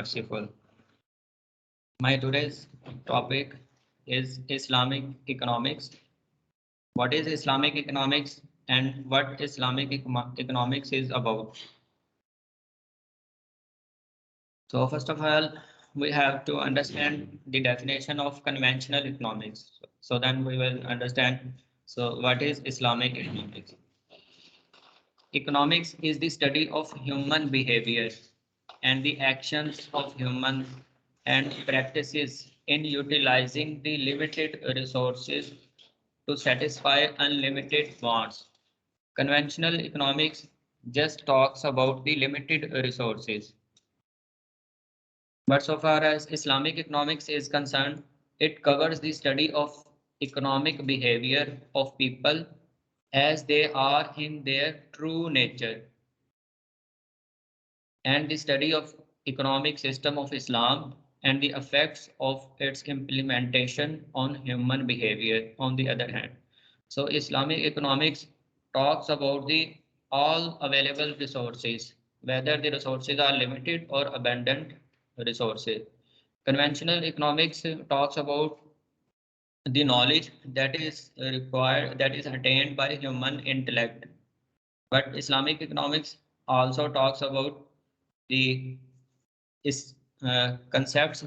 merciful. My today's topic is Islamic economics. What is Islamic economics and what Islamic economics is about? So first of all, we have to understand the definition of conventional economics. So then we will understand. So what is Islamic economics? Economics is the study of human behavior and the actions of humans and practices in utilizing the limited resources to satisfy unlimited wants. Conventional economics just talks about the limited resources. But so far as Islamic economics is concerned, it covers the study of economic behavior of people as they are in their true nature and the study of economic system of Islam and the effects of its implementation on human behavior on the other hand. So Islamic economics talks about the all available resources, whether the resources are limited or abundant resources. Conventional economics talks about the knowledge that is required, that is attained by human intellect. But Islamic economics also talks about the is concepts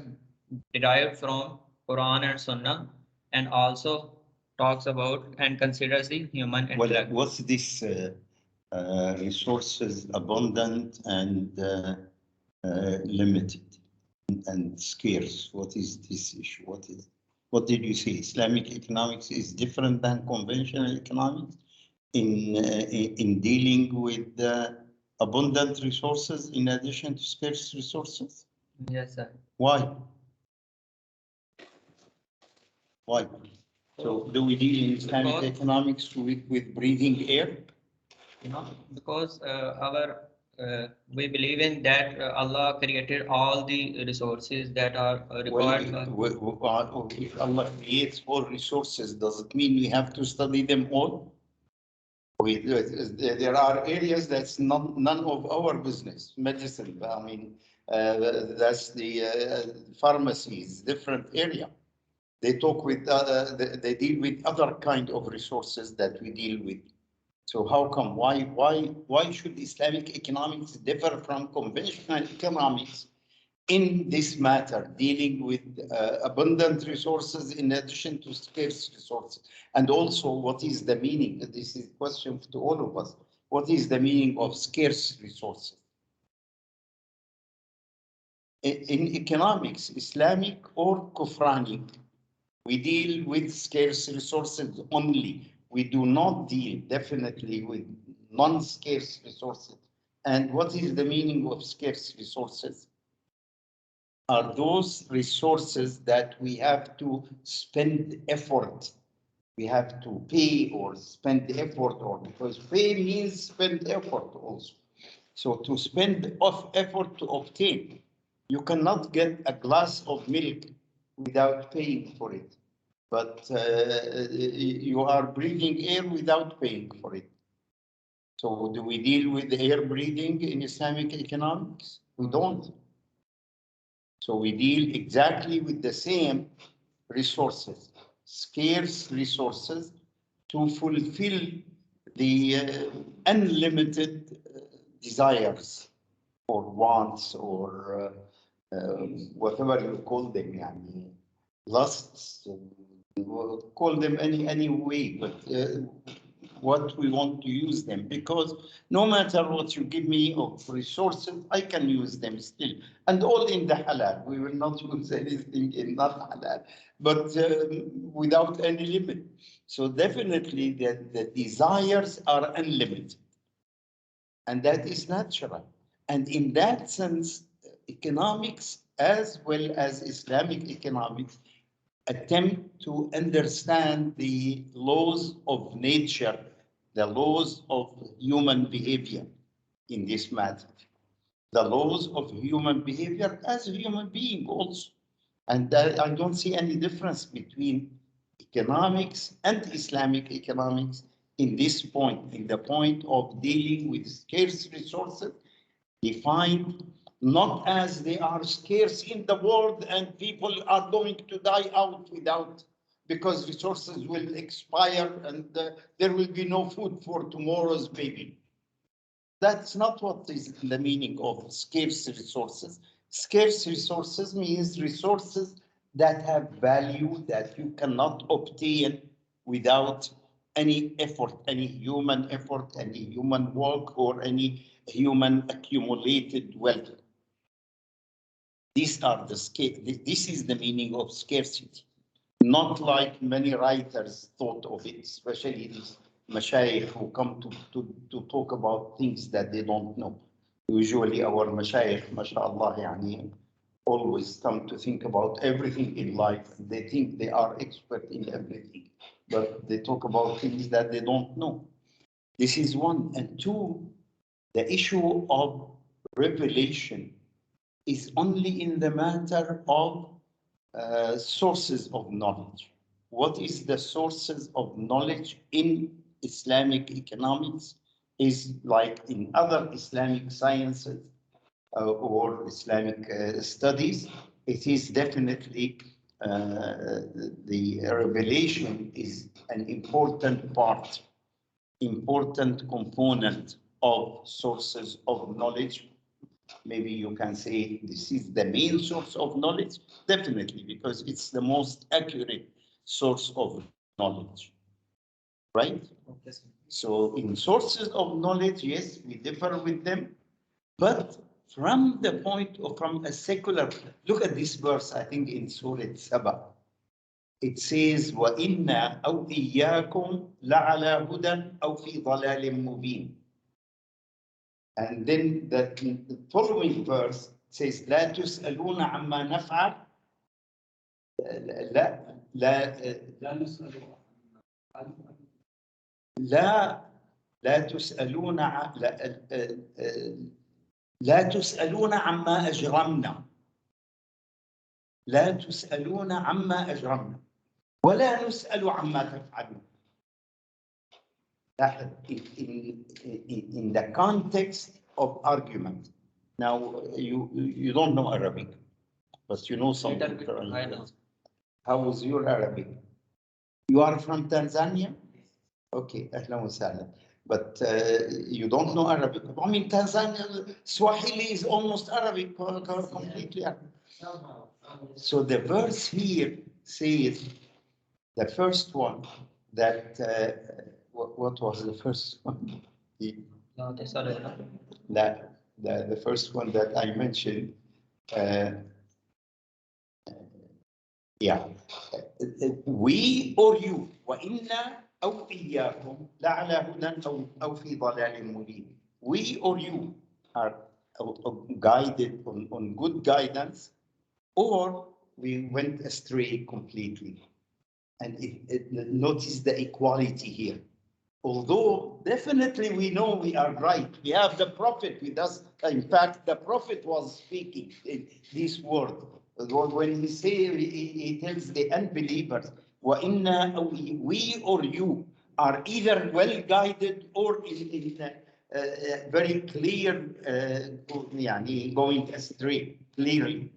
derived from Quran and Sunnah, and also talks about and considers the human intellect. What's this resources abundant and limited and scarce? What is this issue? What did you say? Islamic economics is different than conventional economics in dealing with abundant resources in addition to scarce resources? Yes, sir. Why? Why? So do we deal in Islamic economics with breathing air? No, because we believe in that Allah created all the resources that are required. If Allah creates all resources, does it mean we have to study them all? There are areas that's none of our business. Medicine, I mean, that's the pharmacies, different area. They talk with they deal with other kind of resources that we deal with. So how come? Why should Islamic economics differ from conventional economics in this matter, dealing with abundant resources in addition to scarce resources? And also, what is the meaning? This is a question to all of us. What is the meaning of scarce resources? In economics, Islamic or Kufranic, we deal with scarce resources only. We do not deal definitely with non-scarce resources. And what is the meaning of scarce resources? Are those resources that we have to spend effort. We have to pay or spend effort, or because pay means spend effort also. So to spend effort to obtain, you cannot get a glass of milk without paying for it. But you are breathing air without paying for it. So do we deal with air breathing in Islamic economics? We don't. So we deal exactly with the same resources, scarce resources, to fulfill the unlimited desires or wants or whatever you call them, yani, lusts, call them any way, but what we want to use them, because no matter what you give me of resources, I can use them still, and all in the halal. We will not use anything in not halal, but without any limit. So definitely the desires are unlimited, and that is natural. And in that sense, economics as well as Islamic economics attempt to understand the laws of nature, the laws of human behavior in this matter, the laws of human behavior as a human being also. And I don't see any difference between economics and Islamic economics in this point, in the point of dealing with scarce resources defined not as they are scarce in the world and people are going to die out without, because resources will expire and there will be no food for tomorrow's baby. That's not what is the meaning of scarce resources. Scarce resources means resources that have value that you cannot obtain without any effort, any human effort, any human work, or any human accumulated wealth. These are the this is the meaning of scarcity, not like many writers thought of it, especially these mashayikh who come to talk about things that they don't know. Usually our mashayikh, mashallah, yani, always come to think about everything in life. They think they are expert in everything, but they talk about things that they don't know. This is one. And two, the issue of revelation is only in the matter of sources of knowledge. What is the sources of knowledge in Islamic economics is like in other Islamic sciences or Islamic studies. It is definitely the revelation is an important part, important component of sources of knowledge. Maybe you can say this is the main source of knowledge, definitely, because it's the most accurate source of knowledge, right? So in sources of knowledge, yes, we differ with them, but from the point of, from a secular, look at this verse, I think in Surah Saba. It says, وَإِنَّا أَوْ إِيَّاكُمْ لَعَلَى هُدًى أَوْ فِي ضَلَالٍ مُبِينٍ. And then the following verse says, لا تسألون عما نفعل لا لا لا لا تسألون لا تسألون عما أجرمنا لا تسألون عما أجرمنا ولا نسأل عما تفعلون. In the context of argument. Now, you don't know Arabic, but you know some Quran. How is your Arabic? You are from Tanzania? Okay, أهلا وسهلا. But you don't know Arabic. I mean, Tanzania, Swahili is almost Arabic, completely Arabic. So the verse here says, the first one, that what was the first one? The first one that I mentioned. Yeah, we or you, وَإِنَّا أَوْ إِيَّاكُمْ لَعَلَى هُدًى أَوْ فِي ضَلَالٍ مُبِينٍ. We or you are guided on good guidance, or we went astray completely. And notice the equality here. Although definitely we know we are right. We have the Prophet with us. In fact, the Prophet was speaking in this word. When he says, he tells the unbelievers, we or you are either well guided or in very clear, going astray clearly.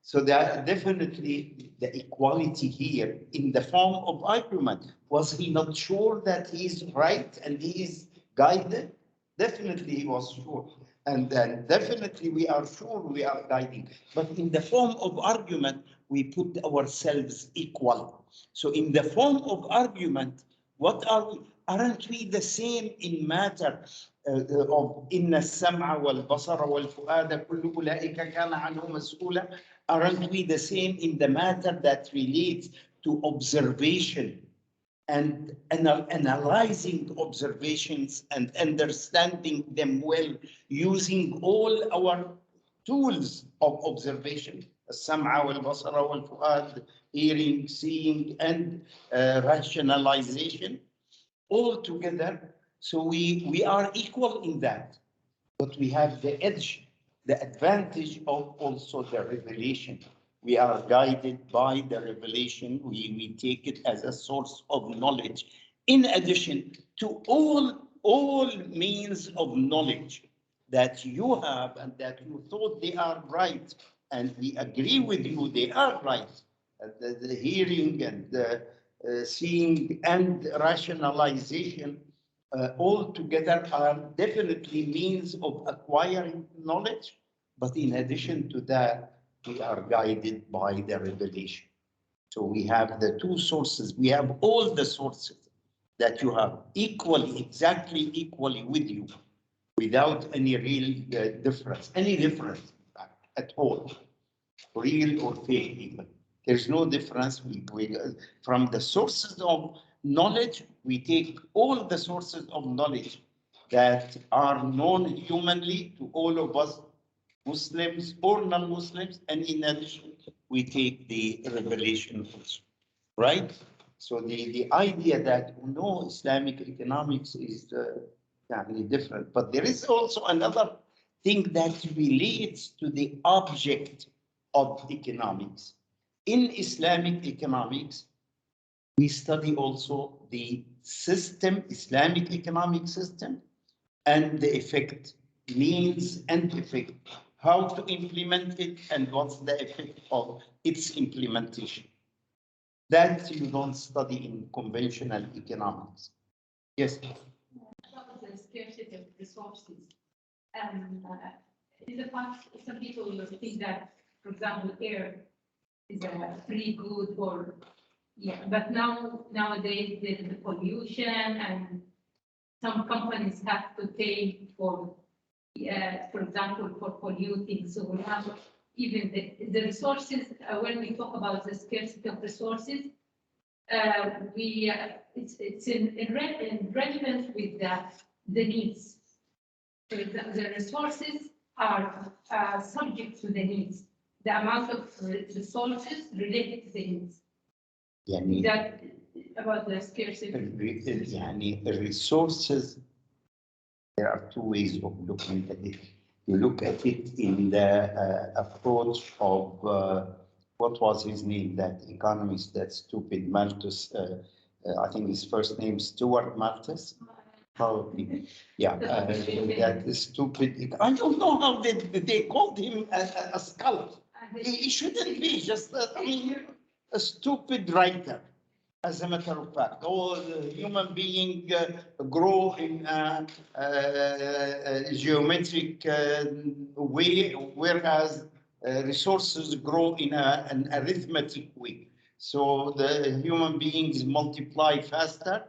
So that definitely the equality here in the form of argument. Was he not sure that he is right and he is guided? Definitely he was sure. And then definitely we are sure we are guiding. But in the form of argument, we put ourselves equal. So in the form of argument, what are we? Aren't we the same in matter of إن السمع والبصر والفؤاد كل أولئك كان عنه مسؤولا? Aren't we the same in the matter that relates to observation and analyzing observations and understanding them well, using all our tools of observation, السمع والبصر والفؤاد, hearing, seeing, and rationalization, all together. So we are equal in that, but we have the edge, the advantage of also the revelation. We are guided by the revelation. We take it as a source of knowledge, in addition to all means of knowledge that you have and that you thought they are right, and we agree with you, they are right. The hearing and seeing and rationalization all together are definitely means of acquiring knowledge. But in addition to that, we are guided by the revelation. So we have the two sources. We have all the sources that you have equally, exactly equally with you, without any real difference, any difference in fact, at all, real or fake even. There's no difference. From the sources of knowledge, we take all the sources of knowledge that are known humanly to all of us, Muslims or non-Muslims, and in addition, we take the revelation also, right? So the idea that no Islamic economics is different, but there is also another thing that relates to the object of economics. In Islamic economics, we study also the system, Islamic economic system, and the effect, means and effect, how to implement it, and what's the effect of its implementation. That you don't study in conventional economics. Yes. About the scarcity of resources. In the past, some people think that, for example, air is a free good, or but nowadays the pollution, and some companies have to pay for example, for polluting. So now even the resources, when we talk about the scarcity of resources, it's in relevance with the needs. So the resources are subject to the needs. The amount of resources related to the needs. يعني That about the scarcity. يعني resources, there are two ways of looking at it. You look at it in the approach of what was his name, that economist, that stupid Malthus, I think his first name Stuart Malthus. Probably, yeah, that is stupid. I don't know how they called him a scholar. He shouldn't be just, a stupid writer. As a matter of fact, all human beings grow in a geometric way, whereas resources grow in an arithmetic way. So the human beings multiply faster,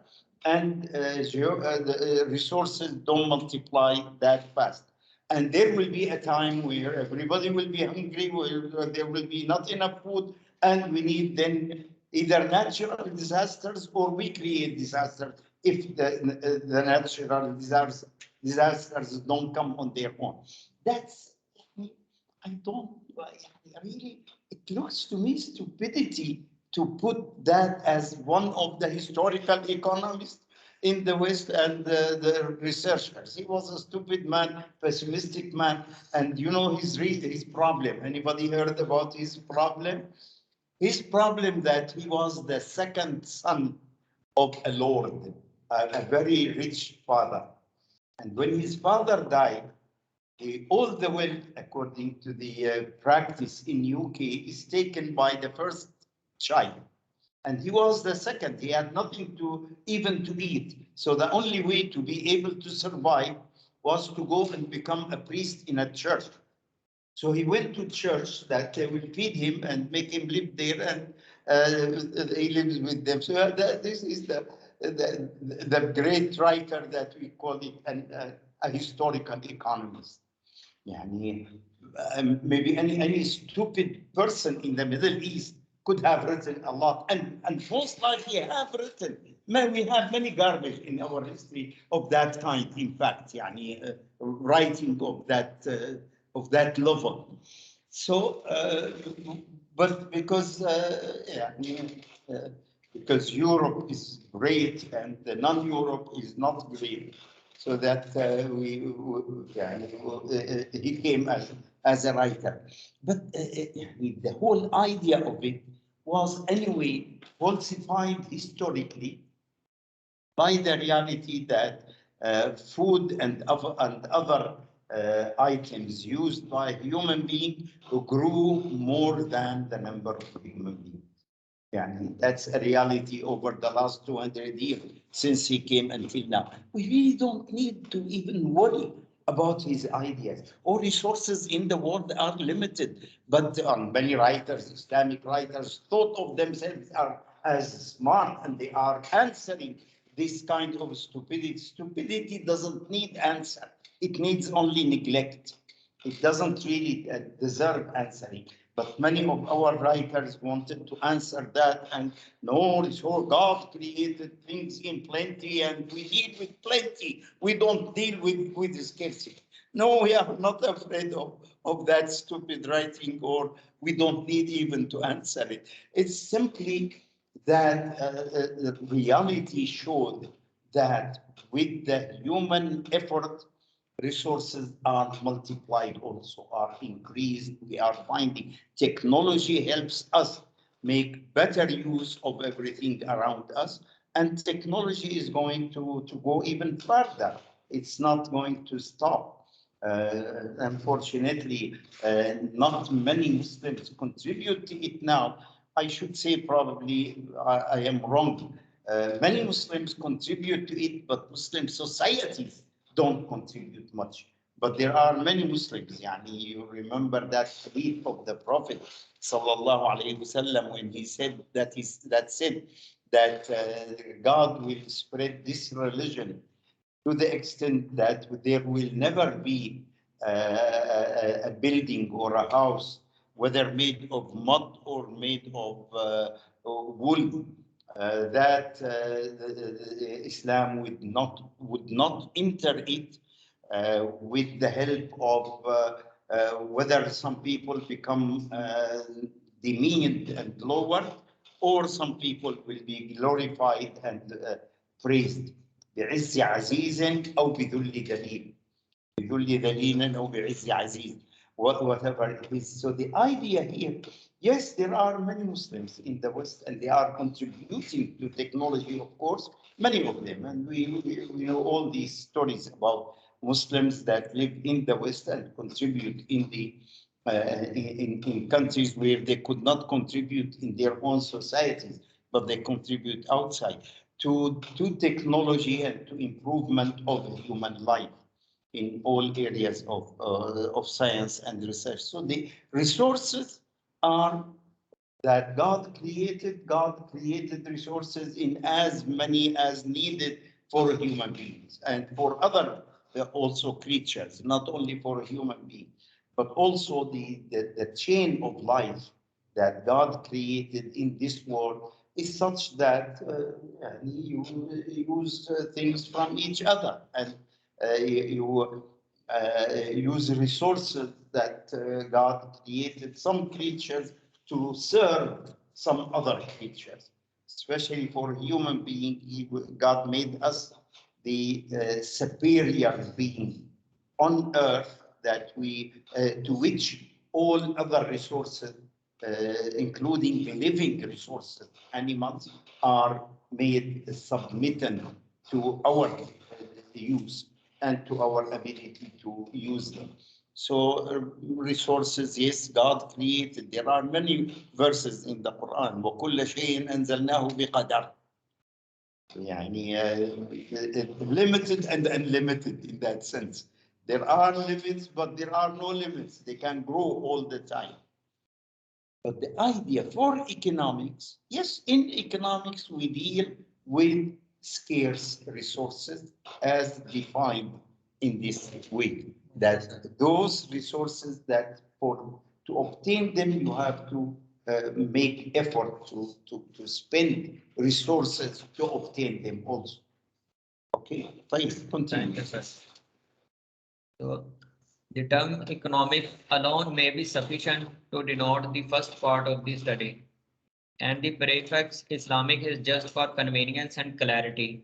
and the resources don't multiply that fast. And there will be a time where everybody will be hungry, where there will be not enough food, and we need then either natural disasters or we create disasters if the natural disasters don't come on their own. That's, I don't, I really, it looks to me stupidity to put that as one of the historical economists in the West and the researchers. He was a stupid man, pessimistic man, and you know his problem. Anybody heard about his problem? His problem that he was the second son of a lord, a very rich father. And when his father died, all the wealth, according to the practice in UK, is taken by the first child. And he was the second. He had nothing to even to eat. So the only way to be able to survive was to go and become a priest in a church. So he went to church that they will feed him and make him live there, and he lives with them. So this is the great writer that we call it a historical economist. يعني, maybe any stupid person in the Middle East could have written a lot, and most likely have written. We have many garbage in our history of that kind. In fact, يعني, writing of that level. So, but because because Europe is great and the non-Europe is not great, so that he came as a writer. But the whole idea of it was anyway falsified historically by the reality that food and other items used by a human being who grew more than the number of human beings. Yeah, that's a reality over the last 200 years since he came until now. We really don't need to even worry about his ideas. All resources in the world are limited, but many writers, Islamic writers, thought of themselves are as smart and they are answering this kind of stupidity. Stupidity doesn't need answer. It needs only neglect. It doesn't really deserve answering. But many of our writers wanted to answer that, and no, it's all God created things in plenty, and we deal with plenty. We don't deal with scarcity. No, we are not afraid of that stupid writing, or we don't need even to answer it. It's simply that the reality showed that with the human effort, resources are multiplied also, are increased. We are finding technology helps us make better use of everything around us. And technology is going to go even further. It's not going to stop. Unfortunately, not many Muslims contribute to it now. I should say probably I am wrong. Many Muslims contribute to it, but Muslim societies don't contribute much. But there are many Muslims. Yani, you remember that hadith of the Prophet sallallahu alaihi wasallam when he said that said that God will spread this religion to the extent that there will never be a building or a house, whether made of mud or made of wool, that Islam would not enter it with the help of whether some people become demeaned and lowered, or some people will be glorified and praised. بعز عزيز أو بذل دليل. بذل دليل أو بعز عزيز. Whatever it is. So the idea here, yes, there are many Muslims in the West and they are contributing to technology, of course, many of them. And we know all these stories about Muslims that live in the West and contribute in the in countries where they could not contribute in their own societies, but they contribute outside to technology and to improvement of human life in all areas of science and research. So the resources are that God created resources in as many as needed for human beings and for other also creatures, not only for a human being, but also the chain of life that God created in this world is such that you use things from each other and you use resources that God created some creatures to serve some other creatures, especially for human being. God made us the superior being on earth that to which all other resources, including the living resources, animals, are made submitted to our use and to our ability to use them. So resources, yes, God created. There are many verses in the Quran. وَكُلَّ شَيْءٍ أَنزَلْنَاهُ بِقَدَرٍ. يعني limited and unlimited in that sense. There are limits, but there are no limits. They can grow all the time. But the idea for economics, yes, in economics we deal with scarce resources as defined in this way, that those resources that to obtain them you have to make effort to spend resources to obtain them also. Okay, please continue. Thank you, sir. So, the term economic alone may be sufficient to denote the first part of the study, and the prefix Islamic is just for convenience and clarity,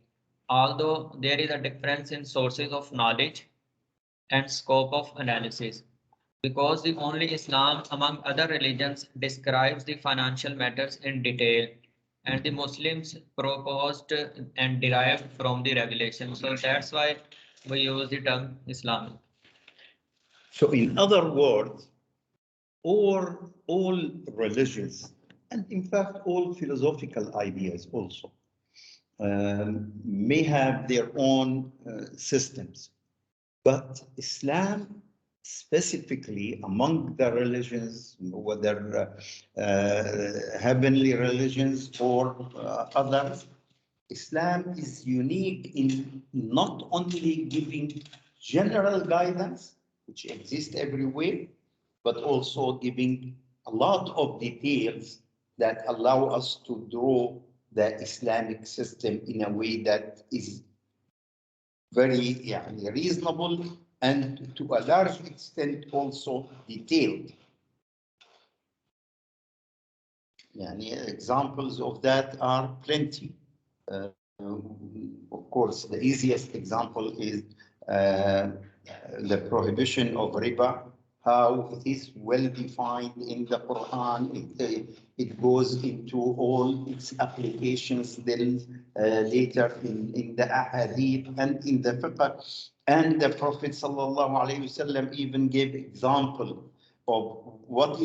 although there is a difference in sources of knowledge and scope of analysis, because the only Islam among other religions describes the financial matters in detail, and the Muslims proposed and derived from the regulation. So that's why we use the term Islamic. So in other words, all religions, and in fact all philosophical ideas also, may have their own systems. But Islam, specifically among the religions, whether heavenly religions or others, Islam is unique in not only giving general guidance, which exists everywhere, but also giving a lot of details that allow us to draw the Islamic system in a way that is very reasonable and to a large extent also detailed. Examples of that are plenty. Of course, the easiest example is the prohibition of riba, how it is well defined in the Quran. It goes into all its applications then later in the ahadith and in the fiqh. And the Prophet ﷺ even gave example of what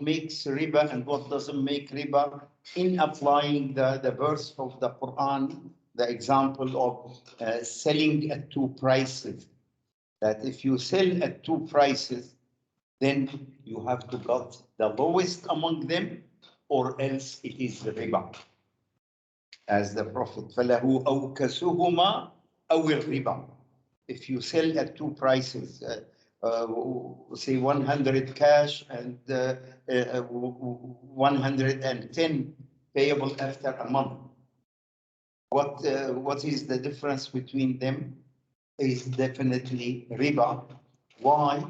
makes riba and what doesn't make riba in applying the verse of the Quran, the example of selling at two prices. That if you sell at two prices, then you have to get the lowest among them, or else it is riba. As the Prophet, فَلَهُ أَوْكَسُهُمَا أَوِ الرِّبَى. If you sell at two prices, say 100 cash and 110 payable after a month. What is the difference between them? Is definitely riba. Why?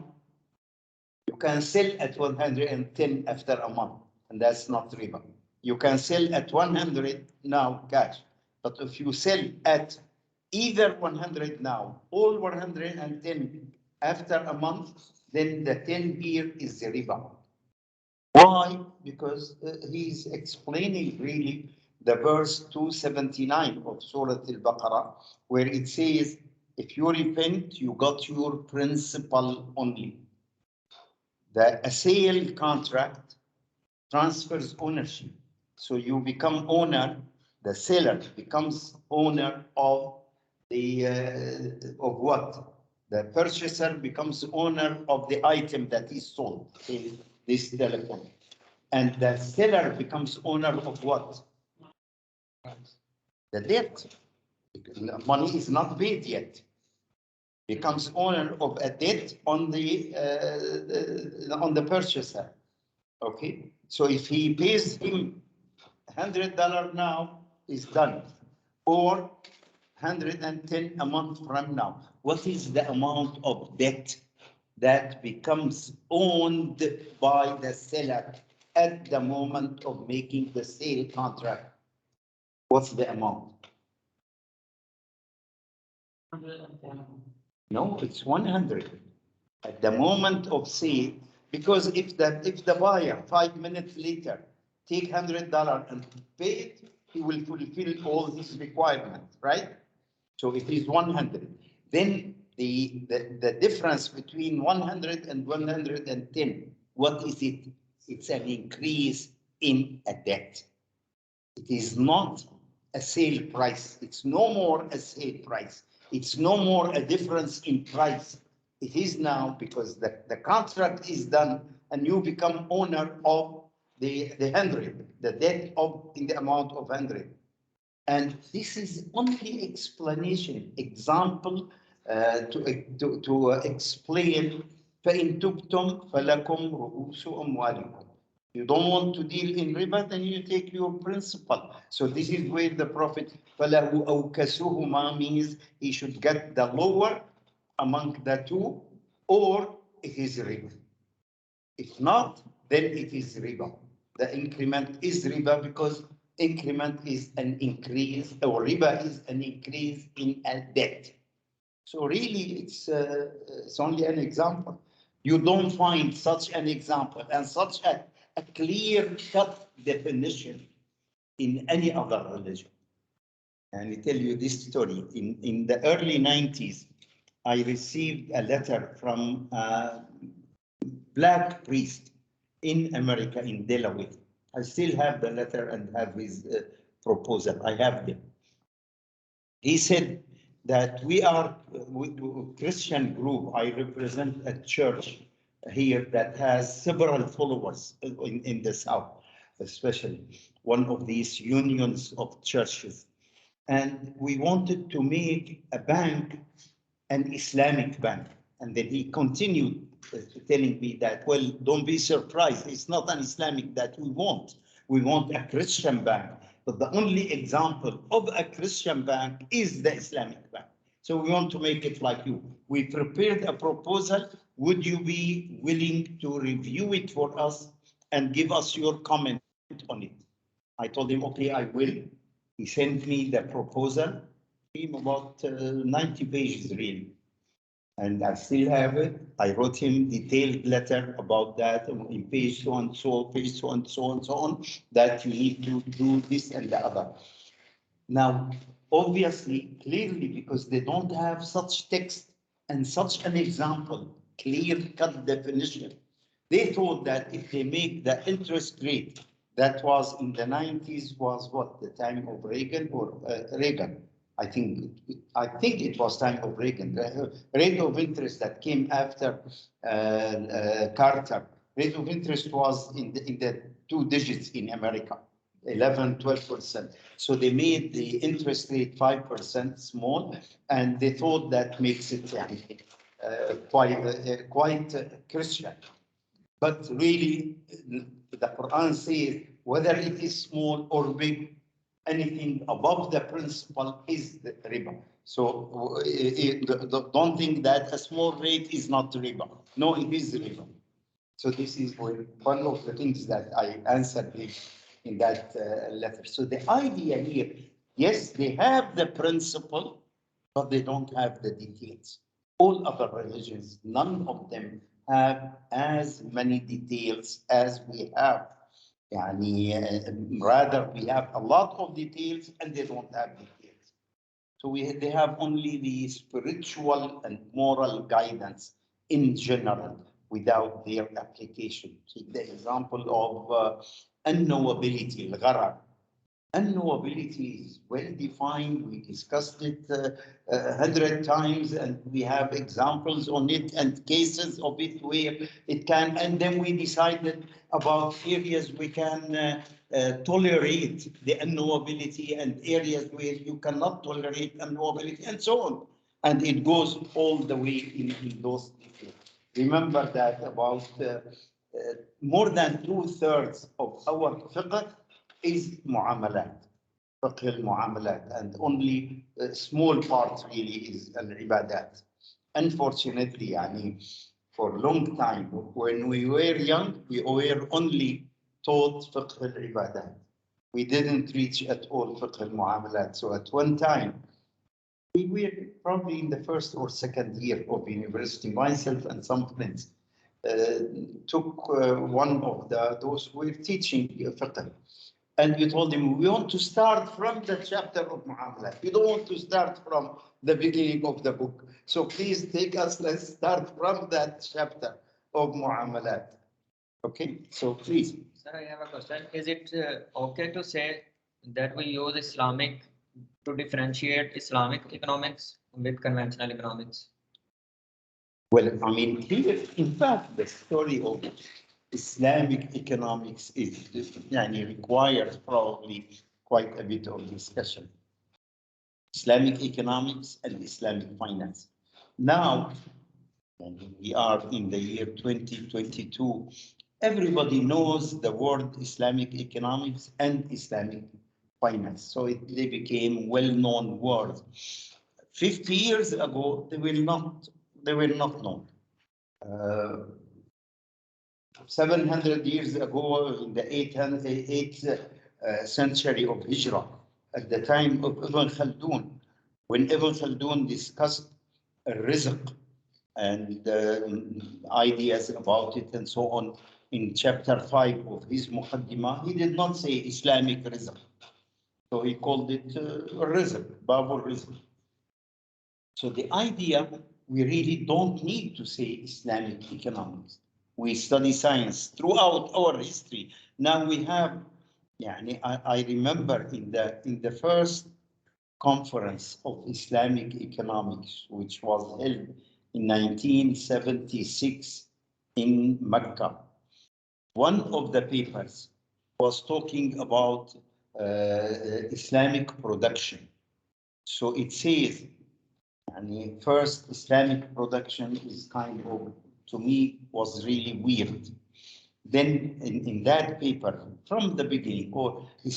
You can sell at 110 after a month, and that's not riba. You can sell at 100 now cash, but if you sell at either 100 now or 110 after a month, then the 10 here is the riba. Why? Because he's explaining really the verse 279 of Surah Al-Baqarah, where it says, if you repent, you got your principal only. A sale contract transfers ownership. So you become owner, the seller becomes owner of of what? The purchaser becomes owner of the item that is sold, this telephone. And the seller becomes owner of what? The debt. Money is not paid yet. Becomes owner of a debt on the purchaser. Okay, so if he pays him $100 now, is done, or 110 a month from now. What is the amount of debt that becomes owned by the seller at the moment of making the sale contract? What's the amount? No, it's 100 at the moment of sale, because if the buyer 5 minutes later take $100 and pay it, he will fulfill all his requirements, right? So it is 100. Then the difference between 100 and 110, what is it? It's an increase in a debt. It is not a sale price. It's no more a sale price. It's no more a difference in price. It is now because the contract is done and you become owner of the 100, the debt in the amount of 100. And this is only explanation, example to explain فَإِن تُبْتُمْ فَلَكُمْ رُؤُوسُ أَمْوَالِكُم. You don't want to deal in riba, then you take your principal. So this is where the Prophet فَلَهُ أَوْكَسُهُمَا means he should get the lower among the two, or it is riba. If not, then it is riba. The increment is riba because increment is an increase, or riba is an increase in a debt. So really, it's only an example. You don't find such an example and such a clear-cut definition in any other religion. And I tell you this story. In the early 90s, I received a letter from a black priest in America, in Delaware. I still have the letter and have his proposal. I have them. He said that we are Christian group. I represent a church here that has several followers in the South, especially one of these unions of churches. And we wanted to make a bank, an Islamic bank. And then he continued telling me that, well, don't be surprised. It's not an Islamic that we want. We want a Christian bank. But the only example of a Christian bank is the Islamic bank. So we want to make it like you. We prepared a proposal. Would you be willing to review it for us and give us your comment on it? I told him, okay, I will. He sent me the proposal, about 90 pages really. And I still have it. I wrote him detailed letter about that in page so and so, page so and so and so on, that you need to do this and the other. Now, obviously, clearly, because they don't have such text and such an example, clear-cut definition, they thought that if they make the interest rate that was in the 90s was what, the time of Reagan or Reagan? I think it was time of Reagan. The rate of interest that came after Carter, rate of interest was in the two digits in America, 11, 12%. So they made the interest rate 5% small, and they thought that makes it quite Christian. But really, the Quran says whether it is small or big, anything above the principal is the riba. So don't think that a small rate is not riba. No, it is riba. So this is one of the things that I answered in that letter. So the idea here, yes, they have the principle, but they don't have the details. All other religions, none of them have as many details as we have. Rather, we have a lot of details and they don't have details. So they have only the spiritual and moral guidance in general without their application. Take the example of unknowability, al-gharar. Unknowability is well defined. We discussed it 100 times, and we have examples on it and cases of it where it can. And then we decided about areas we can tolerate the unknowability and areas where you cannot tolerate unknowability, and so on. And it goes all the way in those details. Remember that about more than 2/3 of our fiqh is mu'amalat, fiqh al-mu'amalat, and only a small part really is al-ibadat. Unfortunately, for a long time, when we were young, we were only taught fiqh al-ibadat. We didn't reach at all fiqh al-mu'amalat. So at one time, we were probably in the first or second year of university, myself and some friends took one of those who were teaching fiqh. And you told him, we want to start from the chapter of Mu'amalat. We don't want to start from the beginning of the book. So please take us, let's start from that chapter of Mu'amalat. Okay, so please. Sir, I have a question. Is it okay to say that we use Islamic to differentiate Islamic economics with conventional economics? Well, here, in fact, the story of Islamic economics requires probably quite a bit of discussion. Islamic economics and Islamic finance. Now, we are in the year 2022. Everybody knows the word Islamic economics and Islamic finance. So they became well-known words. 50 years ago, they were not known. 700 years ago, in the 8th century of Hijrah, at the time of Ibn Khaldun, when Ibn Khaldun discussed rizq and ideas about it and so on in chapter 5 of his Muqaddimah, he did not say Islamic rizq. So he called it rizq, Babul rizq. So the idea we really don't need to say Islamic economics. We study science throughout our history. Now we have, I remember in the first conference of Islamic economics, which was held in 1976 in Mecca. One of the papers was talking about Islamic production. So it says, first Islamic production is kind of, to me, was really weird. Then in that paper, from the beginning, or in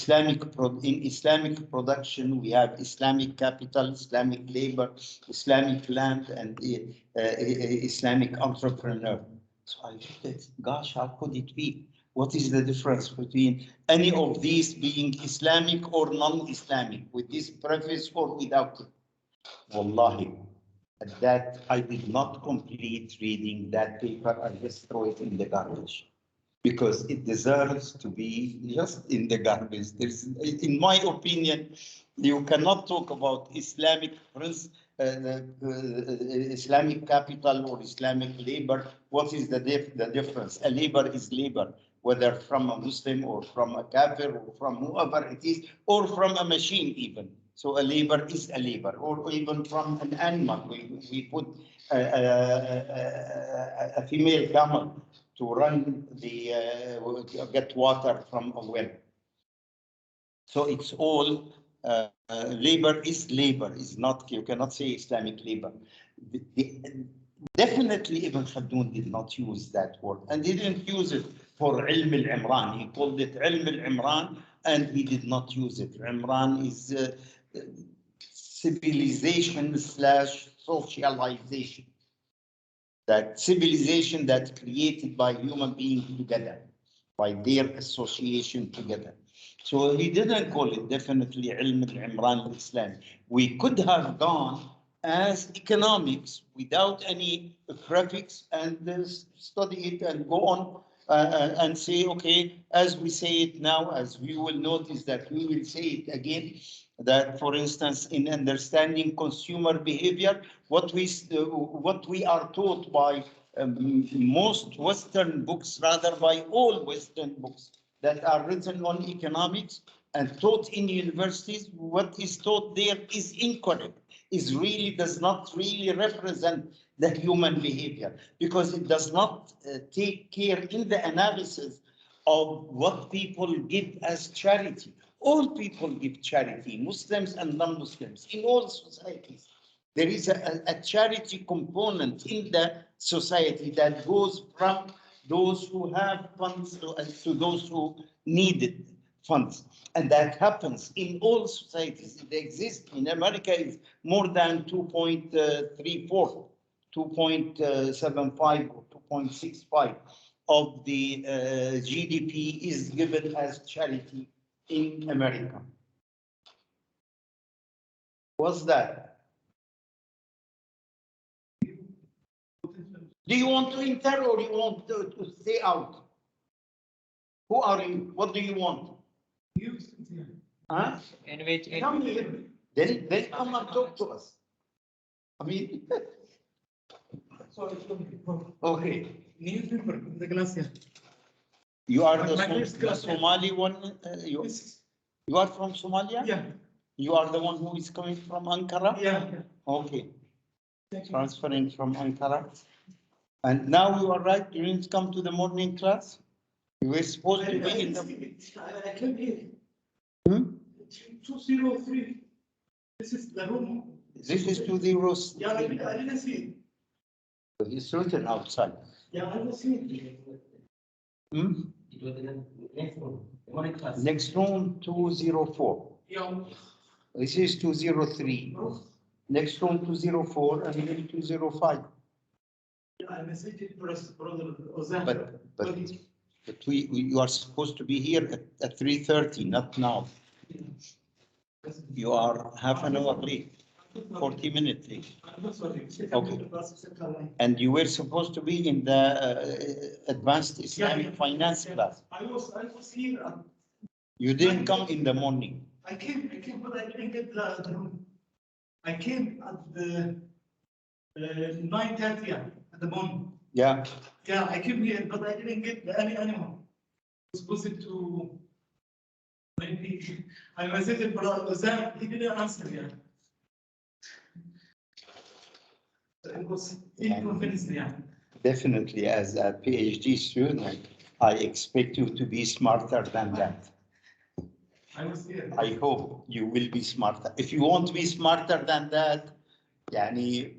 Islamic production, we have Islamic capital, Islamic labor, Islamic land, and Islamic entrepreneur. So I thought, gosh, how could it be? What is the difference between any of these being Islamic or non-Islamic, with this preface or without it? Wallahi, at that I did not complete reading that paper. I just throw it in the garbage, because it deserves to be just in the garbage. There's, in my opinion, you cannot talk about Islamic Islamic capital or Islamic labor. What is the difference? A labor is labor, whether from a Muslim or from a kafir or from whoever it is, or from a machine even. So a labor is a labor, or even from an animal. We put a female camel to run the get water from a well. So it's all labor is labor. Is not, you cannot say Islamic labor. Definitely Ibn Khaldun did not use that word, and he didn't use it for Ilm al-Imran. He called it Ilm al-Imran, and he did not use it. Imran is civilization / socialization. That civilization that's created by human beings together, by their association together. So he didn't call it definitely Ilm al-Imran al-Islam. We could have gone as economics without any prefix and study it and go on and say, okay, as we say it now, as we will notice that we will say it again, that, for instance, in understanding consumer behavior, what we are taught by most Western books, rather by all Western books that are written on economics and taught in universities, what is taught there is incorrect, is really does not really represent the human behavior, because it does not take care in the analysis of what people give as charity. All people give charity, Muslims and non-Muslims, in all societies. There is a charity component in the society that goes from those who have funds to those who need funds. And that happens in all societies. It exists in America. It's more than 2.34, 2.75 or 2.65 of the GDP is given as charity in America. What's that? Do you want to enter or you want to stay out? Who are you? What do you want? You. Huh? In which Come here. Then come and talk to us. I mean, okay. Newspaper in the class here. You are My the first class, Somali one. You are from Somalia? Yeah. You are the one who is coming from Ankara? Yeah. Okay. Transferring from Ankara. And now you are right, you didn't come to the morning class? You were supposed to be in the... I came here. 203. This is the room. This is 203. Yeah, I didn't see it. It's written outside. Yeah, I didn't see it. It was in the next room. Next room, 204. Yeah. This is 203. Next room, 204, and then 205. Yeah, I messaged brother Ozan. But you are supposed to be here at 3:30, not now. You are half an hour late, 40 minutes late. Okay. And you were supposed to be in the advanced Islamic finance class. I was here. You didn't come in the morning. I came, but I didn't get the room. I came at the 9:30 at the morning. Yeah. Yeah, I came here, but I didn't get any animal. I was supposed to maybe I messaged Brother Sam, he didn't answer yet. It was inconvenience, yeah. Definitely, as a PhD student, I expect you to be smarter than that. I was here. I hope you will be smarter. If you want to be smarter than that, yani,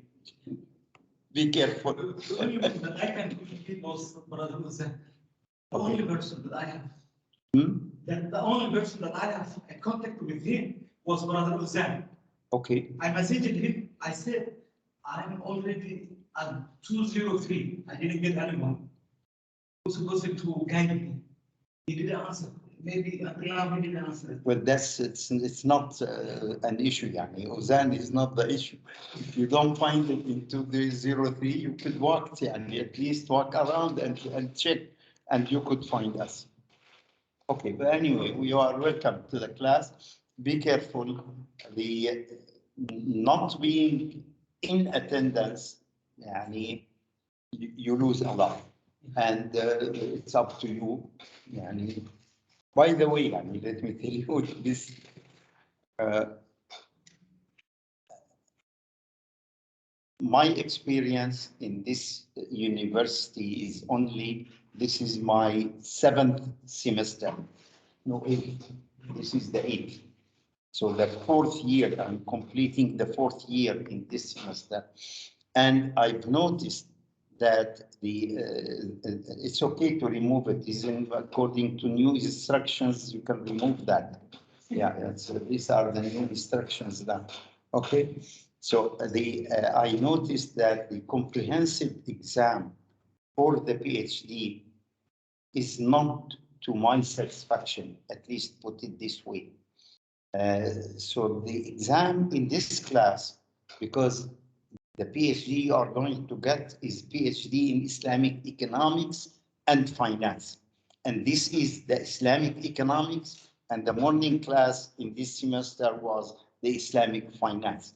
be careful. The only one that I can communicate was Brother Sam. The only person that I have. The only person that I have a contact with him was Brother Sam. Okay. I messaged him. I said, I'm already at 203. I didn't get anyone who's supposed to guide me. He didn't answer. Maybe until now he didn't answer. Well, it's not an issue. Yani. Ozan is not the issue. If you don't find it in 203, you could walk, yani, at least walk around and check, and you could find us. Okay, but anyway, you are welcome to the class. Be careful. The not being in attendance, yani, you lose a lot, and it's up to you. Yani. By the way, yani, let me tell you this. My experience in this university is only, this is my 7th semester. No, 8th. This is the 8th. So the 4th year, I'm completing the 4th year in this semester. And I've noticed that it's okay to remove it. Isn't according to new instructions, you can remove that. Yeah, these are the new instructions that, okay. So I noticed that the comprehensive exam for the PhD is not to my satisfaction, at least put it this way. So the exam in this class, because the PhD you are going to get is PhD in Islamic economics and finance. And this is the Islamic economics, and the morning class in this semester was the Islamic finance.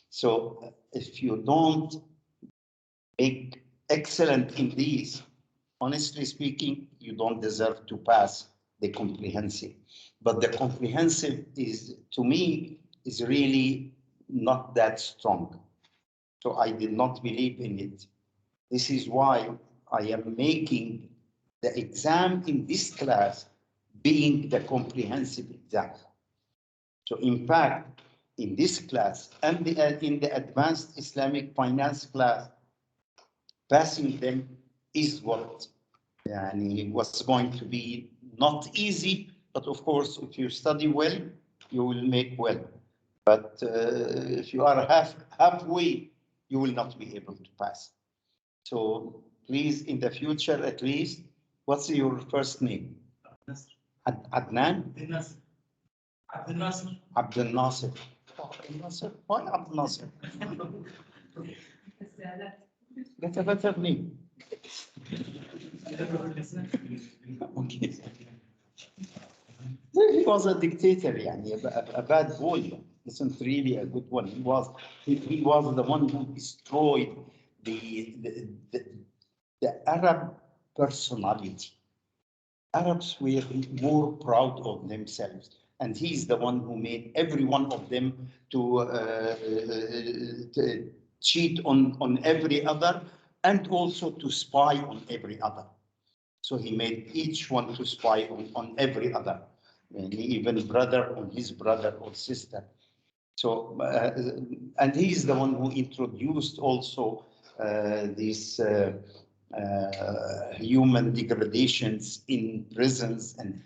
So if you don't make excellent in these, honestly speaking, you don't deserve to pass the comprehensive. But the comprehensive is, to me, is really not that strong. So I did not believe in it. This is why I am making the exam in this class being the comprehensive exam. So in fact, in this class and in the advanced Islamic finance class, passing them is what was going to be not easy, but of course, if you study well, you will make well. But if you are halfway, you will not be able to pass. So please, in the future, at least, what's your first name? Adnan? Abdul Nasser. Abdul Nasser. Abdul Nasser? Why Abdul Nasser? That's a better name. Okay. He was a dictator, yani, a bad boy. Isn't really a good one. He was the one who destroyed the Arab personality. Arabs were more proud of themselves, and he's the one who made every one of them to cheat on every other, and also to spy on every other. So he made each one to spy on every other, and even brother on his brother or sister. So, and he is the one who introduced also these human degradations in prisons and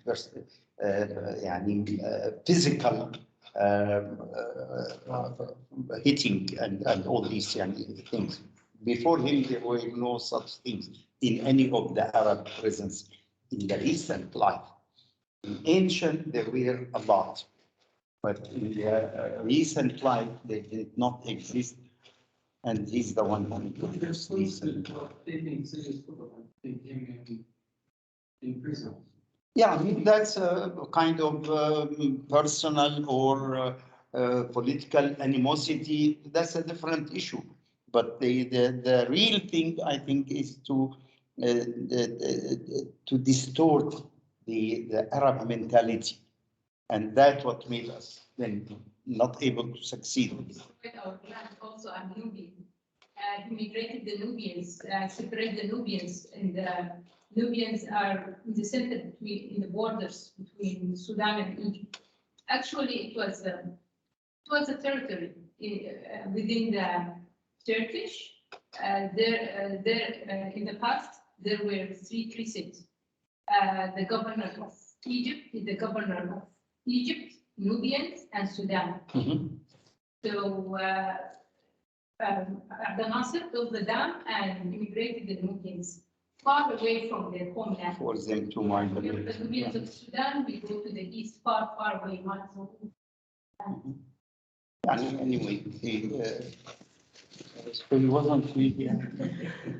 physical hitting and all these things. Before him, there were no such things in any of the Arab prisons in the recent life. In ancient, there were a lot, but in the recent life, they did not exist. And he's the one who introduced these. Yeah, I mean, that's a kind of personal or political animosity. That's a different issue. But the real thing, I think, is to distort the Arab mentality. And that's what made us then not able to succeed. Our plan also are Nubian. Immigrated the Nubians, separate the Nubians, and the Nubians are in the center between, in the borders between Sudan and Egypt. Actually, it was a territory within the Turkish. In the past, there were three crescents. The governor of Egypt, the governor of Egypt, Nubians, and Sudan. So Abdul Nasser built the dam and immigrated the Nubians far away from their homeland. For them to migrate. The Nubians of Sudan, we go to the east, far, far away, miles away. Anyway, so he wasn't really.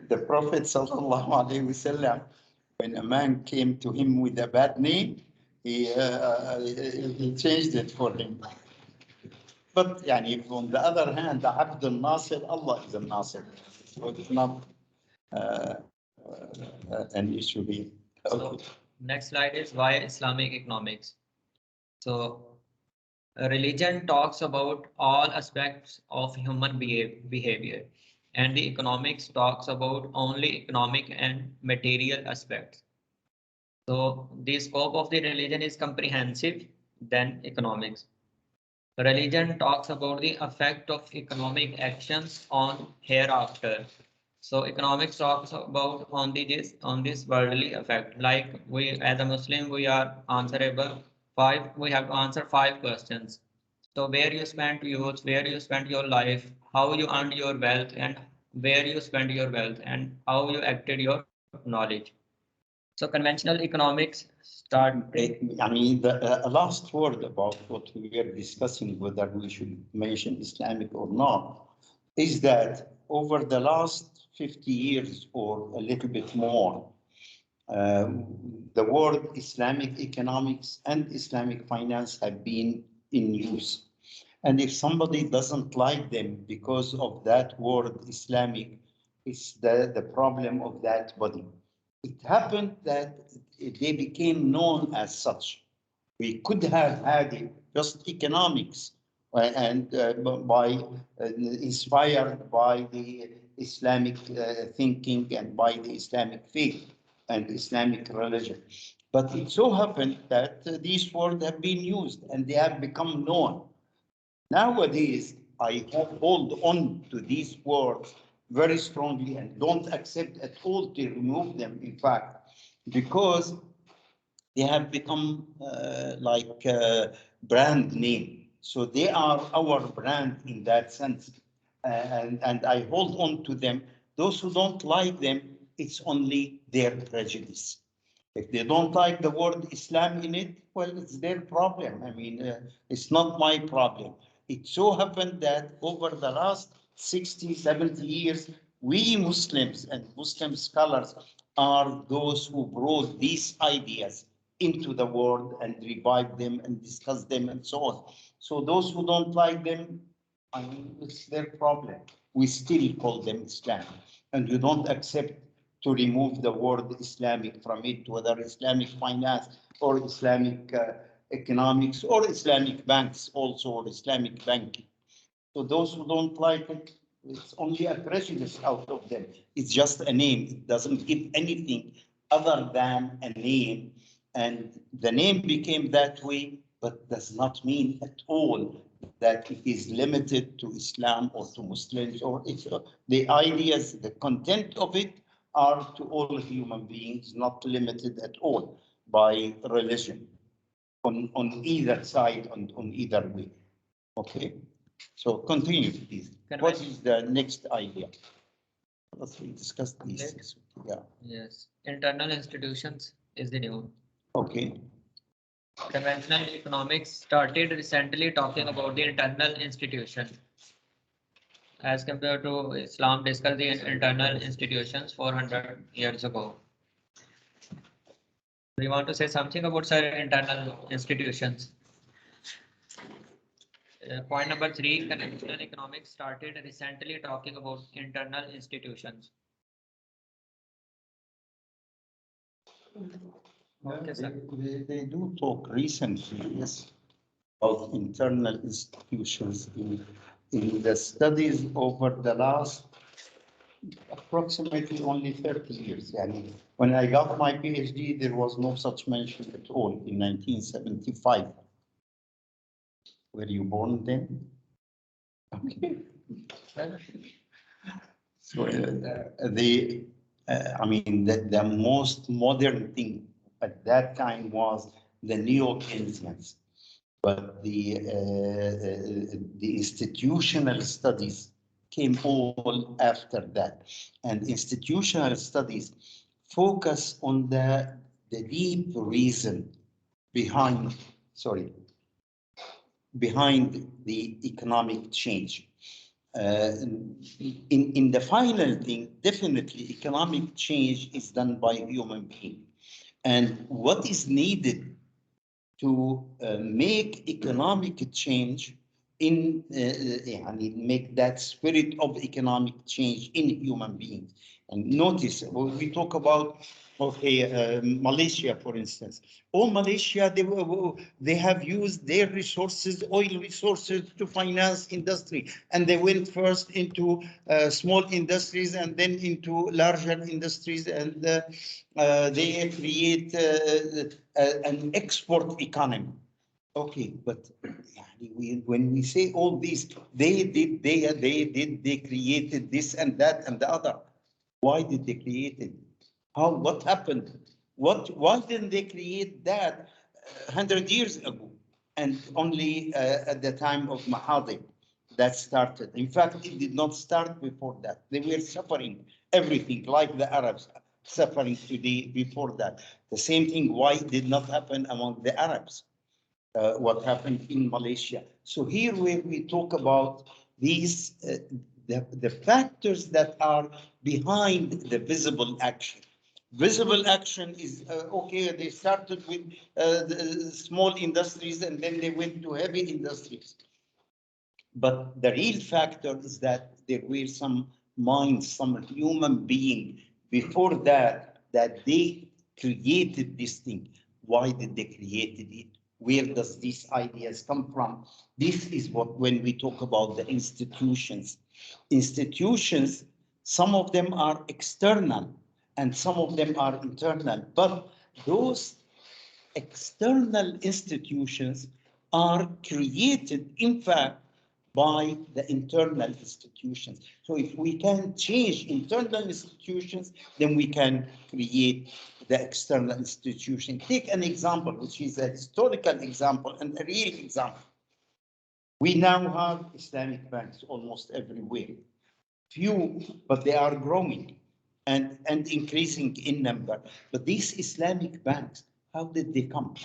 The Prophet sallallahu alaihi wasallam, when a man came to him with a bad name, he changed it for him. But on the other hand, the Abdul Nasir, Allah is a Nasir. So it's not an issue here. Okay. So next slide is why Islamic economics. So religion talks about all aspects of human behavior, and the economics talks about only economic and material aspects. So the scope of the religion is comprehensive than economics. Religion talks about the effect of economic actions on hereafter. So economics talks about on this worldly effect. Like we as a Muslim, we are answerable we have to answer 5 questions. So where you spent youth, where you spent your life, how you earned your wealth, and where you spent your wealth, and how you acted your knowledge. So conventional economics start. The last word about what we were discussing, whether we should mention Islamic or not, is that over the last 50 years or a little bit more, the word Islamic economics and Islamic finance have been in use. And if somebody doesn't like them because of that word Islamic, it's the problem of that body. It happened that they became known as such. We could have had it just economics and inspired by the Islamic thinking and by the Islamic faith and Islamic religion. But it so happened that these words have been used and they have become known. Nowadays, I hold on to these words very strongly and don't accept at all to remove them, in fact, because they have become like a brand name. So they are our brand in that sense. And I hold on to them. Those who don't like them, it's only their prejudice. If they don't like the word Islam in it, well, it's their problem. It's not my problem. It so happened that over the last 60, 70 years, we Muslims and Muslim scholars are those who brought these ideas into the world and revived them and discussed them and so on. So those who don't like them, it's their problem. We still call them Islam, and you don't accept to remove the word Islamic from it, whether Islamic finance or Islamic economics or Islamic banks also, or Islamic banking. So those who don't like it, it's only a prejudice out of them. It's just a name. It doesn't give anything other than a name. And the name became that way, but does not mean at all that it is limited to Islam or to Muslims, or the ideas, the content of it are to all human beings, not limited at all by religion on either side, on either way. Okay, so continue, please. What is the next idea? Let's discuss these. Yeah. Yes, internal institutions is the new. Okay. Conventional economics started recently talking about the internal institution as compared to Islam discussed the internal institutions 400 years ago. Do you want to say something about, sir, internal institutions? Point number 3, conventional economics started recently talking about internal institutions. Okay, sir. They do talk recently, yes, of internal institutions in the studies over the last approximately only 30 years. Yani, when I got my PhD, there was no such mention at all in 1975. Were you born then? Okay. So I mean, the most modern thing at that time was the neo-Keynesians, but the institutional studies came all after that, and institutional studies focus on the deep reason behind, sorry, behind the economic change. In the final thing, definitely economic change is done by human being. And what is needed to make economic change make that spirit of economic change in human beings. And notice when we talk about Malaysia, for instance, Malaysia, they have used their resources, oil resources, to finance industry, and they went first into small industries and then into larger industries, and they create an export economy. Okay, but when we say all these, they created this and that and the other. Why did they create it? How? What happened? Why didn't they create that 100 years ago? And only at the time of Mahathir that started. In fact, it did not start before that. They were suffering everything like the Arabs suffering today before that. The same thing, why did not happen among the Arabs? What happened in Malaysia. So here where we talk about these, the factors that are behind the visible action. Visible action is, okay, they started with the small industries and then they went to heavy industries. But the real factor is that there were some minds, some human being before that they created this thing. Why did they create it? Where does these ideas come from? This is what, when we talk about the institutions, some of them are external and some of them are internal, but those external institutions are created, in fact, by the internal institutions. So if we can change internal institutions, then we can create the external institution. Take an example, which is a historical example and a real example. We now have Islamic banks almost everywhere. Few, but they are growing and increasing in number. But these Islamic banks, how did they come?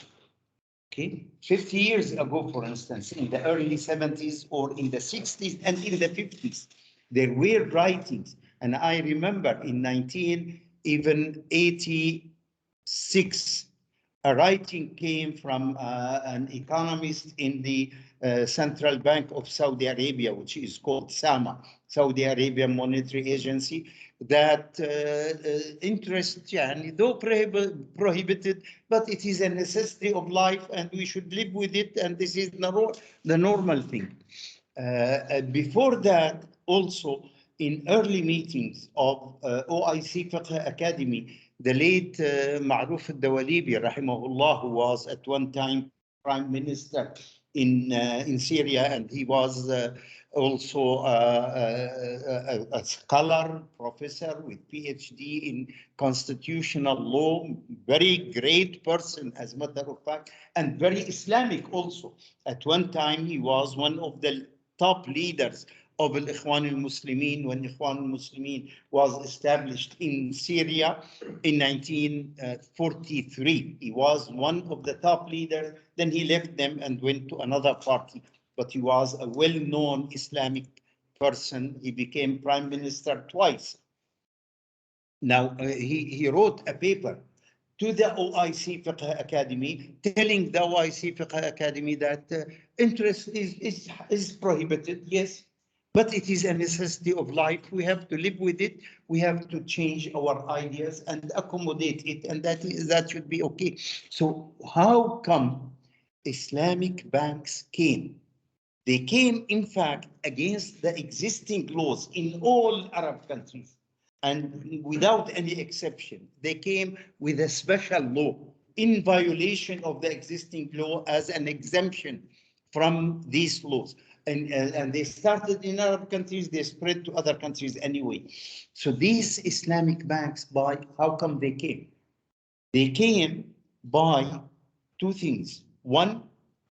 Okay, 50 years ago, for instance, in the early 70s or in the 60s and in the 50s, there were writings. And I remember in 1986, a writing came from an economist in the Central Bank of Saudi Arabia, which is called SAMA, Saudi Arabia Monetary Agency, that interest, though prohibited, but it is a necessity of life and we should live with it, and this is the normal thing. Before that, also in early meetings of OIC Fiqh Academy, the late Ma'ruf al-Dawalibi, rahimahullah, who was at one time prime minister in Syria, and he was also a scholar, professor with PhD in constitutional law, very great person, as a matter of fact, and very Islamic also. At one time, he was one of the top leaders of Al-Ikhwan al-Muslimin when Ikhwan al-Muslimin was established in Syria in 1943. He was one of the top leaders. Then he left them and went to another party. But he was a well-known Islamic person. He became prime minister twice. Now, he wrote a paper to the OIC Fiqh Academy, telling the OIC Fiqh Academy that interest is prohibited, yes, but it is a necessity of life. We have to live with it. We have to change our ideas and accommodate it, and that should be okay. So how come Islamic banks came? They came, in fact, against the existing laws in all Arab countries. And without any exception, they came with a special law in violation of the existing law as an exemption from these laws. And they started in Arab countries, they spread to other countries anyway. So these Islamic banks, by how come they came? They came by two things. One,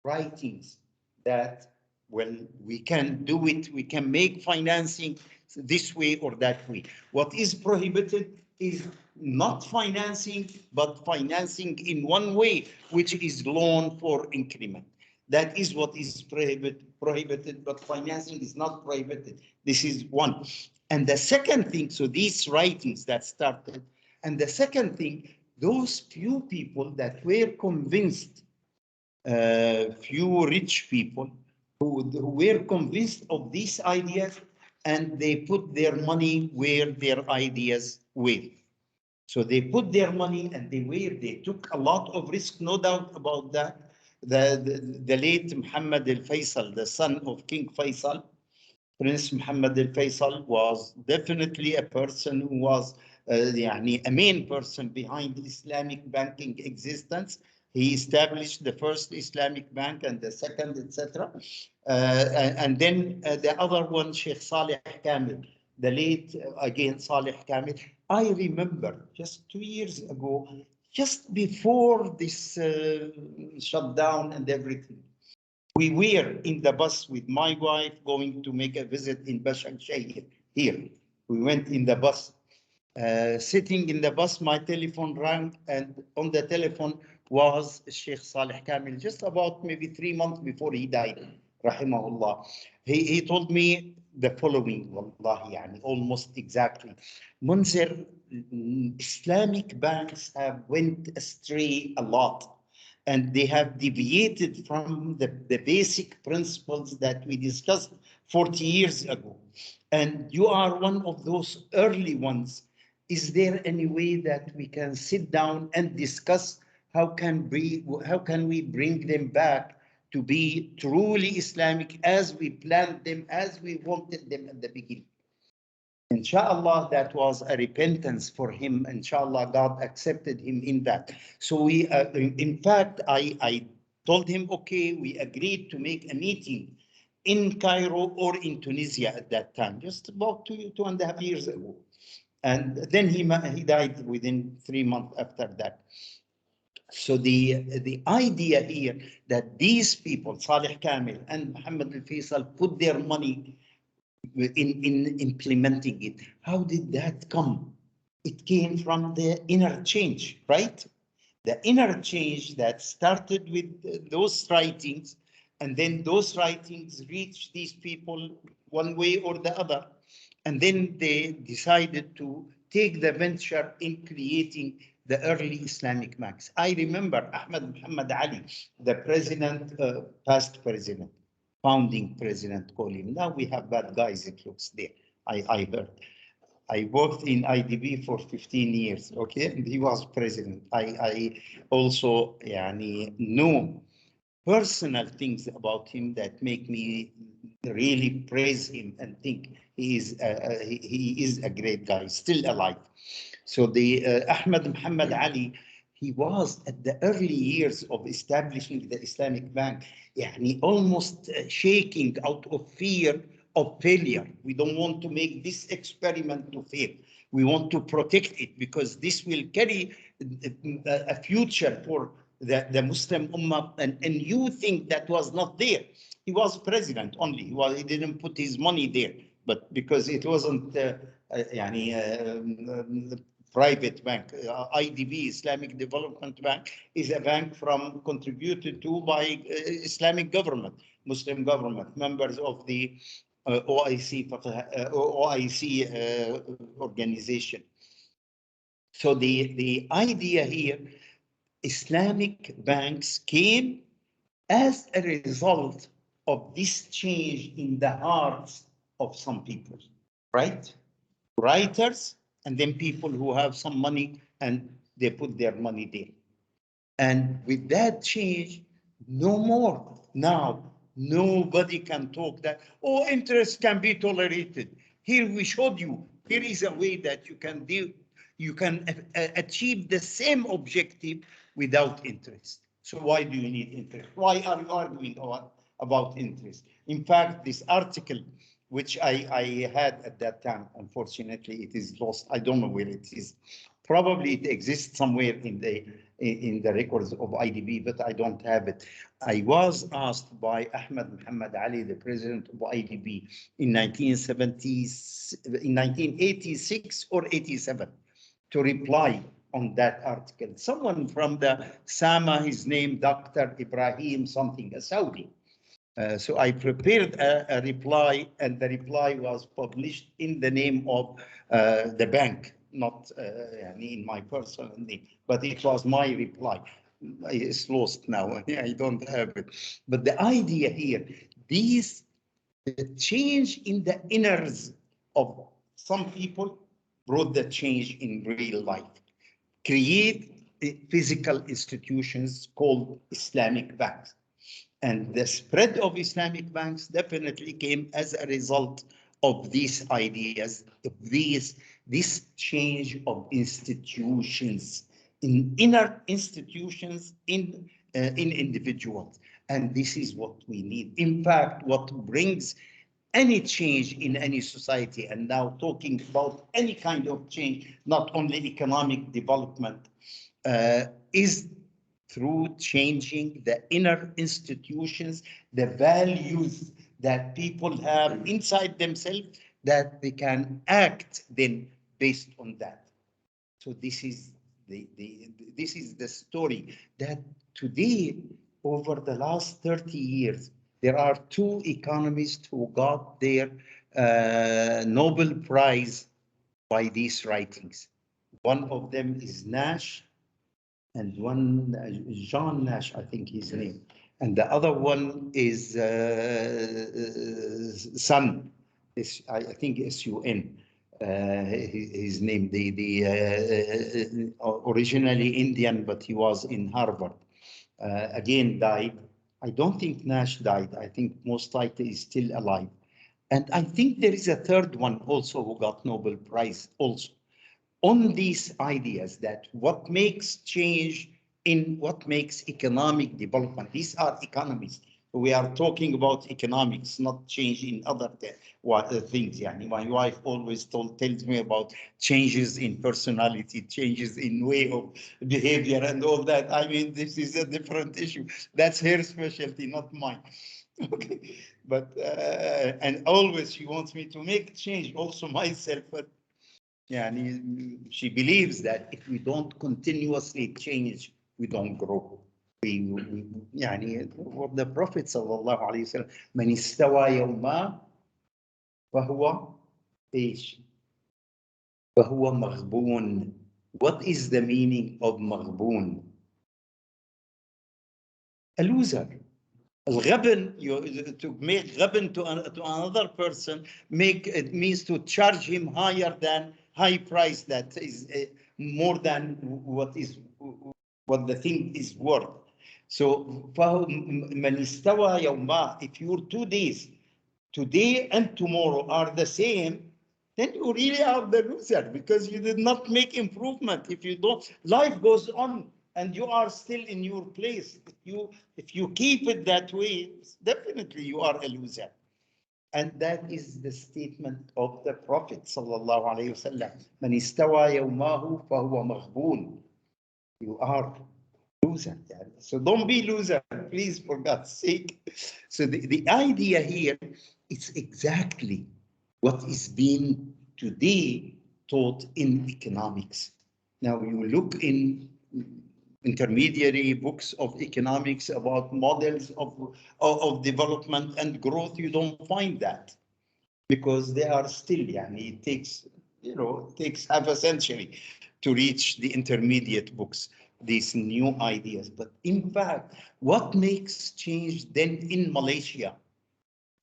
writings that, well, we can do it, we can make financing this way or that way. What is prohibited is not financing, but financing in one way, which is loan for increment. That is what is prohibited, but financing is not prohibited. This is one. And the second thing, so these writings that started, and the second thing, those few people that were convinced, few rich people who were convinced of these ideas, and they put their money where their ideas were. So they put their money and they took a lot of risk, no doubt about that. The late Muhammad al-Faisal, the son of King Faisal, Prince Muhammad al-Faisal, was definitely a person who was a main person behind Islamic banking existence. He established the first Islamic bank and the second, etc. And then the other one, Sheikh Saleh Kamil, the late, again, Saleh Kamil. I remember just 2 years ago, just before this shutdown and everything, we were in the bus with my wife going to make a visit in Bashar Shahir here. We went in the bus. Sitting in the bus, my telephone rang, and on the telephone was Sheikh Saleh Kamil, just about maybe 3 months before he died, rahimahullah. He told me the following, wallahi, almost exactly. Monzer, Islamic banks have went astray a lot, and they have deviated from the basic principles that we discussed 40 years ago. And you are one of those early ones. Is there any way that we can sit down and discuss how can we bring them back to be truly Islamic as we planned them, as we wanted them at the beginning? Inshallah, that was a repentance for him. Inshallah, God accepted him in that. So we, in fact, I told him, okay, we agreed to make a meeting in Cairo or in Tunisia at that time, just about 2.5 years ago. And then he died within 3 months after that. So the idea here that these people, Saleh Kamil and Muhammad al-Faisal, put their money in implementing it. How did that come? It came from the inner change, right? The inner change that started with those writings, and then those writings reached these people one way or the other. And then they decided to take the venture in creating the early Islamic banks. I remember Ahmed Muhammad Ali, the president, past president, founding president, call him. Now we have bad guys, it looks there. I heard. I worked in IDB for 15 years, okay, and he was president. I also know personal things about him that make me really praise him and think he is a great guy, still alive. So the Ahmed Muhammad Ali, he was at the early years of establishing the Islamic Bank, almost shaking out of fear of failure. We don't want to make this experiment to fail. We want to protect it because this will carry a future for the Muslim Ummah, and you think that was not there. He was president only. He didn't put his money there, but because it wasn't private bank. IDB, Islamic Development Bank, is a bank contributed to by Islamic government, Muslim government, members of the OIC organization. So the idea here, Islamic banks came as a result of this change in the hearts of some people, right? Writers, and then people who have some money and they put their money there. And with that change, no more. Now, nobody can talk that, oh, interest can be tolerated. Here we showed you, here is a way that you can do, you can achieve the same objective without interest. So why do you need interest? Why are you arguing about interest? In fact, this article, which I had at that time, unfortunately, it is lost. I don't know where it is. Probably it exists somewhere in the records of IDB, but I don't have it. I was asked by Ahmed Muhammad Ali, the president of IDB, in 1986 or 87, to reply on that article. Someone from the SAMA, his name, Dr. Ibrahim something, a Saudi. So I prepared a reply, and the reply was published in the name of the bank, not in my personal name, but it was my reply. It's lost now. I don't have it. But the idea here, the change in the inners of some people brought the change in real life. Create physical institutions called Islamic banks. And the spread of Islamic banks definitely came as a result of these ideas, of this change of institutions, in inner institutions, in individuals. And this is what we need. In fact, what brings any change in any society, and now talking about any kind of change, not only economic development, is through changing the inner institutions, the values that people have inside themselves, that they can act then based on that. So this is the story that today, over the last 30 years, there are two economists who got their Nobel Prize by these writings. One of them is Nash, and one John Nash, I think his name, and the other one is Sun. I think S-U-N. His name, originally Indian, but he was in Harvard. Again, died. I don't think Nash died. I think most likely he's still alive. And I think there is a third one also who got Nobel Prize also, on these ideas that what makes change in what makes economic development. These are economists. We are talking about economics, not change in other things. Yani my wife always tells me about changes in personality, changes in way of behavior and all that. I mean, this is a different issue. That's her specialty, not mine. Okay, but and always she wants me to make change also myself. But she believes that if we don't continuously change, we don't grow. What the Prophet sallallahu alaihi wasallam, من استوى يوما فهو ايش؟ فهو مغبون. What is the meaning of مغبون? A loser. الغبن, to make غبن to another person, it means to charge him higher than high price that is more than what the thing is worth. So من استوى يوما, if your 2 days, today and tomorrow, are the same, then you really are the loser, because you did not make improvement. If you don't, life goes on and you are still in your place. If you keep it that way, definitely you are a loser. And that is the statement of the Prophet sallallahu alaihi wasallam. Man istawa yawmahu fahuwa maghbun. You are loser. So don't be loser, please, for God's sake. So the idea here is exactly what is being today taught in economics. Now you look in intermediary books of economics about models of development and growth, you don't find that, because they are still, it takes half a century to reach the intermediate books, these new ideas. But in fact, what makes change then in Malaysia?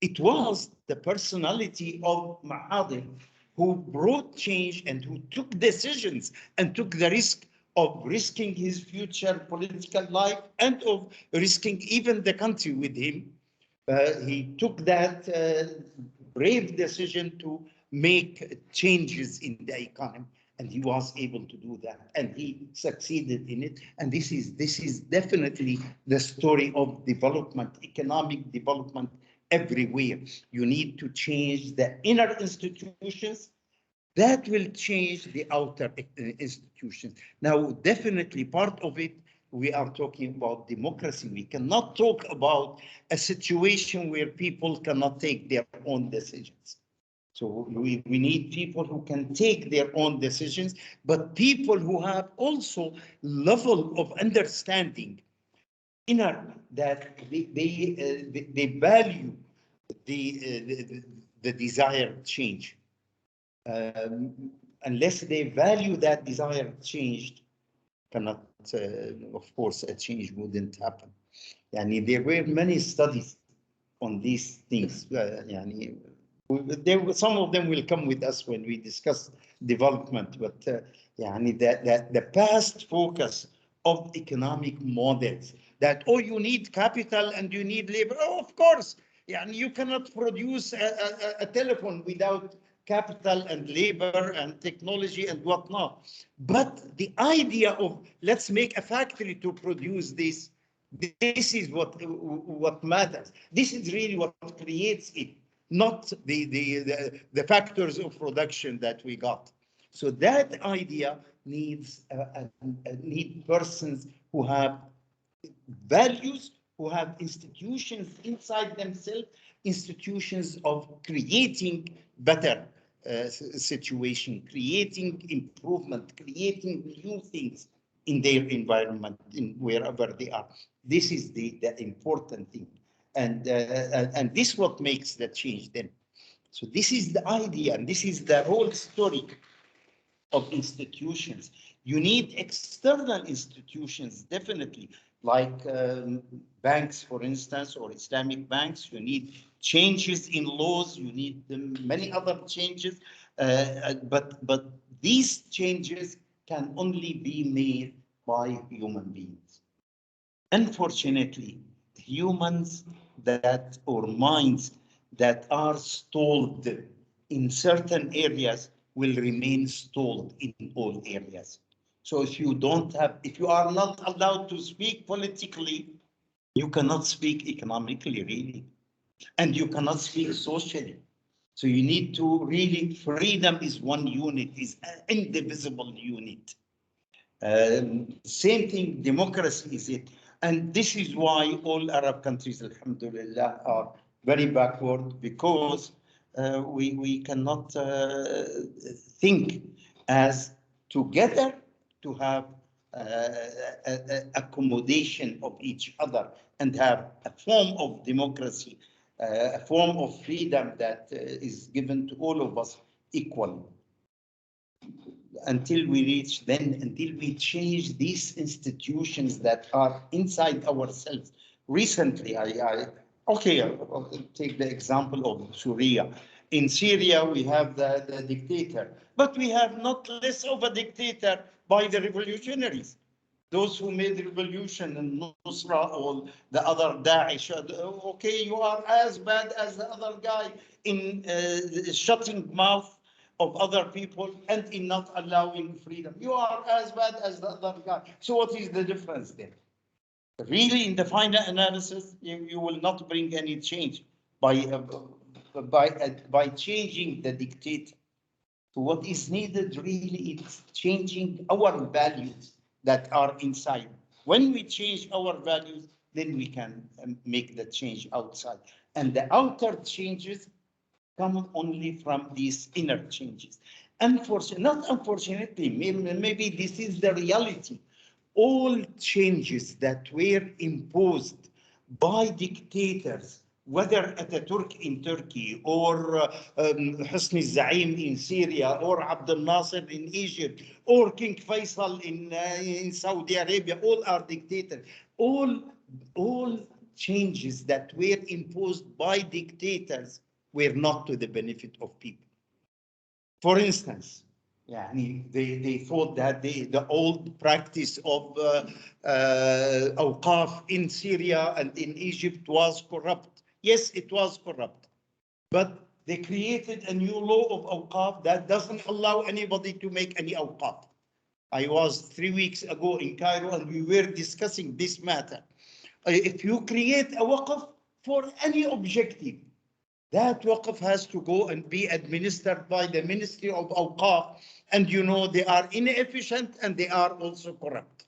It was the personality of Mahathir who brought change and who took decisions and took the risk of risking his future political life and of risking even the country with him. He took that brave decision to make changes in the economy, and he was able to do that, and he succeeded in it. And this is definitely the story of development, economic development everywhere. You need to change the inner institutions. That will change the outer institutions. Now, definitely part of it, we are talking about democracy. We cannot talk about a situation where people cannot take their own decisions. So we need people who can take their own decisions, but people who have also level of understanding inner that they value the desired change. Unless they value that desired change, cannot, of course, a change wouldn't happen. Yani there were many studies on these things. Some of them will come with us when we discuss development, but the past focus of economic models that, oh, you need capital and you need labor. Oh, of course, you cannot produce a telephone without capital and labor and technology and whatnot. But the idea of let's make a factory to produce this is what matters. This is really what creates it, not the factors of production that we got. So that idea needs need persons who have values, who have institutions inside themselves, institutions of creating better situation, creating improvement, creating new things in their environment, in wherever they are. This is the important thing. And this is what makes the change then. So this is the idea, and this is the whole story of institutions. You need external institutions, definitely, like banks, for instance, or Islamic banks. You need changes in laws. You need many other changes. But these changes can only be made by human beings. Unfortunately, humans that, or minds that are stalled in certain areas will remain stalled in all areas. So if you are not allowed to speak politically, you cannot speak economically, really, and you cannot speak socially. So you need to really, freedom is one unit, is an indivisible unit. Same thing, democracy is it. And this is why all Arab countries, alhamdulillah, are very backward, because we cannot think as together to have accommodation of each other and have a form of democracy, a form of freedom that is given to all of us equally. Until we change these institutions that are inside ourselves. Recently, I'll take the example of Syria. In Syria, we have the dictator, but we have not less of a dictator by the revolutionaries. Those who made the revolution in Nusra or the other Daesh, okay, you are as bad as the other guy in shutting mouth of other people and in not allowing freedom. You are as bad as the other guy. So what is the difference there? Really, in the final analysis, you will not bring any change by changing the dictator. So what is needed really is changing our values that are inside. When we change our values, then we can make the change outside. And the outer changes come only from these inner changes. Not unfortunately, maybe this is the reality. All changes that were imposed by dictators whether Ataturk in Turkey or Hosni Zaim in Syria or Abdul Nasser in Egypt or King Faisal in Saudi Arabia, all are dictators. All changes that were imposed by dictators were not to the benefit of people. For instance, they thought that the old practice of awqaf in Syria and in Egypt was corrupt. Yes, it was corrupt. But they created a new law of awqaf that doesn't allow anybody to make any awqaf. I was 3 weeks ago in Cairo and we were discussing this matter. If you create a waqf for any objective, that waqf has to go and be administered by the Ministry of Awqaf, and they are inefficient and they are also corrupt.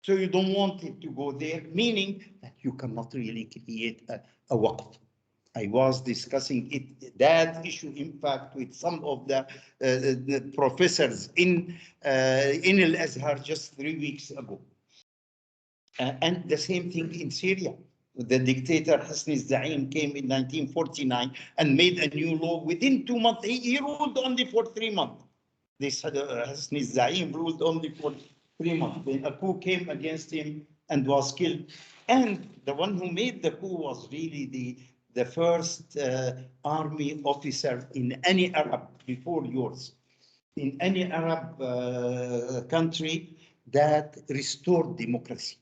So you don't want it to go there, meaning that you cannot really create a waqf. I was discussing that issue, in fact, with some of the professors in Al-Azhar just 3 weeks ago. And the same thing in Syria. The dictator Hosni Zaim came in 1949 and made a new law within 2 months. He ruled only for 3 months. This Hosni Zaim ruled only for 3 months. Then a coup came against him and was killed. And the one who made the coup was really the first army officer in any Arab, before yours, in any Arab country that restored democracy.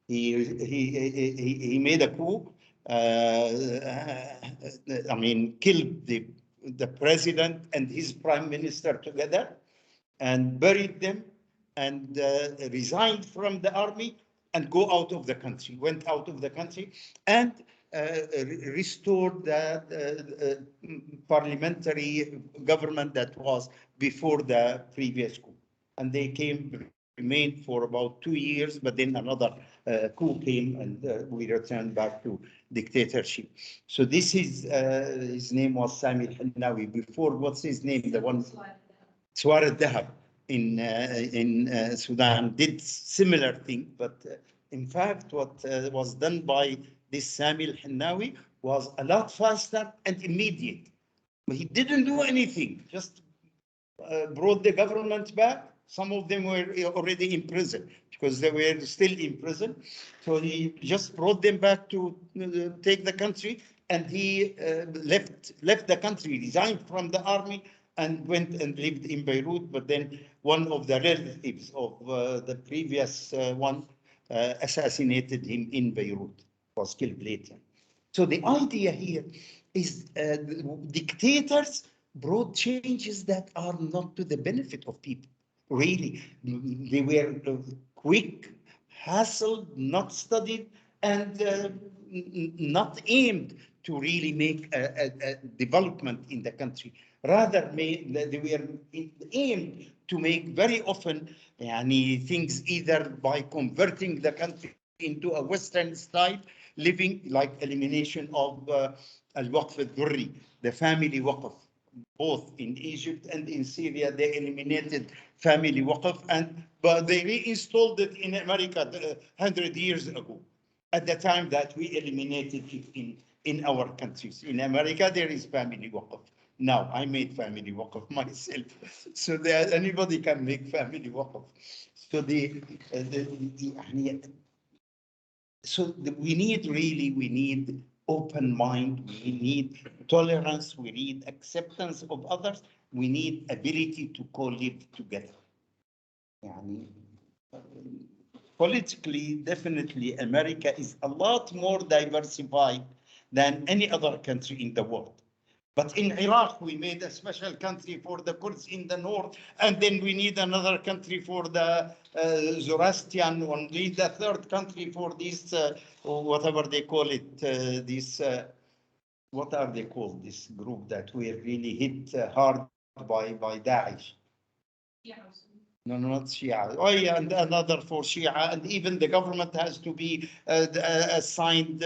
He made a coup. Killed the president and his prime minister together, and buried them, and resigned from the army and go out of the country. Went out of the country and restored the parliamentary government that was before the previous coup. And they remained for about 2 years, but then another coup came and we returned back to dictatorship. So this is, his name was Sami al-Hannawi. Before, what's his name? The one, Swar al-Dahab in Sudan did similar thing, but in fact, what was done by this Sami al-Hannawi was a lot faster and immediate. He didn't do anything, just brought the government back. Some of them were already in prison because they were still in prison. So he just brought them back to take the country, and he left the country, resigned from the army, and went and lived in Beirut. But then one of the relatives of the previous one assassinated him in Beirut, was killed later. So the idea here is dictators brought changes that are not to the benefit of people. Really, they were quick, hassled, not studied, and not aimed to really make a development in the country. Rather, they were aimed to make very often things either by converting the country into a Western style living, like elimination of al-waqf al-dhurri, the family waqf. Both in Egypt and in Syria, they eliminated family waqf, but they reinstalled it in America 100 years ago, at the time that we eliminated it in our countries. In America, there is family waqf. Now, I made family waqf myself, so that anybody can make family waqf. So we need open mind, we need tolerance, we need acceptance of others, we need ability to co-live together. Politically, definitely, America is a lot more diversified than any other country in the world. But in Iraq, we made a special country for the Kurds in the north, and then we need another country for the Zoroastrian, and need a third country for this, whatever they call it, what are they called, this group that were really hit hard by Daesh? Yeah. No, not Shia. Oh, yeah, and another for Shia, and even the government has to be assigned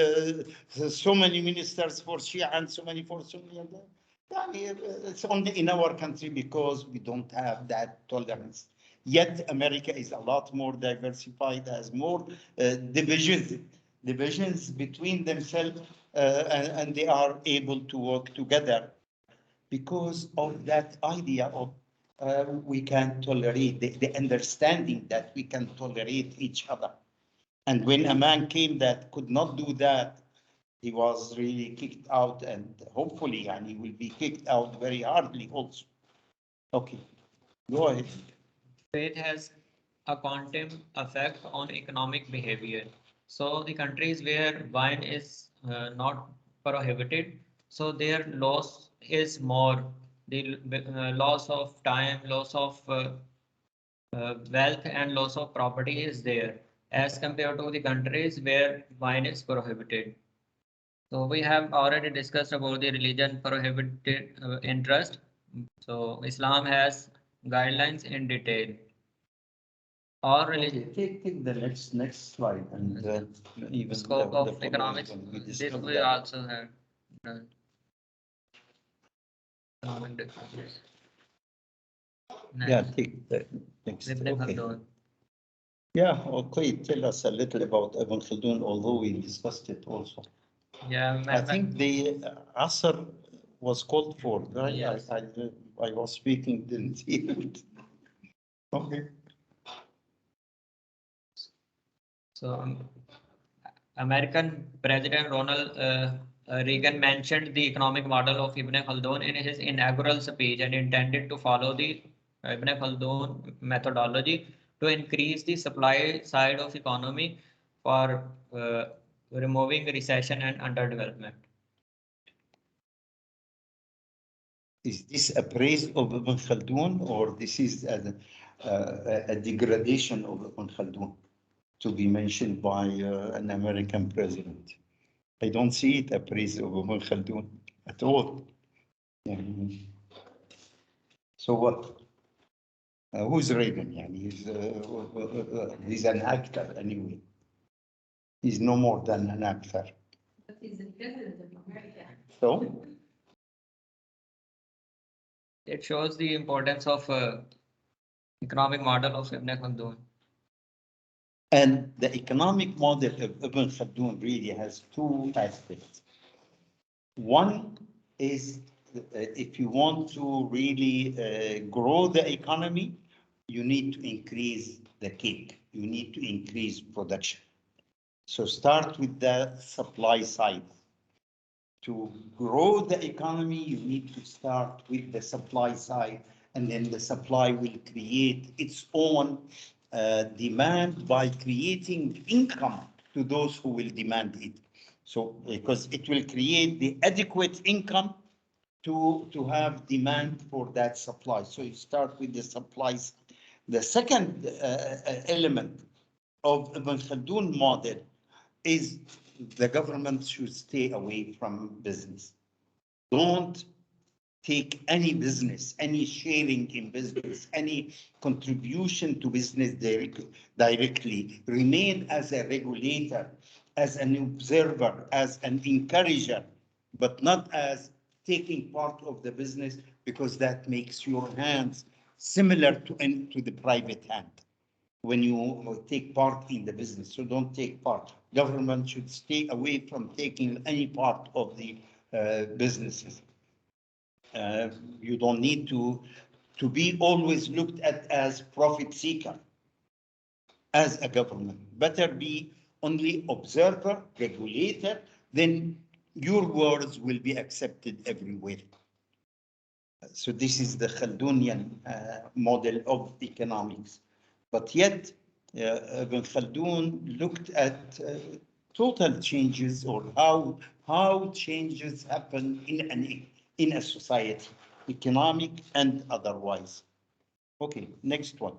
so many ministers for Shia and so many for Sunni. It's only in our country because we don't have that tolerance. Yet America is a lot more diversified, has more divisions. divisions between themselves, and they are able to work together because of that idea of we can tolerate the understanding that we can tolerate each other. And when a man came that could not do that, he was really kicked out, and hopefully, and he will be kicked out very hardly also. Okay, go ahead. Faith has a quantum effect on economic behavior. So the countries where wine is not prohibited, so their loss is more. The loss of time, loss of wealth, and loss of property is there as compared to the countries where wine is prohibited. So we have already discussed about the religion prohibited interest. So Islam has guidelines in detail. Or religion. Okay, take the next slide, and even Scope the of following economics. one, we This discussed we that. also have done. Economic differences. Yeah, Next. take the next. Ibn Okay. Khaldun. Yeah, okay. Tell us a little about Ibn Khaldun, although we discussed it also. Yeah, I think the Asr was called for, right? Yes. I was speaking, didn't hear it. Okay. So American President Ronald Reagan mentioned the economic model of Ibn Khaldun in his inaugural speech and intended to follow the Ibn Khaldun methodology to increase the supply side of economy for removing recession and underdevelopment. Is this a praise of Ibn Khaldun, or this is a degradation of Ibn Khaldun to be mentioned by an American president? I don't see it a praise of Ibn Khaldun at all. يعني, so what? Who's Reagan? يعني he's an actor anyway. He's no more than an actor. But he's the president of America. So, It shows the importance of economic model of Ibn Khaldun. and the economic model of Ibn Khaldun really has two aspects. One is if you want to really grow the economy, you need to increase the cake. You need to increase production. So start with the supply side. To grow the economy, you need to start with the supply side, and then the supply will create its own demand by creating income to those who will demand it. So, because it will create the adequate income to have demand for that supply. So you start with the supplies. The second element of Ibn Khaldun model is the government should stay away from business. Don't take any business, any sharing in business, any contribution to business directly. Remain as a regulator, as an observer, as an encourager, but not as taking part of the business, because that makes your hands similar to the private hand when you take part in the business. So don't take part. Government should stay away from taking any part of the businesses. You don't need to be always looked at as profit seeker as a government. Better be only observer, regulator, then your words will be accepted everywhere. So this is the Khaldunian model of economics. But yet, Ibn Khaldun looked at total changes, or how changes happen in a society, economic and otherwise. Okay, next one.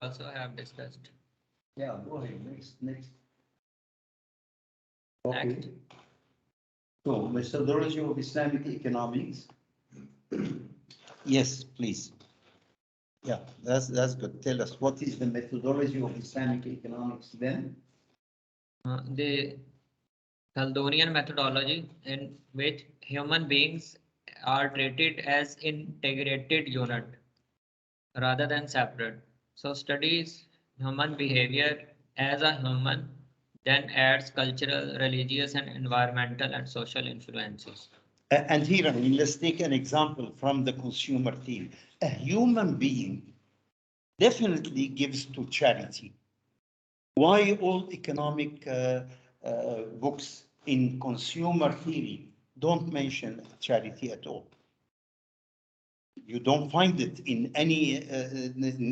Also have discussed. Yeah, go ahead. Next. Next. Okay. So, methodology of Islamic economics. Yes, please. Yeah, that's good. Tell us, what is the methodology of Islamic economics then? The Khaldunian methodology in which human beings are treated as integrated unit rather than separate. So studies human behavior as a human Then adds cultural, religious, and environmental and social influences. And here, I mean, let's take an example from the consumer theory. A human being definitely gives to charity. Why all economic books in consumer theory don't mention charity at all? You don't find it in any,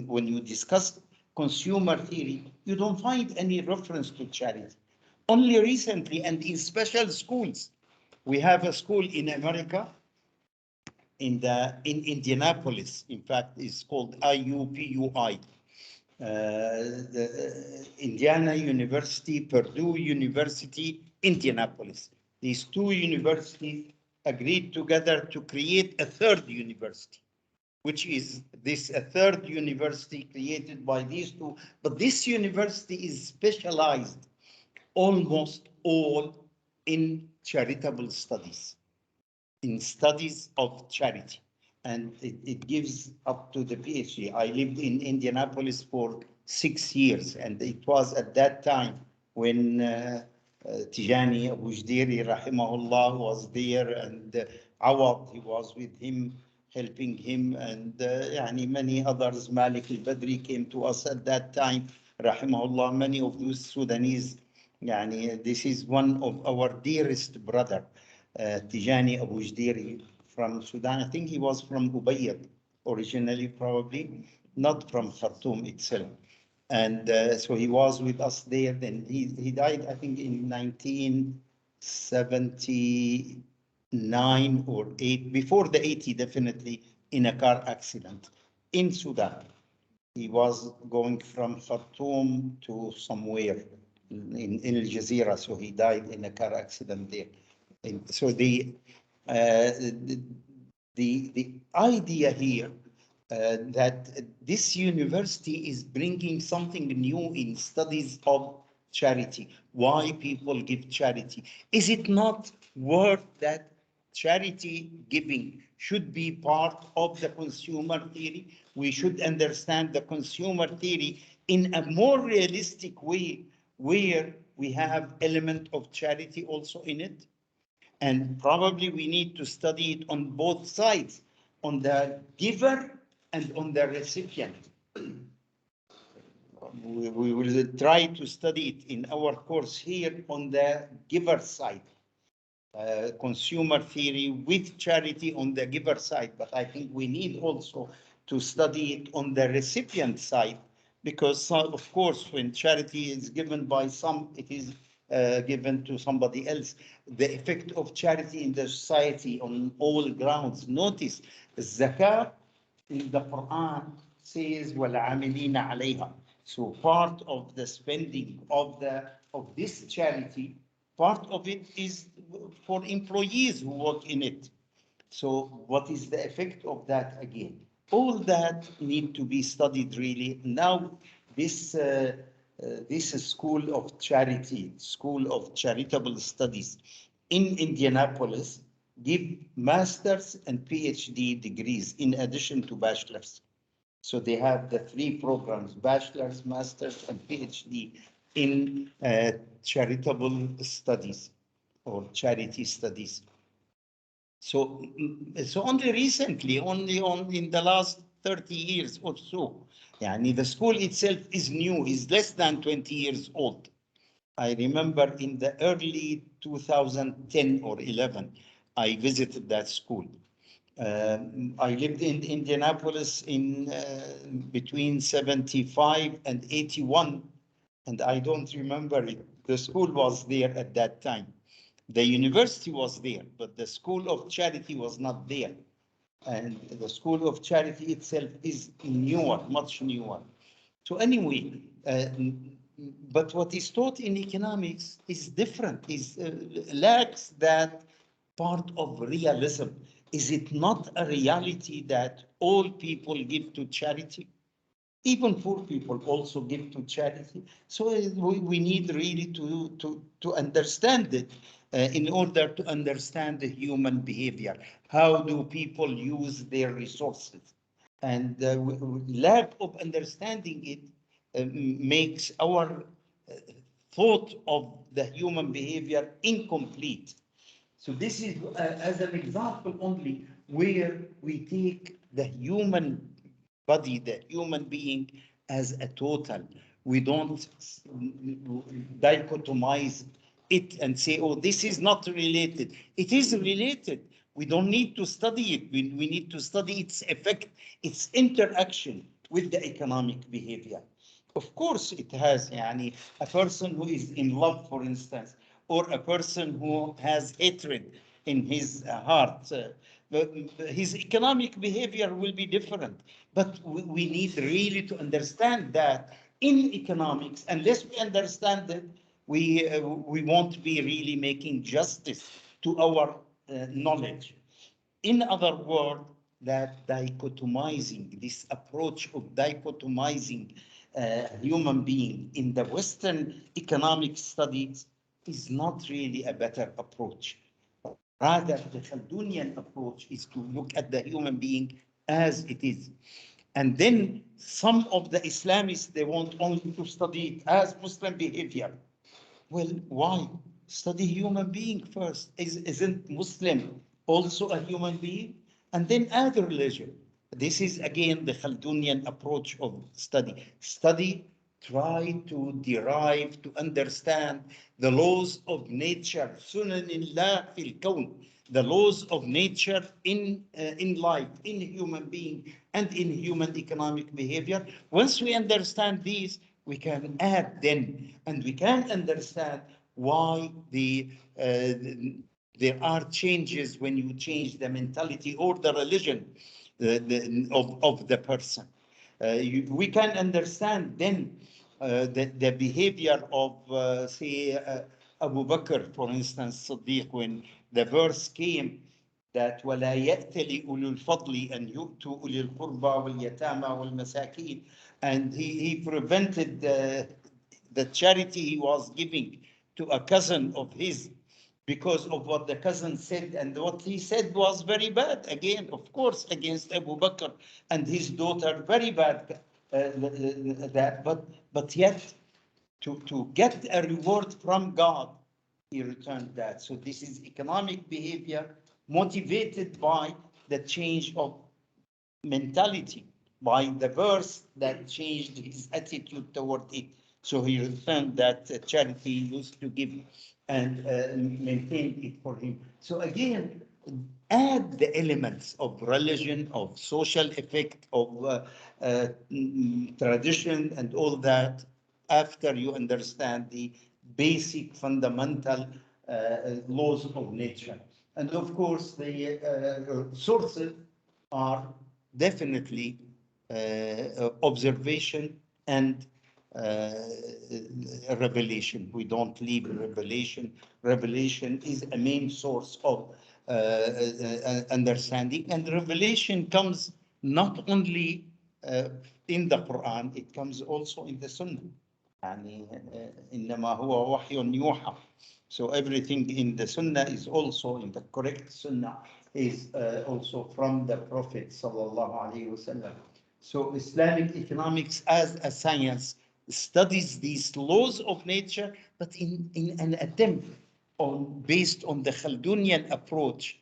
when you discuss consumer theory, you don't find any reference to charity. Only recently and in special schools. We have a school in America, in Indianapolis, in fact, it's called IUPUI. The Indiana University, Purdue University, Indianapolis. These two universities agreed together to create a third university, which is this a third university created by these two. But this university is specialized almost all in charitable studies, in studies of charity. And it gives up to the PhD. I lived in Indianapolis for 6 years, and it was at that time when Tijani Abu Jdiri, rahimahullah, was there, and Awad, he was with him, helping him, and yani many others. Malik al-Badri came to us at that time, rahimahullah. Many of those Sudanese, yani this is one of our dearest brother. Tijani Abu Jdiri from Sudan. I think he was from Ubayyad originally, probably, not from Khartoum itself. And so he was with us there. Then he died, I think, in 1979 or 8, before the 80, definitely, in a car accident in Sudan. He was going from Khartoum to somewhere in Al Jazeera, so he died in a car accident there. And so the idea here that this university is bringing something new in studies of charity, why people give charity. Is it not worth that charity giving should be part of the consumer theory? We should understand the consumer theory in a more realistic way, where we have element of charity also in it. And probably we need to study it on both sides, on the giver and on the recipient. We will try to study it in our course here on the giver side. Consumer theory with charity on the giver side, but I think we need also to study it on the recipient side, because of course when charity is given by some, it is given to somebody else. The effect of charity in the society on all grounds. Notice zakat in the Quran says وَالْعَامِلِينَ عَلَيْهَا. So part of the spending of this charity, part of it is for employees who work in it. So what is the effect of that again? All that need to be studied really. Now this school of charity, school of charitable studies in Indianapolis, give master's and PhD degrees in addition to bachelor's. So they have the 3 programs: bachelor's, master's, and PhD in charitable studies or charity studies. So only recently, only in the last 30 years or so, yani the school itself is new, is less than 20 years old. I remember in the early 2010 or 11, I visited that school. I lived in Indianapolis in between 75 and 81, and I don't remember it. The school was there at that time. The university was there, but the school of charity was not there. And the school of charity itself is newer, much newer. So anyway, but what is taught in economics is different, is lacks that part of realism. Is it not a reality that all people give to charity? Even poor people also give to charity. So we need really to understand it in order to understand the human behavior. How do people use their resources? And lack of understanding it makes our thought of the human behavior incomplete. So this is as an example only where we take the human body, the human being as a total. We don't dichotomize it and say, oh, this is not related. It is related. We don't need to study it. We need to study its effect, its interaction with the economic behavior. Of course, it has, yani, a person who is in love, for instance, or a person who has hatred in his heart. His economic behavior will be different. But we need really to understand that in economics, unless we understand it, we won't be really making justice to our knowledge. In other words, that dichotomizing, this approach of dichotomizing human being in the Western economic studies is not really a better approach. Rather, the Khaldunian approach is to look at the human being as it is. And then some of the Islamists, they want only to study it as Muslim behavior. Well, why? Study human being first. Isn't Muslim also a human being? And then add religion. This is again the Khaldunian approach of study. Study, try to derive, to understand the laws of nature. Sunanillah fil kawn. The laws of nature in life, in human being, and in human economic behavior. Once we understand these, we can add then, and we can understand why there are changes when you change the mentality or the religion of the person. We can understand then the behavior of, say, Abu Bakr, for instance, Siddiq, when the verse came that ولا يأتل أولو الفضل أن يؤتوا أولي القربى واليتامى والمساكين, and he prevented the charity he was giving to a cousin of his because of what the cousin said, and what he said was very bad, again, of course, against Abu Bakr and his daughter, very bad, but yet to get a reward from God, he returned that. So this is economic behavior motivated by the change of mentality, by the verse that changed his attitude toward it. So he returned that charity he used to give and maintained it for him. So again, add the elements of religion, of social effect, of tradition, and all that after you understand the basic fundamental laws of nature. And of course, the sources are definitely observation and revelation. We don't leave revelation. Revelation is a main source of understanding, and revelation comes not only in the Quran, it comes also in the Sunnah. يعني إنما هو وحي يوحى. So everything in the Sunnah is also, in the correct Sunnah, is also from the Prophet sallallahu alaihi wasallam. So Islamic economics as a science studies these laws of nature, but in an attempt based on the Khaldunian approach,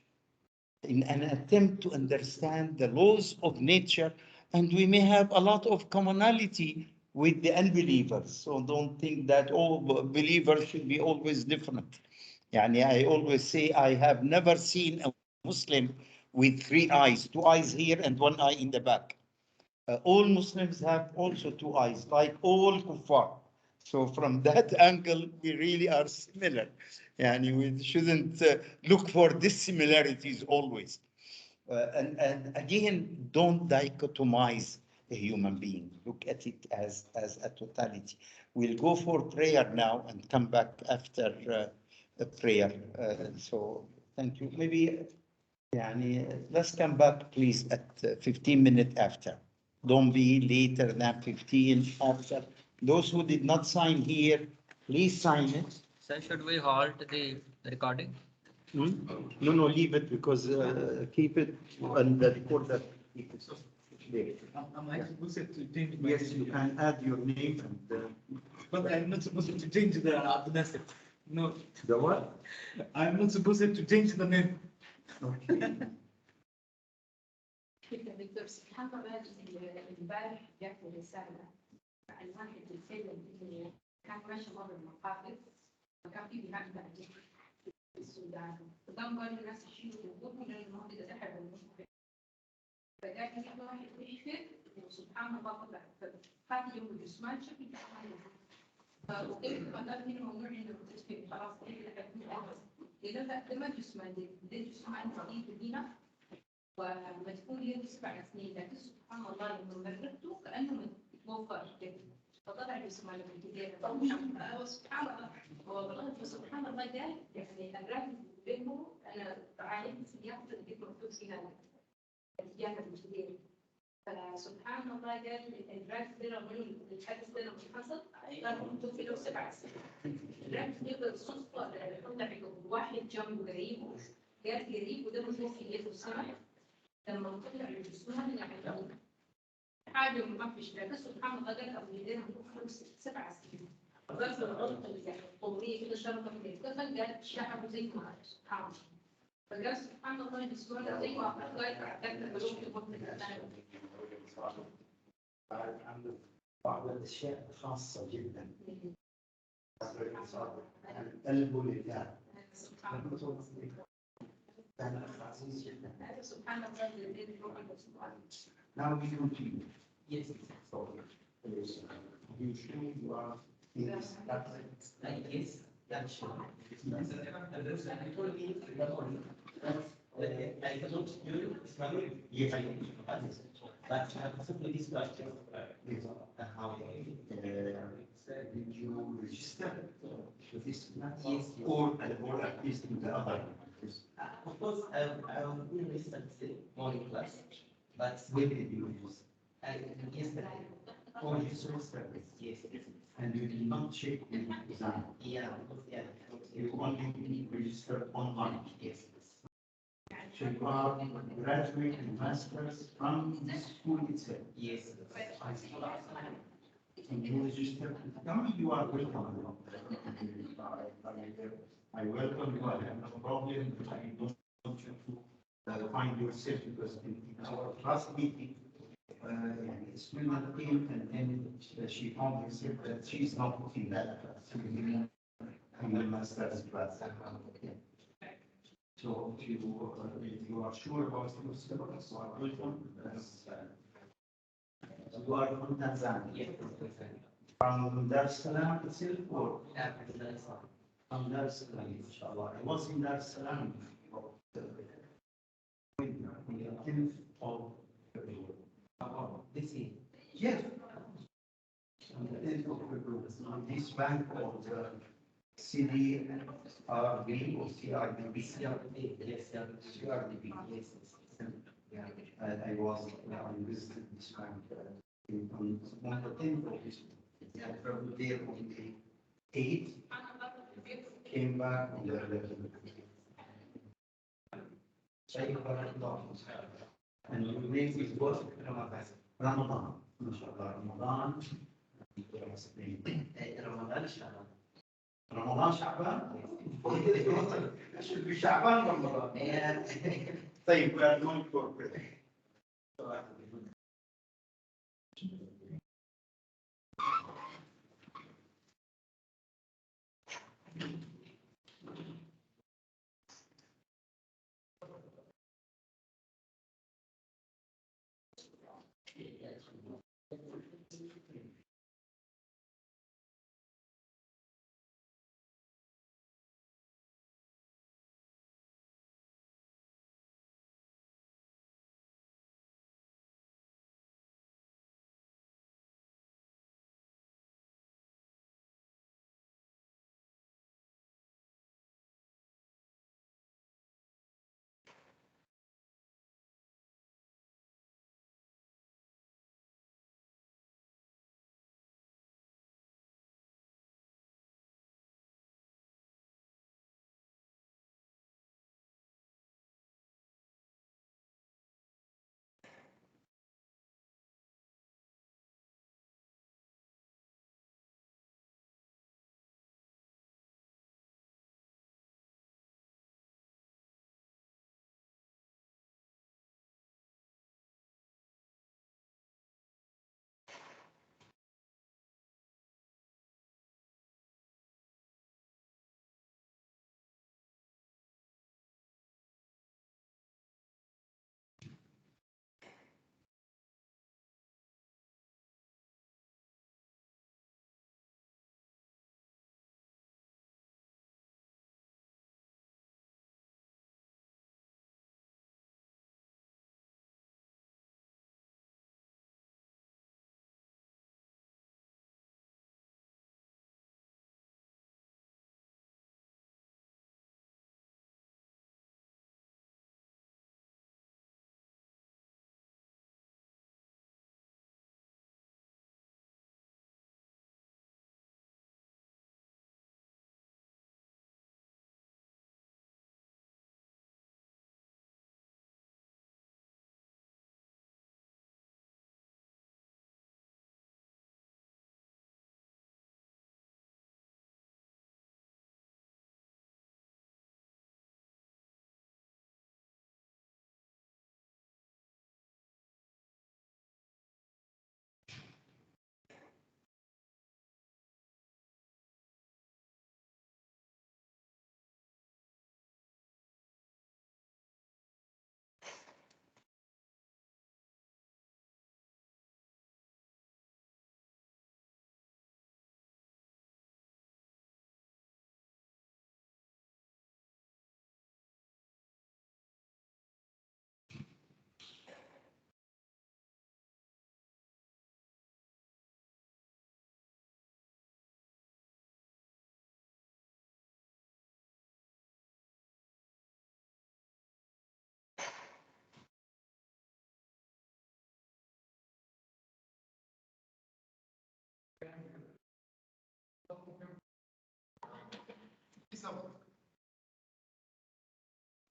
in an attempt to understand the laws of nature, and we may have a lot of commonality with the unbelievers. So don't think that all believers should be always different. Yani I always say I have never seen a Muslim with 3 eyes, 2 eyes here and 1 eye in the back. All Muslims have also 2 eyes, like all kuffar. So from that angle, we really are similar. And we shouldn't look for dissimilarities always. And again, don't dichotomize a human being. Look at it as a totality. We'll go for prayer now and come back after the prayer. So thank you. Maybe let's come back, please, at 15 minutes after. Don't be later than 15 after. Those who did not sign here, please sign it. So should we halt the recording? No, leave it, because keep it and the recorder. Keep it. Am I supposed to change my Yes, you can add your name and But I'm not supposed to change the Abdul. No, the what? I'm not supposed to change the name. Okay. دكتور سبحان الله امبارح جات لي رسالة عن واحد بيتكلم إنه كان ماشي مر المقابر وكان في بلاد بعدين في السودان وقام قال الناس يشيلوا وجودهم لأن المنطقة تحت المشكلة فجاء في واحد يحفر وسبحان الله طلع هذا يوم الجسمان شكل فوقفت قال هنا ممنوع إنه تسفك خلاص إذا لا ده ما جسمان ده جسمان جديد هنا ومدفون له 7 سنين لكن سبحان الله لما مررته كانه متوفر فطلع جسمه كثير سبحان الله والله سبحان الله قال يعني الراجل بينه انا عايز سياقه اللي مكتوب فيها الجامع الكبير فسبحان الله قال الراجل ده رغم الحادث ده لما حصل قال مكتوب له 7 سنين الراجل يقدر صدفه طلع واحد جنبه قريب قال قريب وده مشوف في يده السماء لما طلع الجسمان يعني حاجه ما فيش لكن سبحان الله قال ابو يدين 7 سنين غرف الغلطه اللي يعني الطوليه كده شرطه في الكفن قال شعبه زي ما سبحان الله فقال سبحان الله الجسمان زي ما قال بعدك عنده بعض الأشياء خاصة جدا. القلب لله. سبحان الله كان عزيز جدا. سبحان الله Now we continue. Yes. So, you sure you are in this Yes, that's true. I don't do Islamic. Yes. But I have simply this question. How did you register for this? Yes. Or at least in the other countries? Of course, I will be listening to morning class, but Where did you register? yesterday. Or you saw service? Yes. And you did not check the exam? Yeah. You only registered online? Yes. So you are graduating masters from the school itself? Yes. And you registered? Tell me you are welcome. I welcome you. I have no problem. I don't want you to find yourself because in our class meeting, the student came and then she found herself that she is not in that class. In the master's class. So if you are sure about yourself, so I welcome. You are from Tanzania. Yes. From Dar es Salaam itself or? From Dar es Salaam, inshallah. I was in Dar es Salaam on the 10th of February. This year. Yes. On the 10th of February, on this bank of the CDRB or CRDB? CRDB, yes, CRDB. yes. I was, I visited this bank on the 10th of this. I traveled there on the 8th, came back on the 11th. And your name is what? Ramadan. Inshallah, Ramadan. رمضان شهر. Ramadan, Sha'ban? It should be Sha'ban, Ramadan. طيب, we are going for prayer.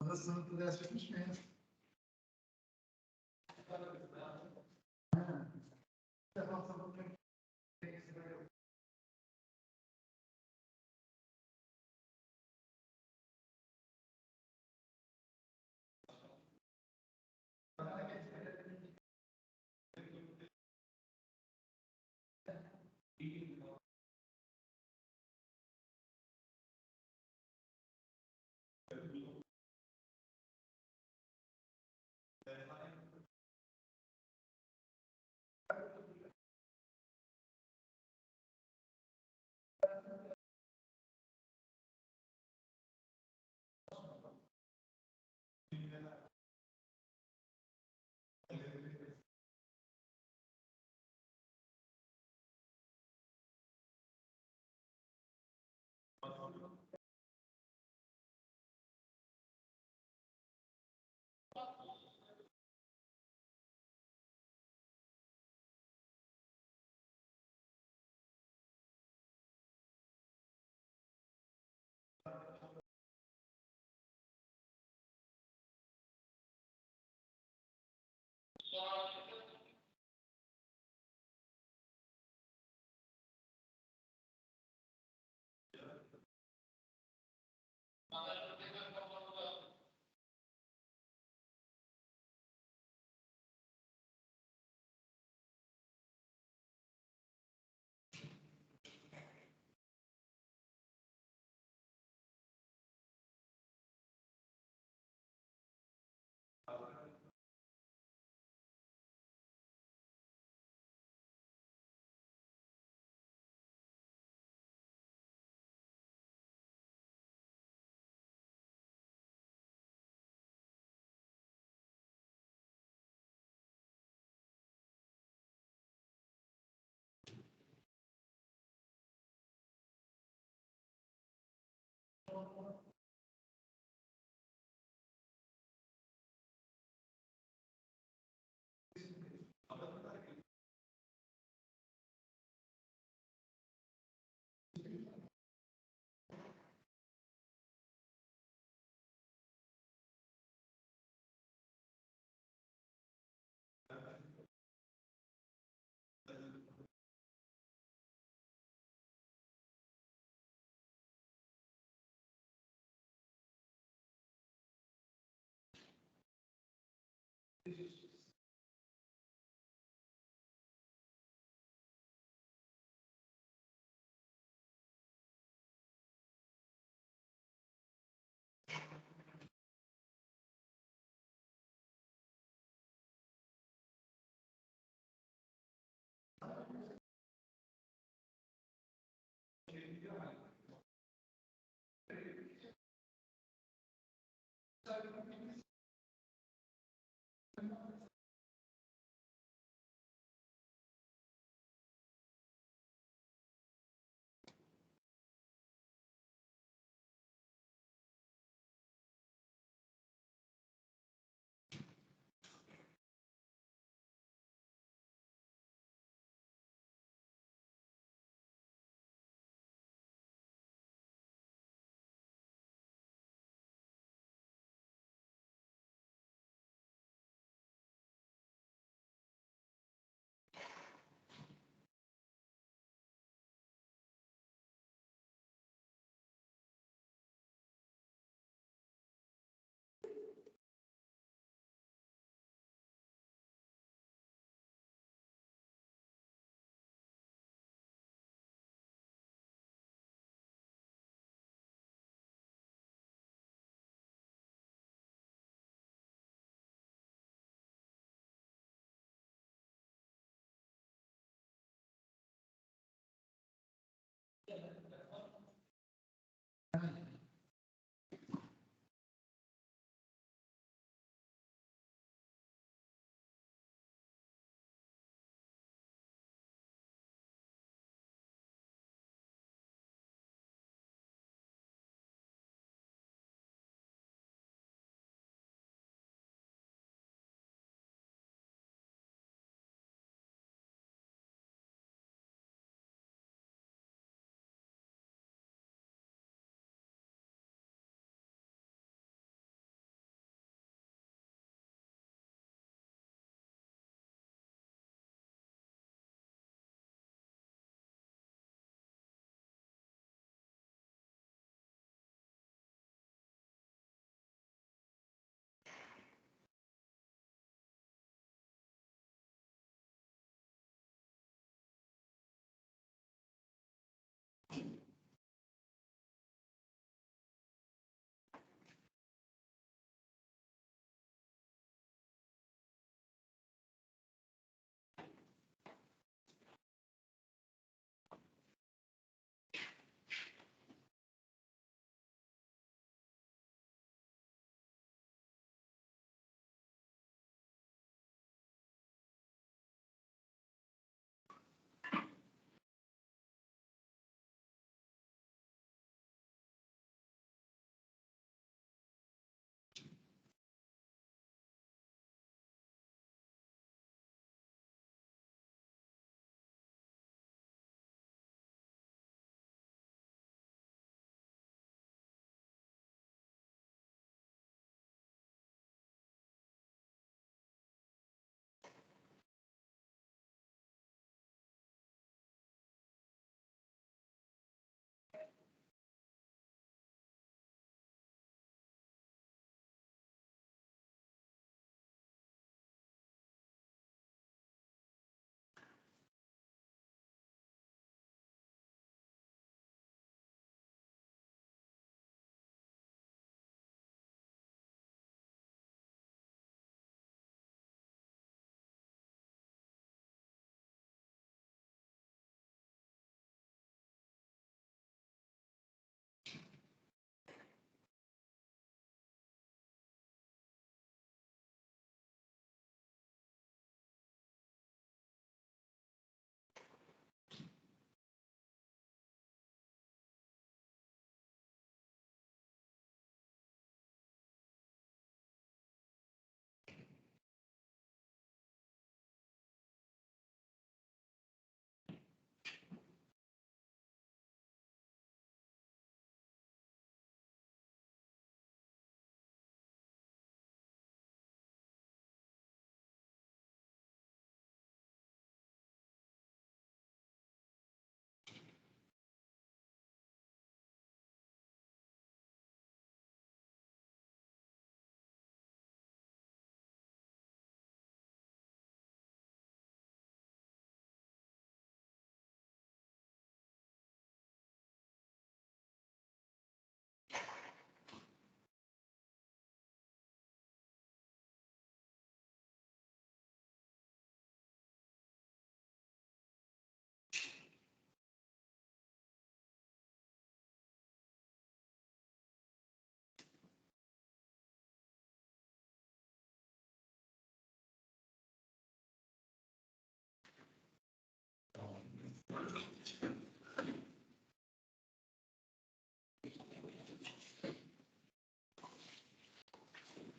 Nasıl dersmiş mi?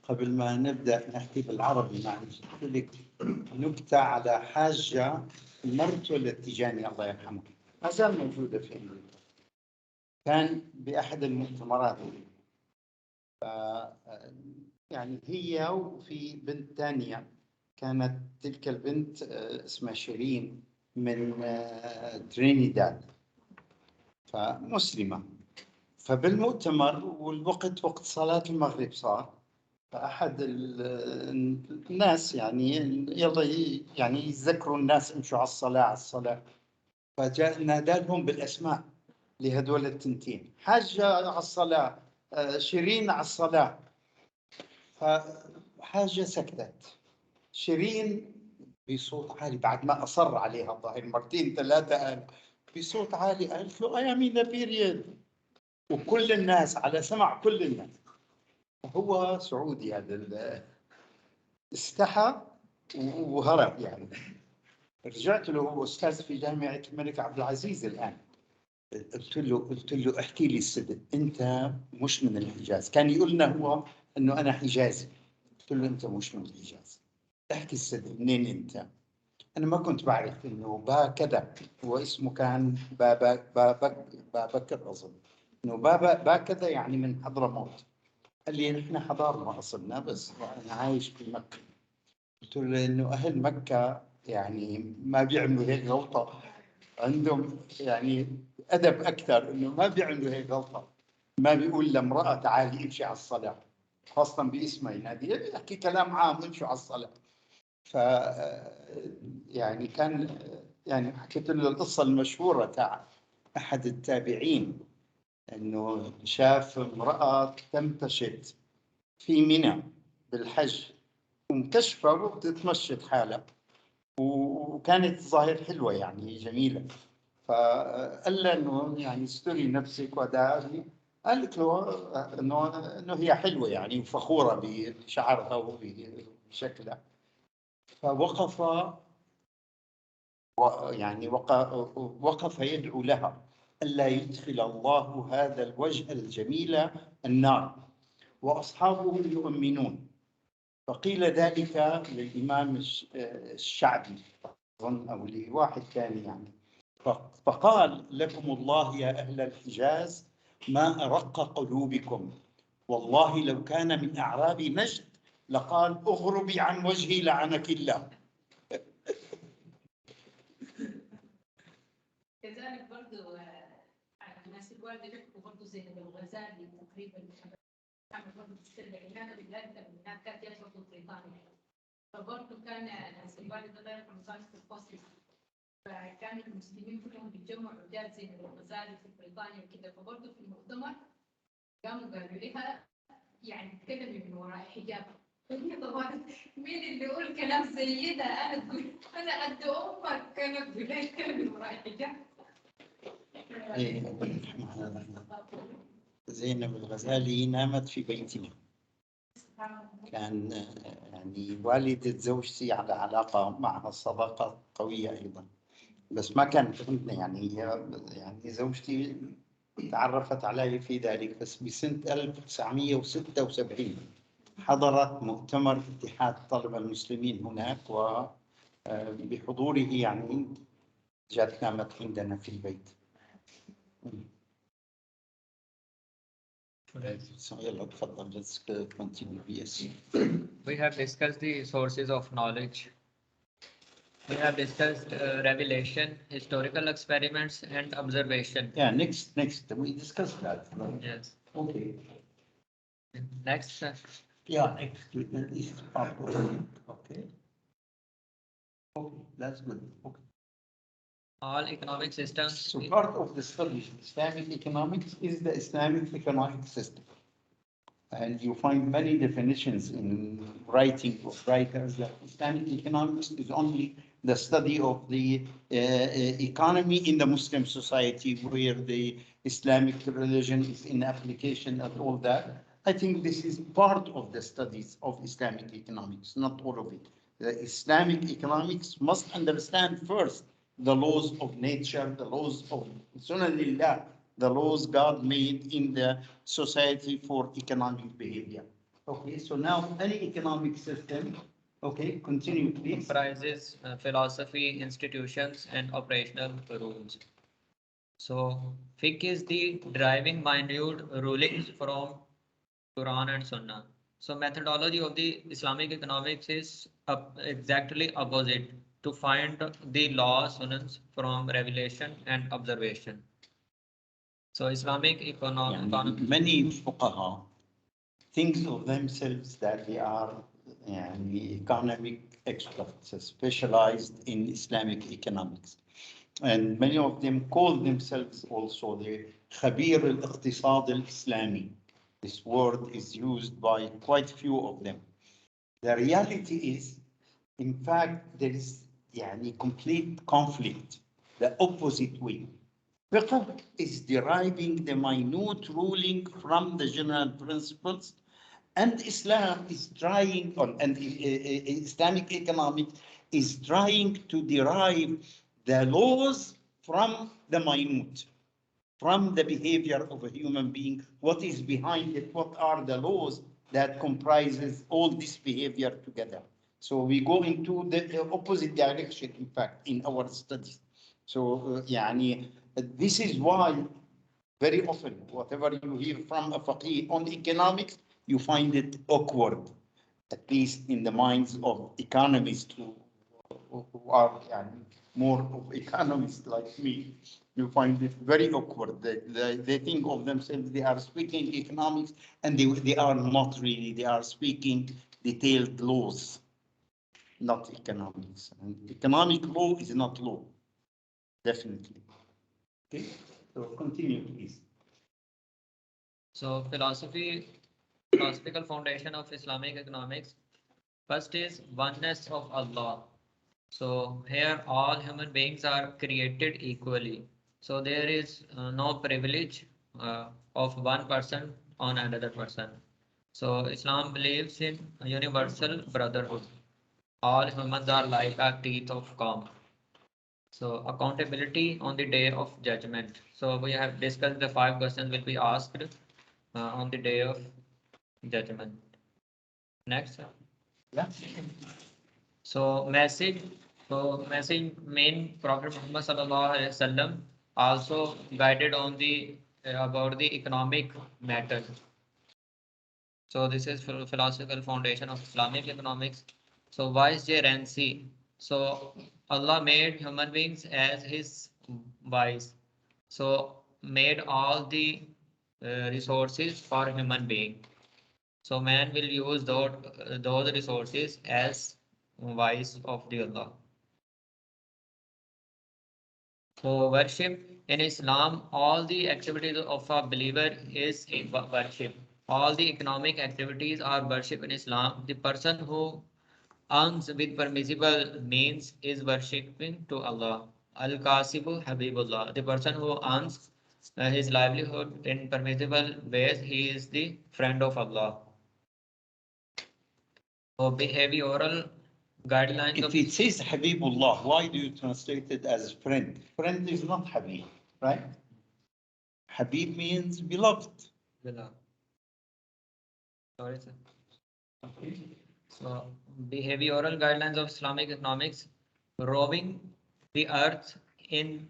قبل ما نبدأ نحكي بالعربي معلش أقول لك نكتة على حاجة مرته للتجاني الله يرحمه، ما زال موجودة في أمريكا. كان بأحد المؤتمرات يعني هي وفي بنت ثانية، كانت تلك البنت اسمها شيرين من ترينيداد، فمسلمة. فبالمؤتمر والوقت وقت صلاة المغرب صار، فأحد الناس يعني يلا يعني يذكروا الناس امشوا على الصلاة على الصلاة، فجاء نادى لهم بالأسماء لهدول التنتين، حاجة على الصلاة، شيرين على الصلاة. فحاجة سكتت، شيرين بصوت عالي بعد ما أصر عليها الظاهر مرتين ثلاثة، قال بصوت عالي، قالت له I am in a period، وكل الناس على سمع كل الناس. هو سعودي هذا، استحى وهرب يعني. رجعت له، هو أستاذ في جامعة الملك عبد العزيز الآن. قلت له احكي لي الصدق، أنت مش من الحجاز. كان يقول لنا هو أنه أنا حجازي. قلت له أنت مش من الحجاز، احكي الصدق، منين أنت؟ أنا ما كنت بعرف إنه با كذا، هو اسمه كان بكر أظن، إنه با كذا يعني من حضرموت. قال لي نحن حضارنا أصلنا، بس أنا عايش في مكة. قلت له إنه أهل مكة يعني ما بيعملوا هيك غلطة، عندهم يعني أدب أكثر، إنه ما بيعملوا هيك غلطة. ما بيقول لامرأة تعالي امشي على الصلاة، خاصة باسمها ينادي، يحكي كلام عام امشوا على الصلاة. ف يعني كان يعني حكيت له القصة المشهورة تاع أحد التابعين، إنه شاف امرأة تمتشط في منى بالحج ومكشفة وبتتمشط حالها، وكانت ظاهر حلوة يعني جميلة. فقال له إنه يعني استري نفسك وداري. قالت له إنه هي حلوة يعني وفخورة بشعرها وبشكلها. فوقف يعني وقف يدعو لها ألا يدخل الله هذا الوجه الجميل النار وأصحابه يؤمنون. فقيل ذلك للإمام الشعبي أظن أو لواحد ثاني يعني، فقال لكم الله يا أهل الحجاز ما أرق قلوبكم، والله لو كان من أعراب نجد لقال اغربي عن وجهي لعنك الله. كذلك برضه الناس الوالدة بيحكوا برضه زي الغزالي تقريبا كان برضه بتسترجع هنا بالله من كانت يدرس في بريطانيا، فبرضه كان الناس الوالدة الله يرحمه كان في الفصل، فكان المسلمين كلهم بيتجمعوا رجال زي الغزالي في بريطانيا وكده، فبرضه في المؤتمر قاموا قالوا لها يعني تكلمي من وراء حجاب. هي طبعا مين اللي يقول كلام زي ده؟ انا تقول انا قد امك كانت تقول لي تكلمي من وراء حجاب. زينب الغزالي نامت في بيتنا، كان يعني والدة زوجتي على علاقة معها صداقة قوية أيضا، بس ما كانت عندنا يعني زوجتي تعرفت علي في ذلك بس بسنة 1976 حضرت مؤتمر اتحاد طلبة المسلمين هناك، وبحضوره يعني جات نامت عندنا في البيت. يلا تفضل. Let's continue. Yes. We have discussed the sources of knowledge. We have discussed revelation, historical experiments, and observation. Yeah, next. We discussed that. Yes. Okay. Next. Yeah, next. Is part of it. Okay. Okay, that's good. Okay. All economic systems. So part of the study of Islamic economics is the Islamic economic system. And you find many definitions in writing of writers that Islamic economics is only the study of the economy in the Muslim society where the Islamic religion is in application and all that. I think this is part of the studies of Islamic economics, not all of it. The Islamic economics must understand first the laws of nature, the laws of Sunanillah, the laws God made in the society for economic behavior. Okay, so now any economic system, okay, continue please. Comprises philosophy, institutions, and operational rules. So, fiqh is the driving minute rulings from Quran and Sunnah. So, methodology of the Islamic economics is exactly opposite to find the law sunnahs from revelation and observation. So, Islamic economic. Many fuqaha think of themselves that they are economic experts specialized in Islamic economics. And many of them call themselves also the Khabir al-Iqtisad al-Islami. This word is used by quite few of them. The reality is, in fact, there is complete conflict, the opposite way. Fiqh is deriving the minute ruling from the general principles, and Islam is trying on, and Islamic economics is trying to derive the laws from the minute, from the behavior of a human being, what is behind it, what are the laws that comprises all this behavior together. So we go into the opposite direction, in fact, in our studies. So this is why very often, whatever you hear from a faqih on economics, you find it awkward, at least in the minds of economists who are more of economists like me. You find it very awkward. They think of themselves, they are speaking economics, and they are not really, they are speaking detailed laws, not economics. And economic law is not law, definitely. Okay, so continue, please. So, philosophical foundation of Islamic economics. First is oneness of Allah. So here all human beings are created equally. So there is no privilege of one person on another person. So Islam believes in universal brotherhood. All humans are like a teeth of comb. So accountability on the day of judgment. So we have discussed the 5 questions will be asked on the day of judgment. Next. Yeah. So message main Prophet Muhammad sallallahu alaihi wasallam also guided on the about the economic matter. So this is philosophical foundation of Islamic economics. So vicegerency. So Allah made human beings as His vice. So made all the resources for human being. So man will use those resources as vice of the Allah. So worship in Islam, all the activities of a believer is worship. All the economic activities are worship in Islam. The person who earns with permissible means is worshipping to Allah. Al-Kasibu Habibullah. The person who earns his livelihood in permissible ways, he is the friend of Allah. So behavioral guidelines If of it says Habibullah, why do you translate it as friend? Friend is not Habib, right? Habib means beloved. Bilal. Sorry, sir. So, behavioral guidelines of Islamic economics, robbing the earth in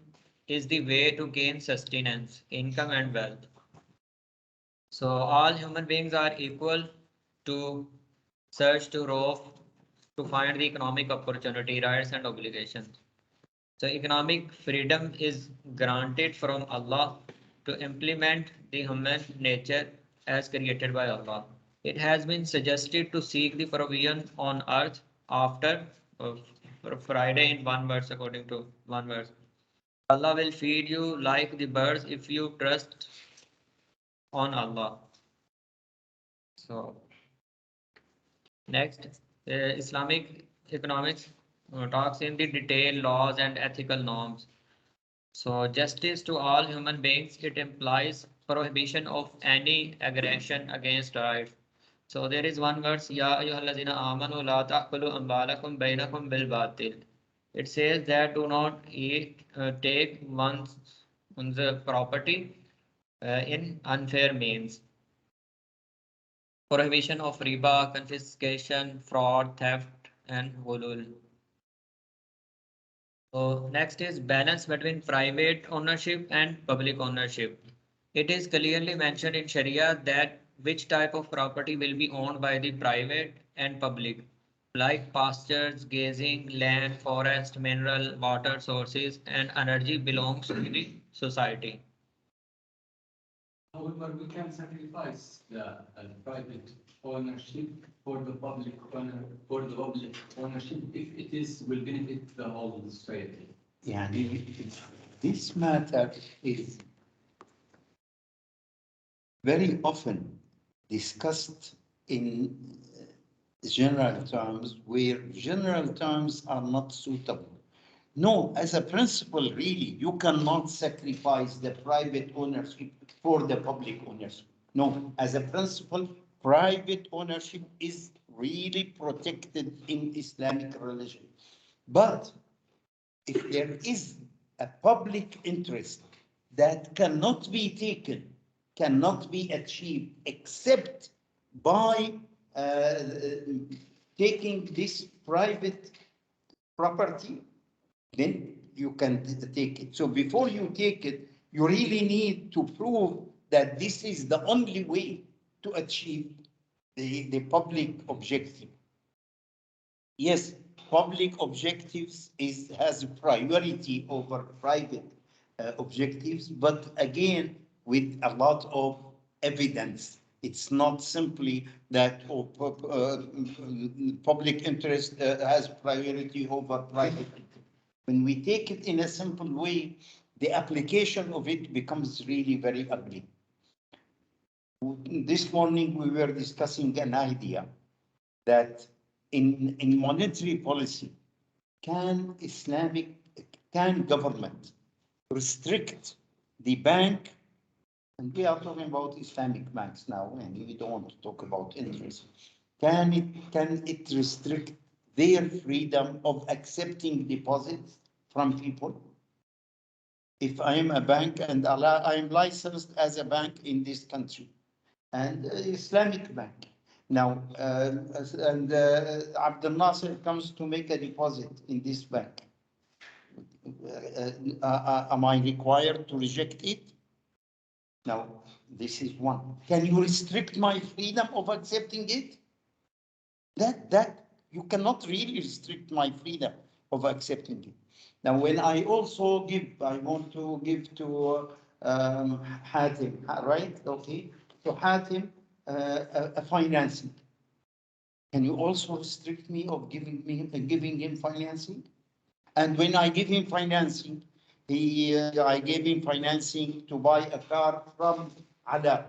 is the way to gain sustenance, income, and wealth. So, all human beings are equal to search to rove to find the economic opportunity, rights, and obligations. So, economic freedom is granted from Allah to implement the human nature as created by Allah. It has been suggested to seek the provision on earth after Friday in one verse, according to one verse. Allah will feed you like the birds if you trust on Allah. So, next, Islamic economics talks in the detail laws and ethical norms. So, justice to all human beings, it implies prohibition of any aggression against rights. So there is one verse, Ya ayyuhallazina amanu la ta'kulu ambalakum bainakum bil batil. It says that do not take one's, property in unfair means. prohibition of riba, confiscation, fraud, theft, and hulul. So next is balance between private ownership and public ownership. It is clearly mentioned in Sharia that which type of property will be owned by the private and public, like pastures, grazing, land, forest, mineral, water sources, and energy belongs to the society. However, we can sacrifice the private ownership for the public ownership if it is will benefit the whole society. يعني this matter is very often discussed in general terms where general terms are not suitable. No, as a principle, really, you cannot sacrifice the private ownership for the public ownership. No, as a principle, private ownership is really protected in Islamic religion. But if there is a public interest that cannot be taken, cannot be achieved except by taking this private property, then you can take it. So before you take it, you really need to prove that this is the only way to achieve the public objective. Yes, public objectives has priority over private objectives, but again, with a lot of evidence. It's not simply that public interest has priority over private interest. When we take it in a simple way, the application of it becomes really very ugly. This morning we were discussing an idea that in monetary policy, can government restrict the bank? And we are talking about Islamic banks now, and we don't want to talk about interest. Can it restrict their freedom of accepting deposits from people? If I am a bank and I am licensed as a bank in this country, and Islamic bank. Now, Abdul Nasser comes to make a deposit in this bank. Am I required to reject it? Now, this is one. Can you restrict my freedom of accepting it? That you cannot really restrict my freedom of accepting it. Now, when I also give, I want to give to Hatim, right? Okay, to Hatim a financing. Can you also restrict me of giving him financing? And when I give him financing, I gave him financing to buy a car from Ala,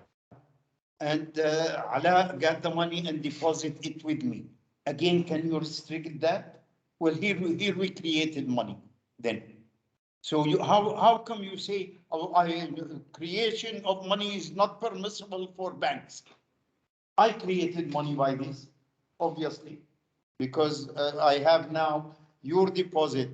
and Ala got the money and deposit it with me. Again, can you restrict that? Well, here we created money then. So how come you say creation of money is not permissible for banks? I created money by this, obviously, because I have now your deposit,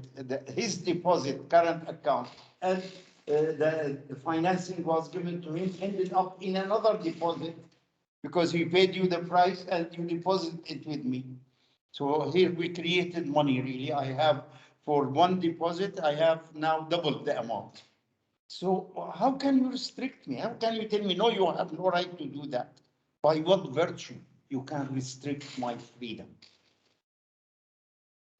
his deposit, current account, and the financing was given to him, ended up in another deposit because he paid you the price and you deposit it with me. So here we created money, really. I have, for one deposit, I have now double the amount. So how can you restrict me? How can you tell me, no, you have no right to do that? By what virtue you can restrict my freedom?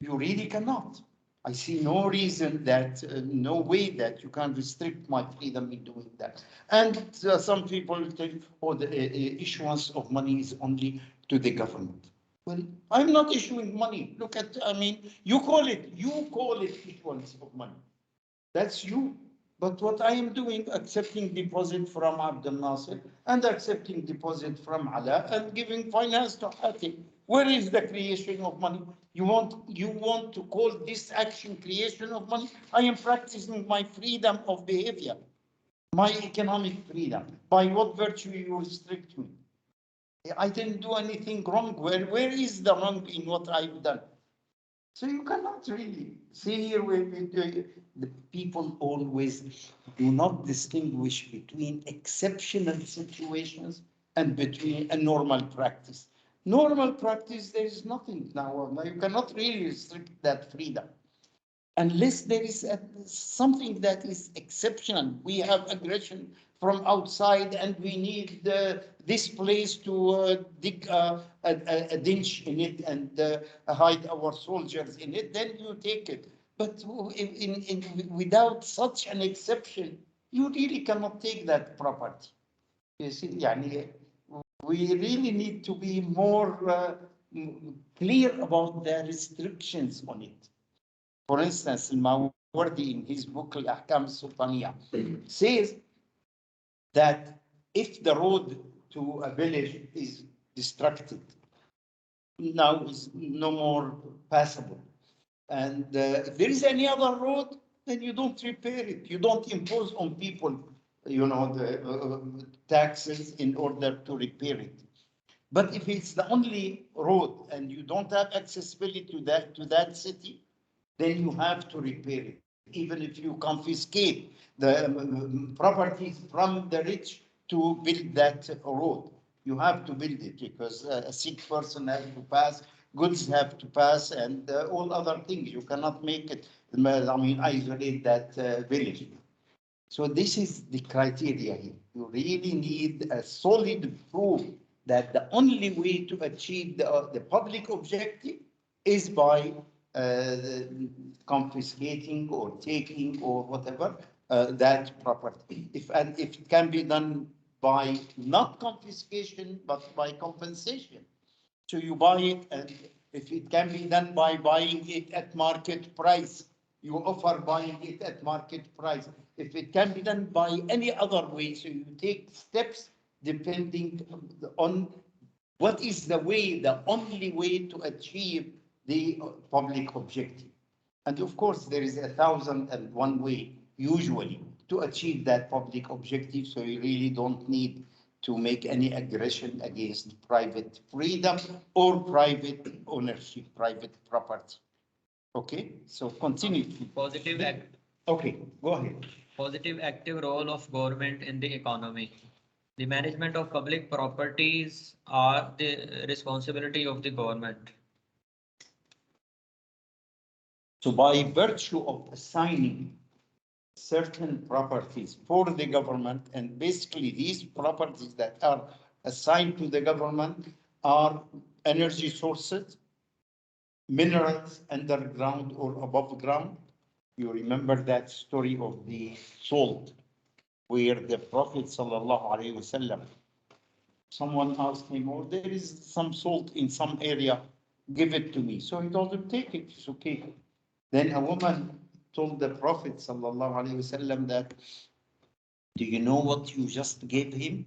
You really cannot. I see no reason that, no way that you can restrict my freedom in doing that. And some people think, oh, the issuance of money is only to the government. Well, I'm not issuing money. Look at, I mean, you call it issuance of money. That's you. But what I am doing, accepting deposit from Abdul Nasser and accepting deposit from Ala and giving finance to Hatim. Where is the creation of money? You want to call this action creation of money? I am practicing my freedom of behavior, my economic freedom. By what virtue you restrict me? I didn't do anything wrong. Where is the wrong in what I've done? So you cannot really see here where the people always do not distinguish between exceptional situations and between a normal practice. Normal practice, there is nothing now. Now you cannot really restrict that freedom unless there is something that is exceptional. We have aggression from outside and we need this place to dig a ditch in it and hide our soldiers in it, then you take it. But without such an exception, you really cannot take that property. You see, يعني, we really need to be more clear about the restrictions on it. For instance, Al-Mawardi in his book Al-Ahkam Sultaniya says that if the road to a village is destructed, now is no more passable, and if there is any other road, then you don't repair it. You don't impose on people, the taxes in order to repair it. But if it's the only road and you don't have accessibility to that city, then you have to repair it. Even if you confiscate the properties from the rich to build that road, you have to build it because a sick person has to pass, goods have to pass, and all other things. You cannot make it, isolate that village. So this is the criteria here. You really need a solid proof that the only way to achieve the public objective is by confiscating or taking or whatever that property. If it can be done by not confiscation but by compensation, so you buy it, and if it can be done by buying it at market price, you offer buying it at market price. If it can be done by any other way, so you take steps depending on what is the only way to achieve the public objective. And of course, there is 1,001 way usually to achieve that public objective. So you really don't need to make any aggression against private freedom or private ownership, private property. Okay, so continue. Positive act. Okay, go ahead. Positive active role of government in the economy. The management of public properties are the responsibility of the government. So by virtue of assigning certain properties for the government, and basically these properties that are assigned to the government are energy sources, minerals underground or above ground. You remember that story of the salt, where the Prophet ﷺ, someone asked him, oh, there is some salt in some area, give it to me. So he told him, take it, it's okay. Then a woman told the Prophet ﷺ that, do you know what you just gave him?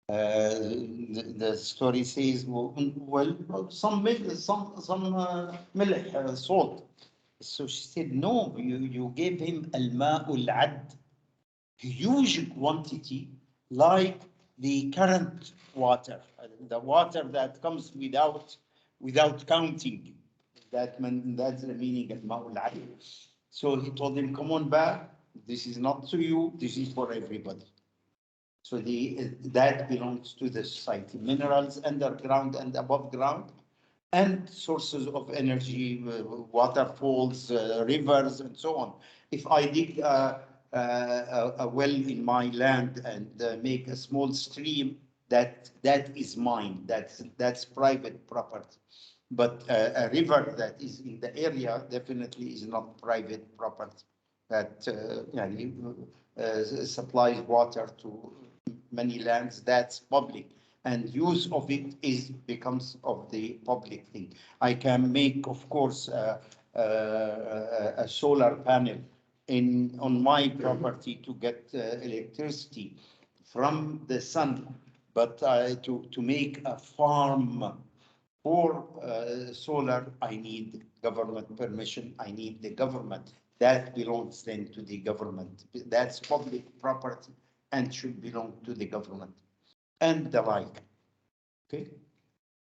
The story says, well, some milk, salt. So she said, no, you gave him al-ma'ul ad, huge quantity, like the current water, the water that comes without counting. That's the meaning of al-ma'ul ad. So he told him, come on back. This is not to you. This is for everybody. So that belongs to the society. Minerals underground and above ground, and sources of energy, waterfalls, rivers, and so on. If I dig a well in my land and make a small stream, that is mine. That's private property. But a river that is in the area definitely is not private property. That supplies water to many lands, that's public, and use of it becomes of the public thing. I can make, of course, a solar panel on my property to get electricity from the sun, but to make a farm for solar, I need government permission. I need the government. That belongs then to the government. That's public property and should belong to the government, and the like. Okay.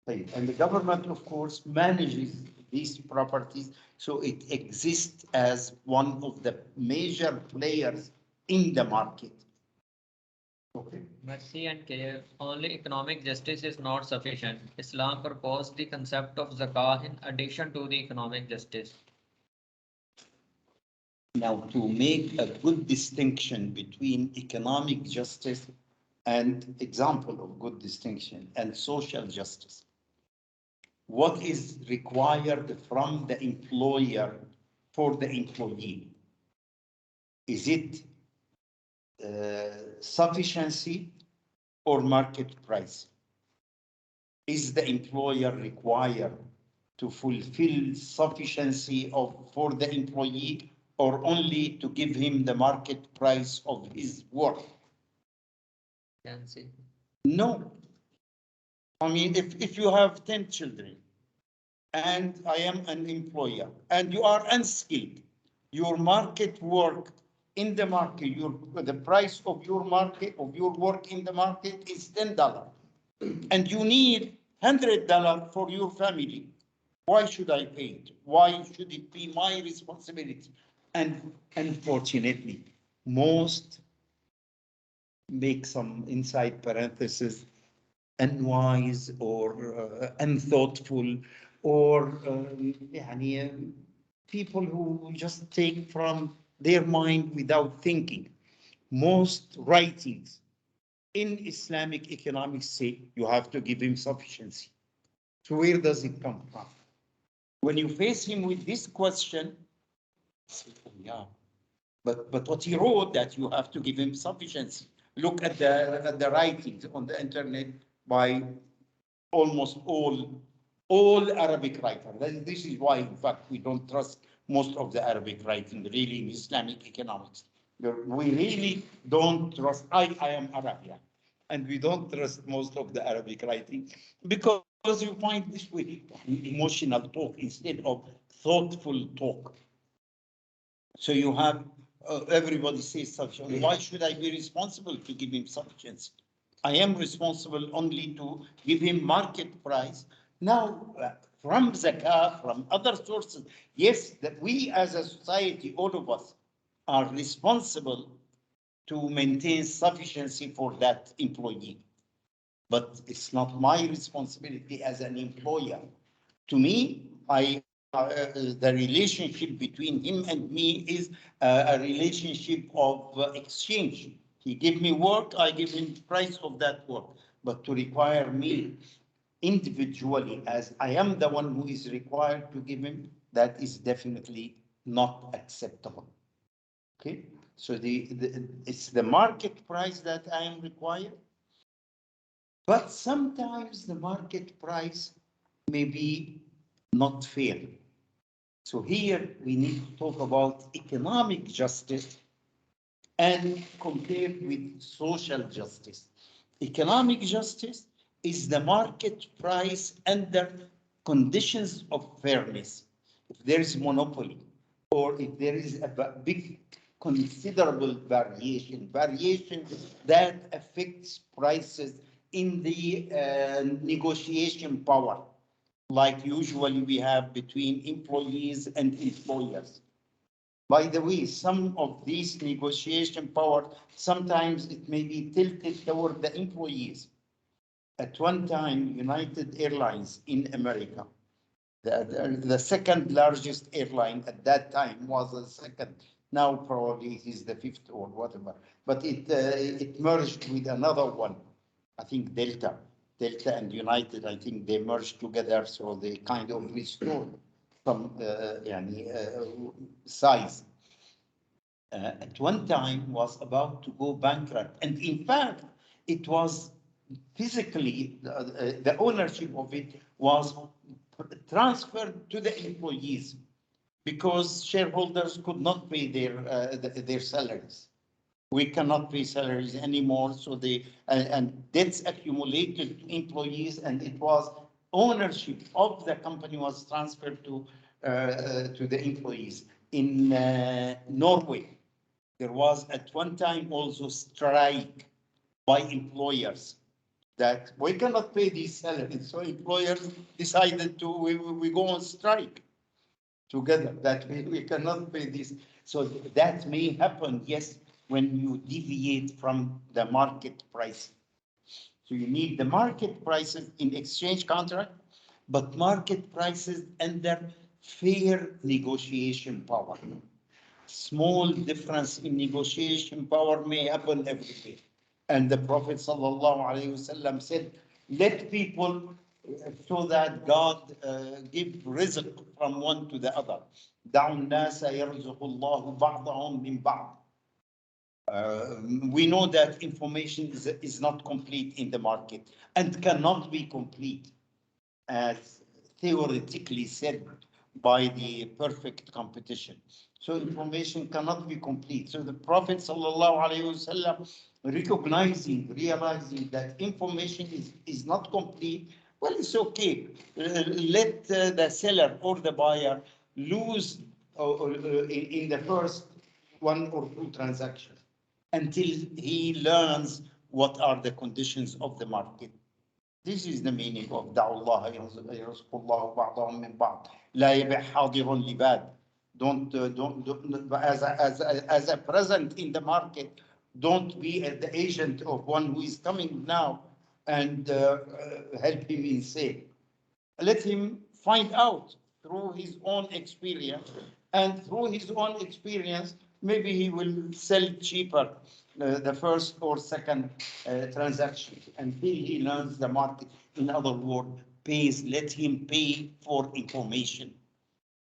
And the government, of course, manages these properties, so it exists as one of the major players in the market. Okay. Mercy and care. Only economic justice is not sufficient. Islam proposed the concept of zakah in addition to the economic justice. Now, to make a good distinction between economic justice and example of good distinction and social justice, what is required from the employer for the employee? Is it sufficiency or market price? Is the employer required to fulfill sufficiency for the employee or only to give him the market price of his work? Can see. No. I mean, if you have 10 children and I am an employer and you are unskilled, your market work in the market, the price of your market, of your work in the market is $10 and you need $100 for your family. Why should I pay it? Why should it be my responsibility? And unfortunately, most, make some inside parenthesis, unwise or unthoughtful or يعني, people who just take from their mind without thinking. Most writings in Islamic economics say you have to give him sufficiency. So where does it come from? When you face him with this question, say, oh, yeah, but what he wrote that you have to give him sufficiency. Look at the writings on the internet by almost all Arabic writers. This is why, in fact, we don't trust most of the Arabic writing really in Islamic economics. We really don't trust. I am Arabian, and we don't trust most of the Arabic writing because you find this way emotional talk instead of thoughtful talk. So you have everybody says sufficiency. Why should I be responsible to give him sufficiency? I am responsible only to give him market price. Now, from zakah, from other sources, yes, that we as a society, all of us, are responsible to maintain sufficiency for that employee. But it's not my responsibility as an employer. To me, the relationship between him and me is a relationship of exchange. He give me work, I give him price of that work. But to require me individually, as I am the one who is required to give him, that is definitely not acceptable. Okay, so it's the market price that I am required. But sometimes the market price may be not fair. So here we need to talk about economic justice and compare with social justice. Economic justice is the market price under conditions of fairness. If there is monopoly or if there is a big considerable variation that affects prices in the negotiation power, like usually we have between employees and employers. By the way, some of these negotiation power, sometimes it may be tilted toward the employees. At one time, United Airlines in America, the second largest airline at that time was the second. Now probably it is the fifth or whatever. But it merged with another one. I think Delta and United. I think they merged together, so they kind of restored some size. At one time was about to go bankrupt, and in fact, it was physically the ownership of it was transferred to the employees because shareholders could not pay their salaries. We cannot pay salaries anymore, so and debts accumulated to employees, and it was ownership of the company was transferred to the employees. In Norway, there was at one time also strike by employers that we cannot pay these salaries. So employers decided we go on strike together, that we cannot pay this. So that may happen, yes, when you deviate from the market price. So you need the market prices in exchange contract, but market prices under fair negotiation power. Small difference in negotiation power may happen every day. And the Prophet ﷺ said, let people, so that God give rizq from one to the other. دعوا الناس يرزق الله بعضهم من بعض. We know that information is not complete in the market and cannot be complete, as theoretically said by the perfect competition. So information cannot be complete. So the Prophet ﷺ, realizing that information is not complete, well, it's okay. Let the seller or the buyer lose in the first one or two transactions until he learns what are the conditions of the market. This is the meaning of دعوا الله يرزق الله بعضهم من بعض. لا يبيع حاضر لباد. Don't as a present in the market, don't be the agent of one who is coming now and help him in sale. Let him find out through his own experience, and through his own experience, maybe he will sell cheaper the first or second transaction until he learns the market. In other words, pays. Let him pay for information,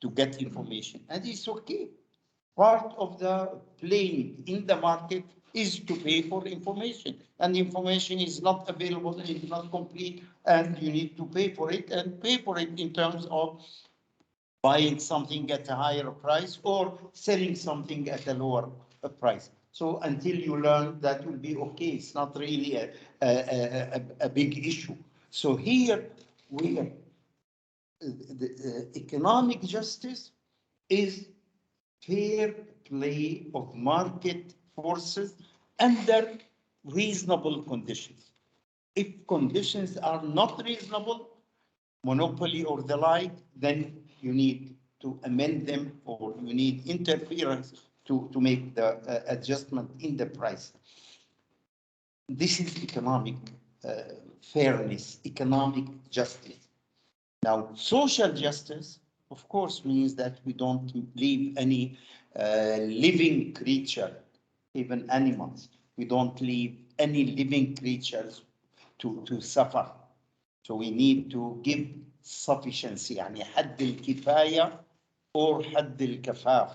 to get information, and it's okay. Part of the playing in the market is to pay for information, and information is not available and it's not complete, and you need to pay for it, and pay for it in terms of buying something at a higher price or selling something at a lower price. So until you learn, that will be okay. It's not really a big issue. So here the economic justice is fair play of market forces under reasonable conditions. If conditions are not reasonable, monopoly or the like, then you need to amend them, or you need interference to make the adjustment in the price. This is economic fairness, economic justice. Now, social justice, of course, means that we don't leave any living creature, even animals. We don't leave any living creatures to suffer. So we need to give sufficiency, يعني حد الكفاية or حد الكفاف.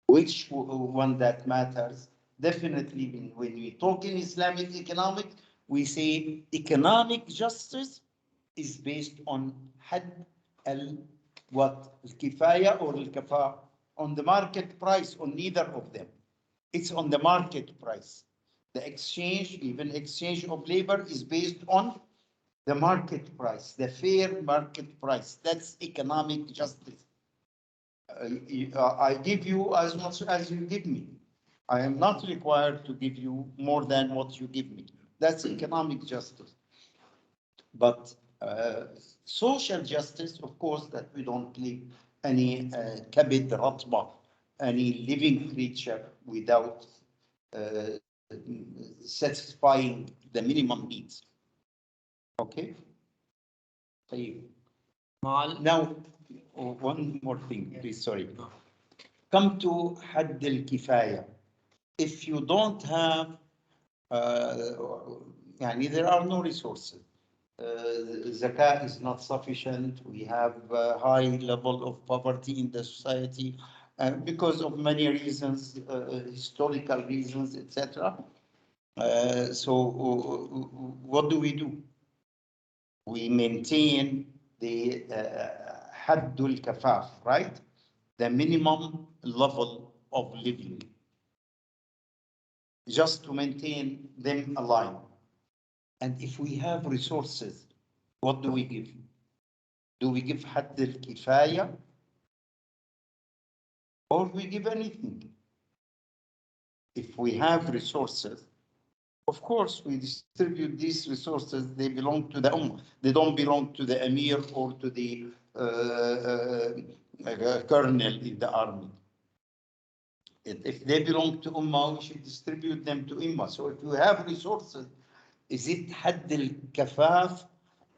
Which one that matters? Definitely, when we talk in Islamic economics, we say economic justice is based on حد الكفاية or الكفاف, on the market price, on neither of them. It's on the market price. The exchange, even exchange of labor, is based on the market price, the fair market price. That's economic justice. I give you as much as you give me. I am not required to give you more than what you give me. That's economic justice. But social justice, of course, that we don't leave any kabid ratba, any living creature without satisfying the minimum needs. Okay. Now, one more thing, please. Sorry. Come to Hadd al-Kifaya. If you don't have, there are no resources. Zakat is not sufficient. We have a high level of poverty in the society because of many reasons, historical reasons, etc. So what do? We maintain the Haddul Kafaf, right? The minimum level of living, just to maintain them alive. And if we have resources, what do we give? Do we give Haddul Kifaya, or we give anything? If we have resources, of course, we distribute these resources. They belong to the Ummah. They don't belong to the Emir or to the colonel in the army. If they belong to Ummah, we should distribute them to Ummah. So if you have resources, is it حد الكفاف,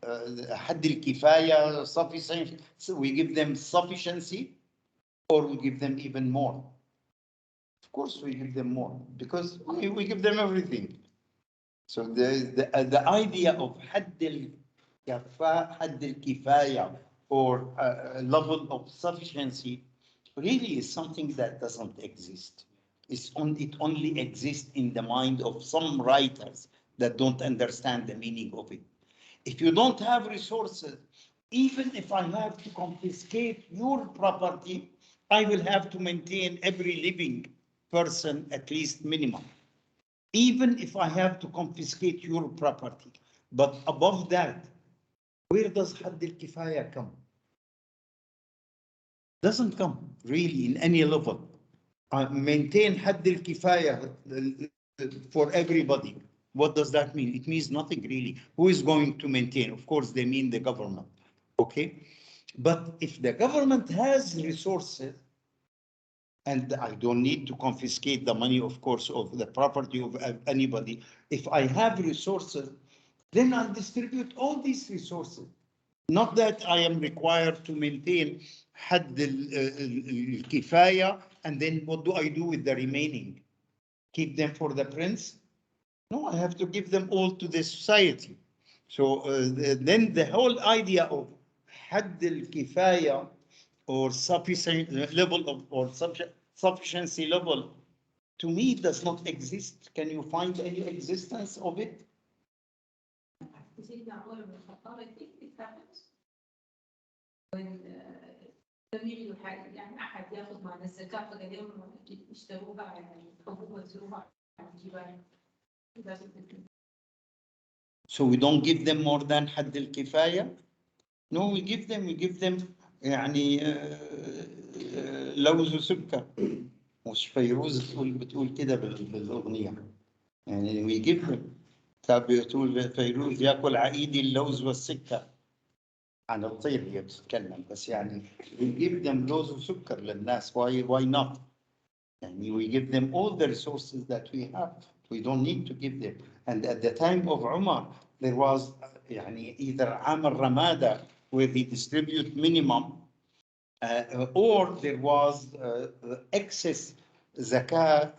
حد الكفاية, sufficient? So we give them sufficiency, or we give them even more? Of course, we give them more because we give them everything. So the idea of حد الكفاية, or a level of sufficiency, really is something that doesn't exist. It only exists in the mind of some writers that don't understand the meaning of it. If you don't have resources, even if I have to confiscate your property, I will have to maintain every living person at least minimum. Even if I have to confiscate your property. But above that, where does حد الكفاية come? Doesn't come really in any level. Maintain حد الكفاية for everybody. What does that mean? It means nothing really. Who is going to maintain? Of course, they mean the government. Okay. But if the government has resources, and I don't need to confiscate the money, of course, of the property of anybody. If I have resources, then I'll distribute all these resources. Not that I am required to maintain حد الكفاية, and then what do I do with the remaining? Keep them for the prince? No, I have to give them all to the society. So then the whole idea of حد الكفاية, or sufficient level of, or sufficiency level, to me does not exist. Can you find any existence of it? سيدنا عمر بن الخطاب I think it happens when لم يجدوا حاجة، يعني أحد ياخذ معنا الزكاة فقال يوم يشتروها يعني حبوب يزروها على الجبال. So we don't give them more than حد الكفاية. No, we give them يعني لوز وسكر. مش فيروز بتقول كده بالأغنية. يعني we give them. بتقول فيروز ياكل عقيدي اللوز والسكر. عن الطير هي بتتكلم، بس يعني we give them لوز وسكر للناس. Why not? يعني we give them all the resources that we have. We don't need to give them. And at the time of Umar, there was يعني either عام الرمادة where he distribute minimum, or there was excess zakah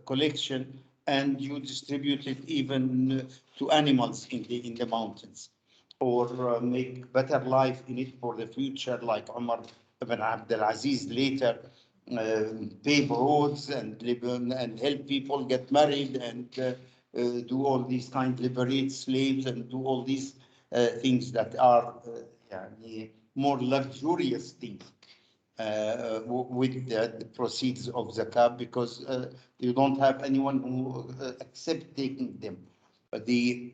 collection, and you distribute it even to animals in the mountains, or make better life in it for the future, like Umar ibn Abdul Aziz later pave roads and live and help people get married, and do all these kind, liberate slaves, and do all these things that are more luxurious things with the proceeds of zakah, because you don't have anyone who accept taking them. But the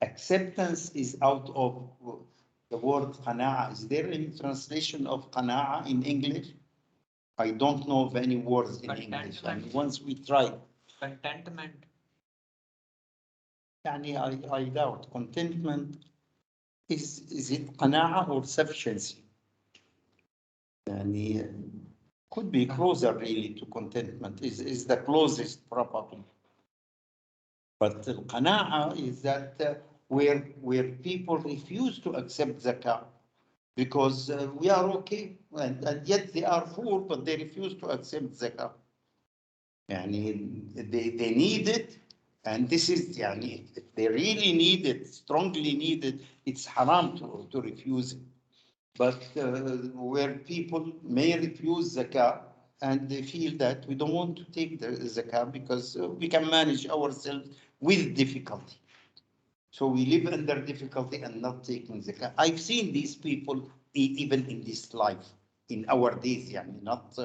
acceptance is out of the word qana'a. Is there any translation of qana'a in English? I don't know of any words in English. And once we tried. Contentment. I doubt. Contentment, is it qana'a or sufficiency? Could be closer really to contentment, is the closest probably. But the qana'a is that where people refuse to accept zakah because we are okay, and yet they are poor, but they refuse to accept zakah. They need it, and this is if they really need it, strongly need it, it's haram to refuse it. But where people may refuse zakah and they feel that we don't want to take the zakah because we can manage ourselves with difficulty. So we live under difficulty and not taking zakah. I've seen these people even in this life, in our days, not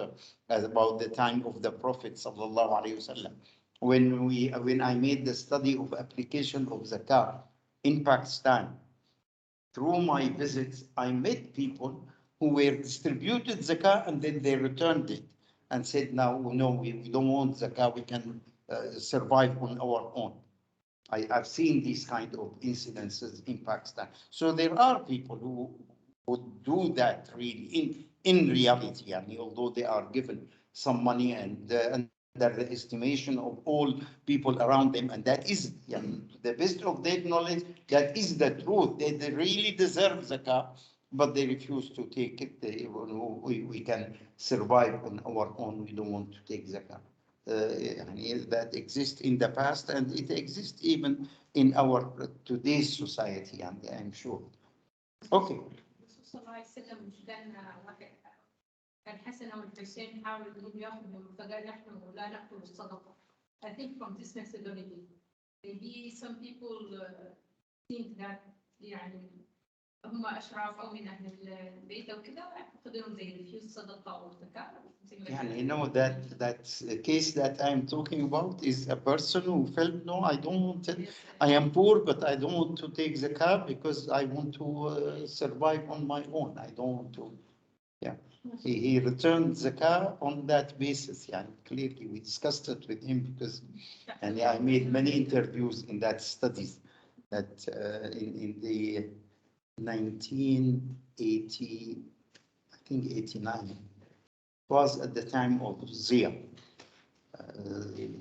about the time of the Prophet sallallahu alaihi wasallam. When I made the study of application of zakah in Pakistan, through my visits, I met people who were distributed zakah and then they returned it and said, no, we don't want zakah, we can survive on our own. I've seen these kind of incidences in Pakistan. So there are people who would do that really in reality, although they are given some money and under the estimation of all people around them, and that is, yeah, to the best of their knowledge, that is the truth. They really deserve zakah, but they refuse to take it. We can survive on our own. We don't want to take zakah. That exists in the past, and it exists even in our today's society, and I'm sure. Okay. الرسول صلى الله عليه وسلم مش قالنا واحد الحسن والحسين حاولوا انهم ياخذوا فقال نحن لا ناكل الصدقه. I think from this methodology, maybe some people think that يعني هم اشراف او من اهل البيت او كذا ياخذون زي refuse صدقه او زكاه. يعني that case that I'm talking about is a person who felt, no, I don't want it. I am poor, but I don't want to take zakah because I want to survive on my own. I don't want to. Yeah, he returned zakah on that basis. Yeah, clearly we discussed it with him because, and I made many interviews in that studies that in the 1980, I think 89. Was at the time of Zia.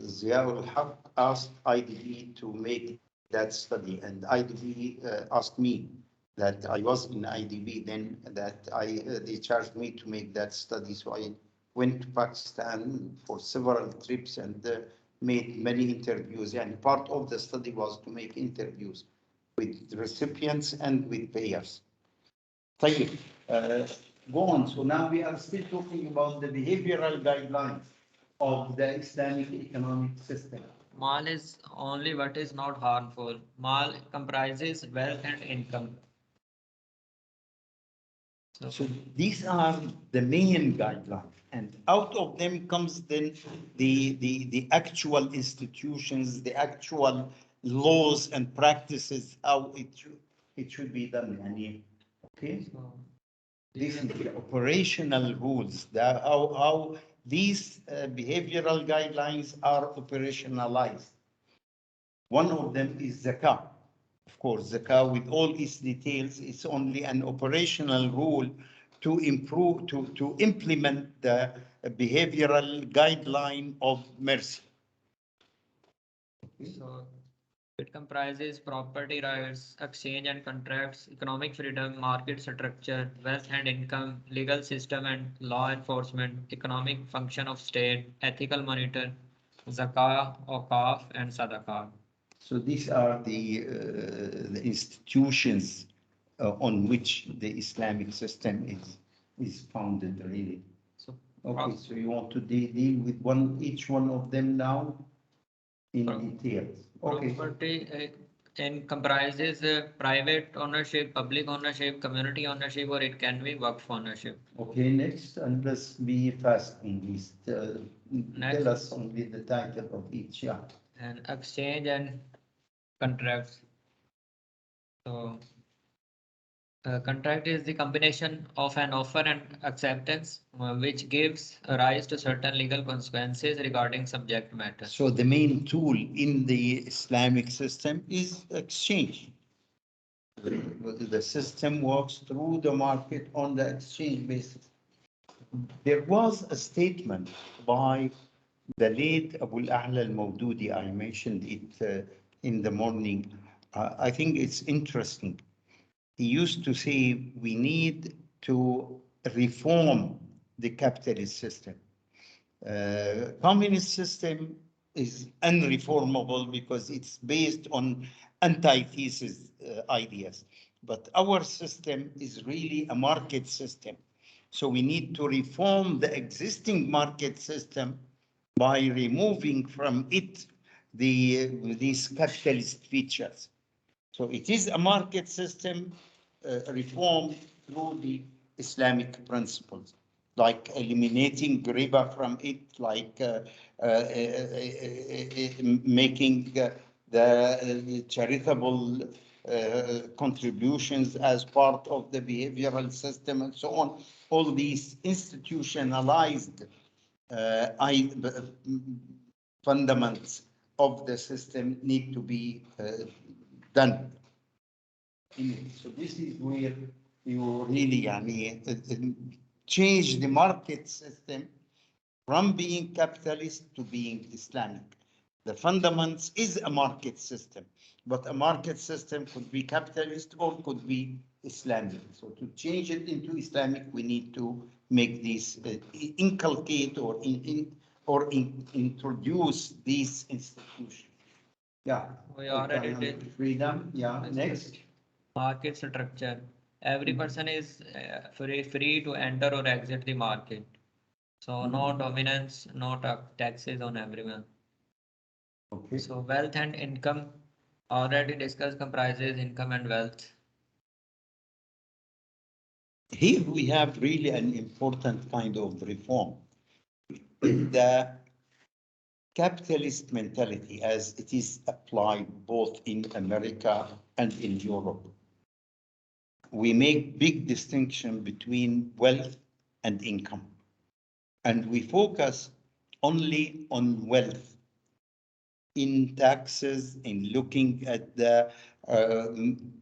Zia al-Haq asked IDB to make that study, and IDB asked me that I was in IDB then, that they charged me to make that study. So I went to Pakistan for several trips and made many interviews. And part of the study was to make interviews with recipients and with payers. طيب. Go on. So now we are still talking about the behavioral guidelines of the Islamic economic system. Mal is only what is not harmful. Mal comprises wealth and income. So these are the main guidelines, and out of them comes then the actual institutions, the actual laws and practices, how it should be done. Okay. This is the operational rules, how these behavioral guidelines are operationalized. One of them is zakah. Of course, zakah with all its details is only an operational rule to improve, to implement the behavioral guideline of mercy. So it comprises property rights, exchange and contracts, economic freedom, market structure, wealth and income, legal system and law enforcement, economic function of state, ethical monitor, zakah, okaf, and sadaqah. So these are the institutions on which the Islamic system is founded, really. So, okay, so you want to deal with each one of them now in details. Okay. Property comprises private ownership, public ownership, community ownership, or it can be waqf ownership. Okay, next, and let's be fast in this. Tell us only the title of each. Yeah. And exchange and contracts. So, contract is the combination of an offer and acceptance, which gives rise to certain legal consequences regarding subject matter. So the main tool in the Islamic system is exchange. The system works through the market on the exchange basis. There was a statement by the late Abu al-A'la al-Mawdudi. I mentioned it in the morning. I think it's interesting. He used to say we need to reform the capitalist system. Communist system is unreformable because it's based on antithesis ideas. But our system is really a market system. So we need to reform the existing market system by removing from it these capitalist features. So it is a market system reformed through the Islamic principles, like eliminating riba from it, like making the charitable contributions as part of the behavioral system and so on. All these institutionalized fundamentals of the system need to be done. So this is where you really change the market system from being capitalist to being Islamic. The fundamentals is a market system, but a market system could be capitalist or could be Islamic. So to change it into Islamic, we need to make these inculcate or introduce these institutions. Yeah. We already did Freedom. Yeah. Next. market structure. Every person is free to enter or exit the market. So no dominance, no taxes on everyone. Okay. So wealth and income already discussed comprises income and wealth. Here we have really an important kind of reform. The capitalist mentality as it is applied both in America and in Europe. We make big distinction between wealth and income. And we focus only on wealth in taxes, in looking at the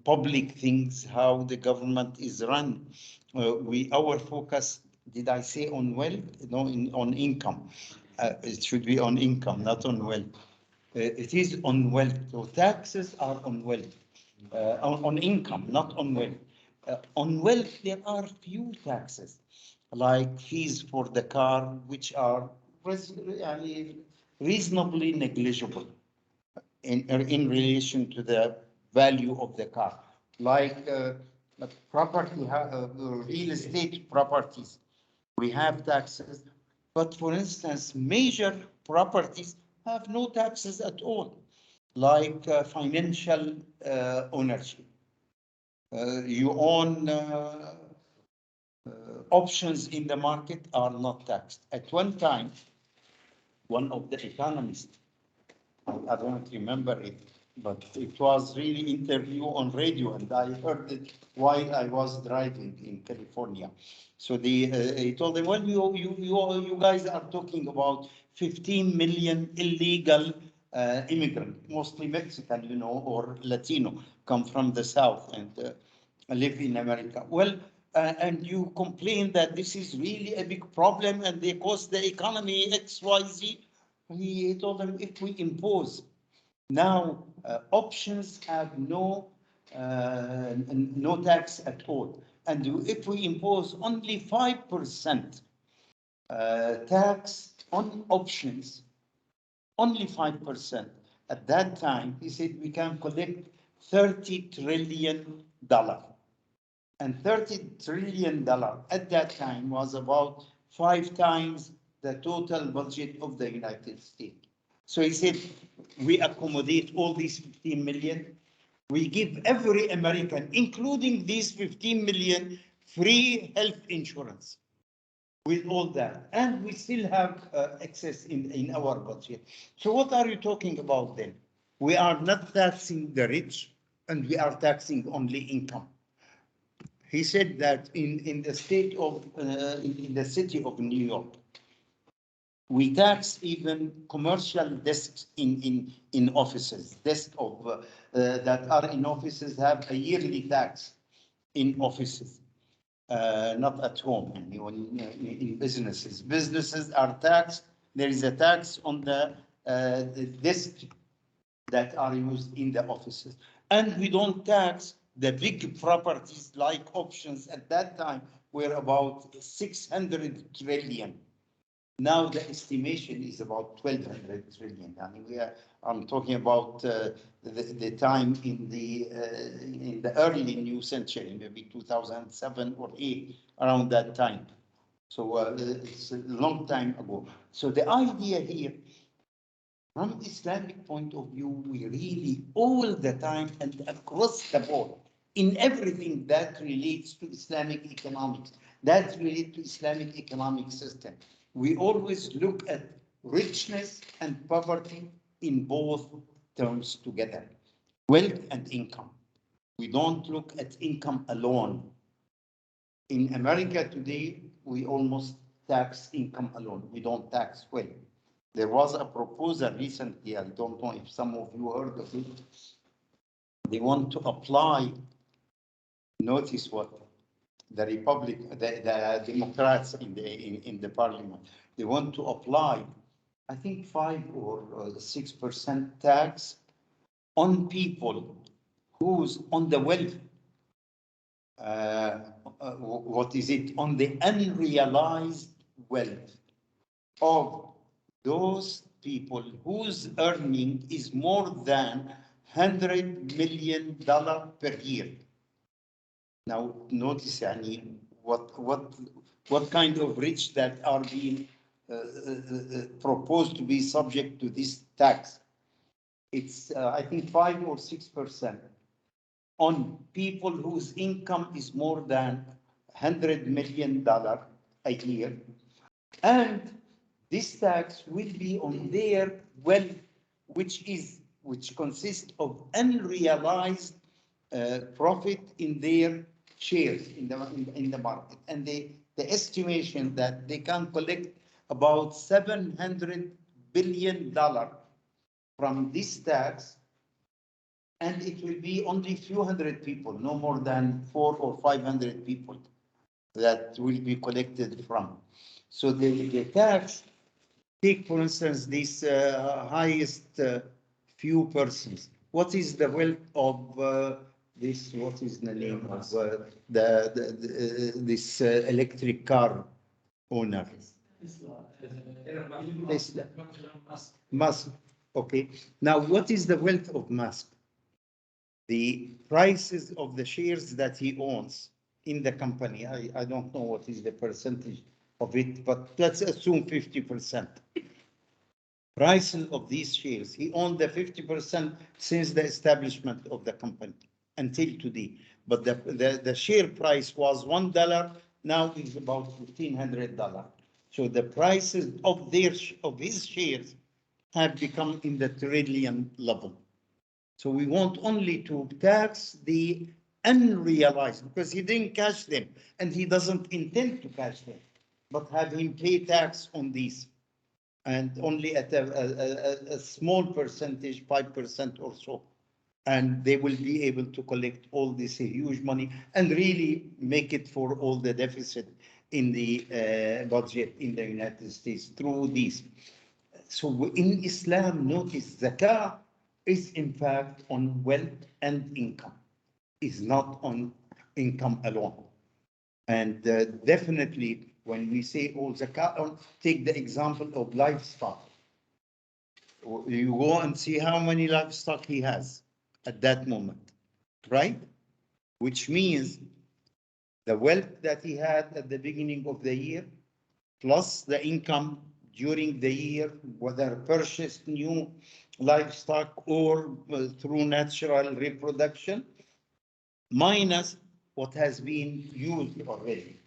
public things, how the government is run. Our focus, did I say on wealth? No, on income. It should be on income, not on wealth. It is on wealth. So taxes are on wealth, on income, not on wealth. On wealth, there are few taxes, like fees for the car, which are reasonably negligible in relation to the value of the car, like property, real estate properties. We have taxes, but for instance, major properties have no taxes at all, like financial ownership. You own options in the market are not taxed. At one time, one of the economists, I don't remember it, but it was really interview on radio, and I heard it while I was driving in California. So he told them, well, you guys are talking about 15 million illegal immigrant, mostly Mexican, or Latino, come from the South and live in America. Well, and you complain that this is really a big problem and they cost the economy X, Y, Z. He told them, if we impose now options have no tax at all, and if we impose only 5% tax on options, only 5%. At that time, he said we can collect $30 trillion. And $30 trillion at that time was about 5 times the total budget of the United States. So he said, we accommodate all these 15 million. We give every American, including these 15 million, free health insurance with all that. And we still have excess in our budget. So what are you talking about then? We are not taxing the rich, and we are taxing only income. He said that in the state of, in the city of New York, we tax even commercial desks in offices. Desks of that are in offices have a yearly tax in offices, not at home. In businesses, businesses are taxed. There is a tax on the desks that are used in the offices, and we don't tax the big properties like options. At that time were about 600 trillion. Now the estimation is about 1,200 trillion. I mean, I'm talking about the time in the early new century, maybe 2007 or 8, around that time. So it's a long time ago. So the idea here, from Islamic point of view, we really all the time and across the board, in everything that relates to Islamic economics, that relates to Islamic economic system, we always look at richness and poverty in both terms together, wealth and income. We don't look at income alone. In America today, we almost tax income alone. We don't tax wealth. There was a proposal recently, I don't know if some of you heard of it. They want to apply, notice what, the the Democrats in the parliament, they want to apply, I think 5 or 6% tax on people who's on the wealth. What is it? On the unrealized wealth of those people whose earning is more than $100 million per year. Now, notice, يعني, what kind of rich that are being proposed to be subject to this tax. It's, I think, 5 or 6% on people whose income is more than $100 million a year. And this tax will be on their wealth, which consists of unrealized profit in their shares in the market. And the estimation that they can collect about $700 billion from this tax, and it will be only few hundred people, no more than 400 or 500 people that will be collected from. So the tax, take for instance this highest few persons. What is the wealth of this? What is the name of this electric car owner? Tesla. Musk. Okay. Now, what is the wealth of Musk? The prices of the shares that he owns in the company. I don't know what is the percentage of it, but let's assume 50%. Prices of these shares, he owned the 50% since the establishment of the company until today. But the share price was $1, now is about $1,500. So the prices of his shares have become in the trillion level. So we want only to tax the unrealized, because he didn't cash them and he doesn't intend to cash them, but have him pay tax on these. And only at a small percentage, 5% or so. And they will be able to collect all this huge money and really make it for all the deficit in the budget in the United States through these. So in Islam, notice zakah is in fact on wealth and income, is not on income alone. And definitely when we say all zakah, take the example of livestock. You go and see how many livestock he has at that moment, right? Which means the wealth that he had at the beginning of the year, plus the income during the year, whether purchased new livestock or through natural reproduction, minus what has been used already.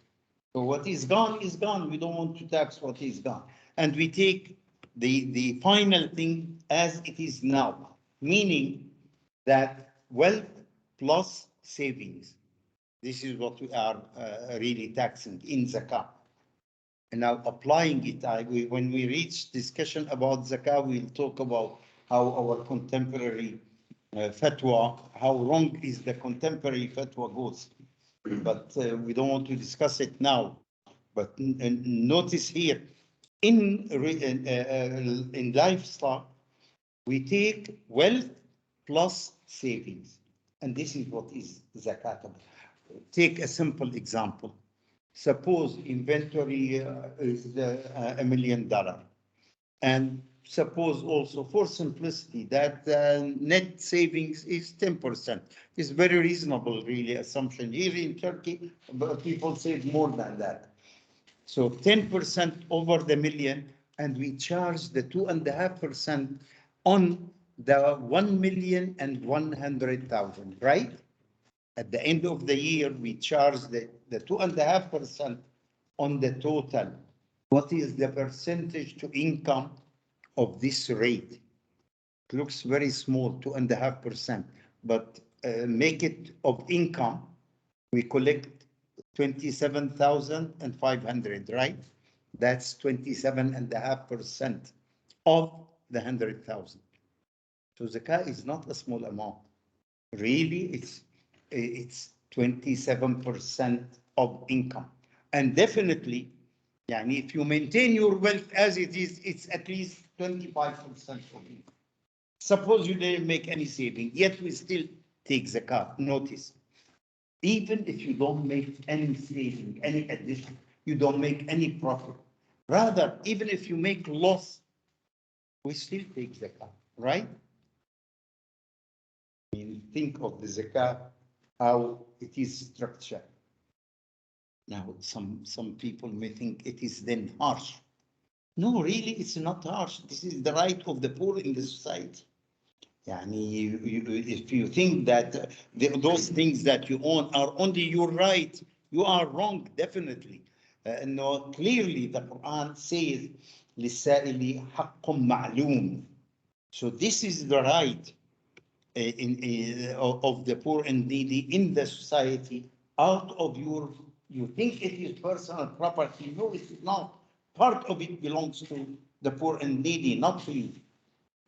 So what is gone is gone. We don't want to tax what is gone. And we take the final thing as it is now, meaning that wealth plus savings. This is what we are really taxing in zakah. And now applying it, when we reach discussion about zakah, we'll talk about how our contemporary fatwa, how wrong is the contemporary fatwa goes. But we don't want to discuss it now. But notice here, in livestock, we take wealth plus savings. And this is what is zakatable. Take a simple example. Suppose inventory is $1 million. And suppose also, for simplicity, that net savings is 10%. It's very reasonable, really, assumption. Here in Turkey, people save more than that. So 10% over the million, and we charge the 2.5% on the 1,100,000, right? At the end of the year, we charge the 2.5% on the total. What is the percentage to income of this rate? It looks very small, 2.5%, but make it of income, we collect 27,500, right? That's 27.5% of the 100,000. So zakah is not a small amount. Really, it's 27% of income. And definitely, yani if you maintain your wealth as it is, it's at least 25% of income. Suppose you didn't make any saving, yet we still take zakat. Notice, even if you don't make any saving, any addition, you don't make any profit. Rather, even if you make loss, we still take zakat, right? I mean, think of the zakat, how it is structured. Now, some people may think it is then harsh. No, really, it's not harsh. This is the right of the poor in the society. Yani, if you think that those things that you own are only your right, you are wrong, definitely. No, clearly the Quran says, لِلسَّائِلِ حَقٌّ مَعْلُومٌ. So this is the right of the poor and needy in the society. Out of your, you think it is personal property. No, it is not. Part of it belongs to the poor and needy, not to you.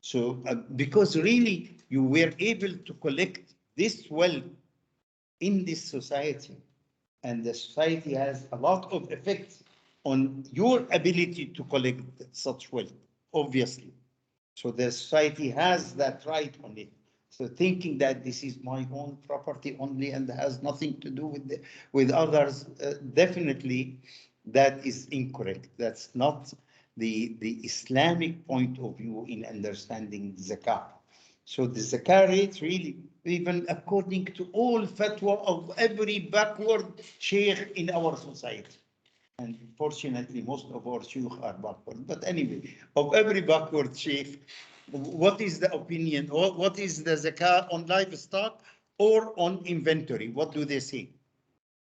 So, because really you were able to collect this wealth in this society, and the society has a lot of effects on your ability to collect such wealth, obviously. So the society has that right on it. So thinking that this is my own property only and has nothing to do with others, definitely that is incorrect. That's not the Islamic point of view in understanding zakat. So the zakat rate really, even according to all fatwa of every backward sheikh in our society. And fortunately, most of our shuyukh are backward. But anyway, of every backward sheikh, what is the opinion? Or what is the zakah on livestock or on inventory? What do they say?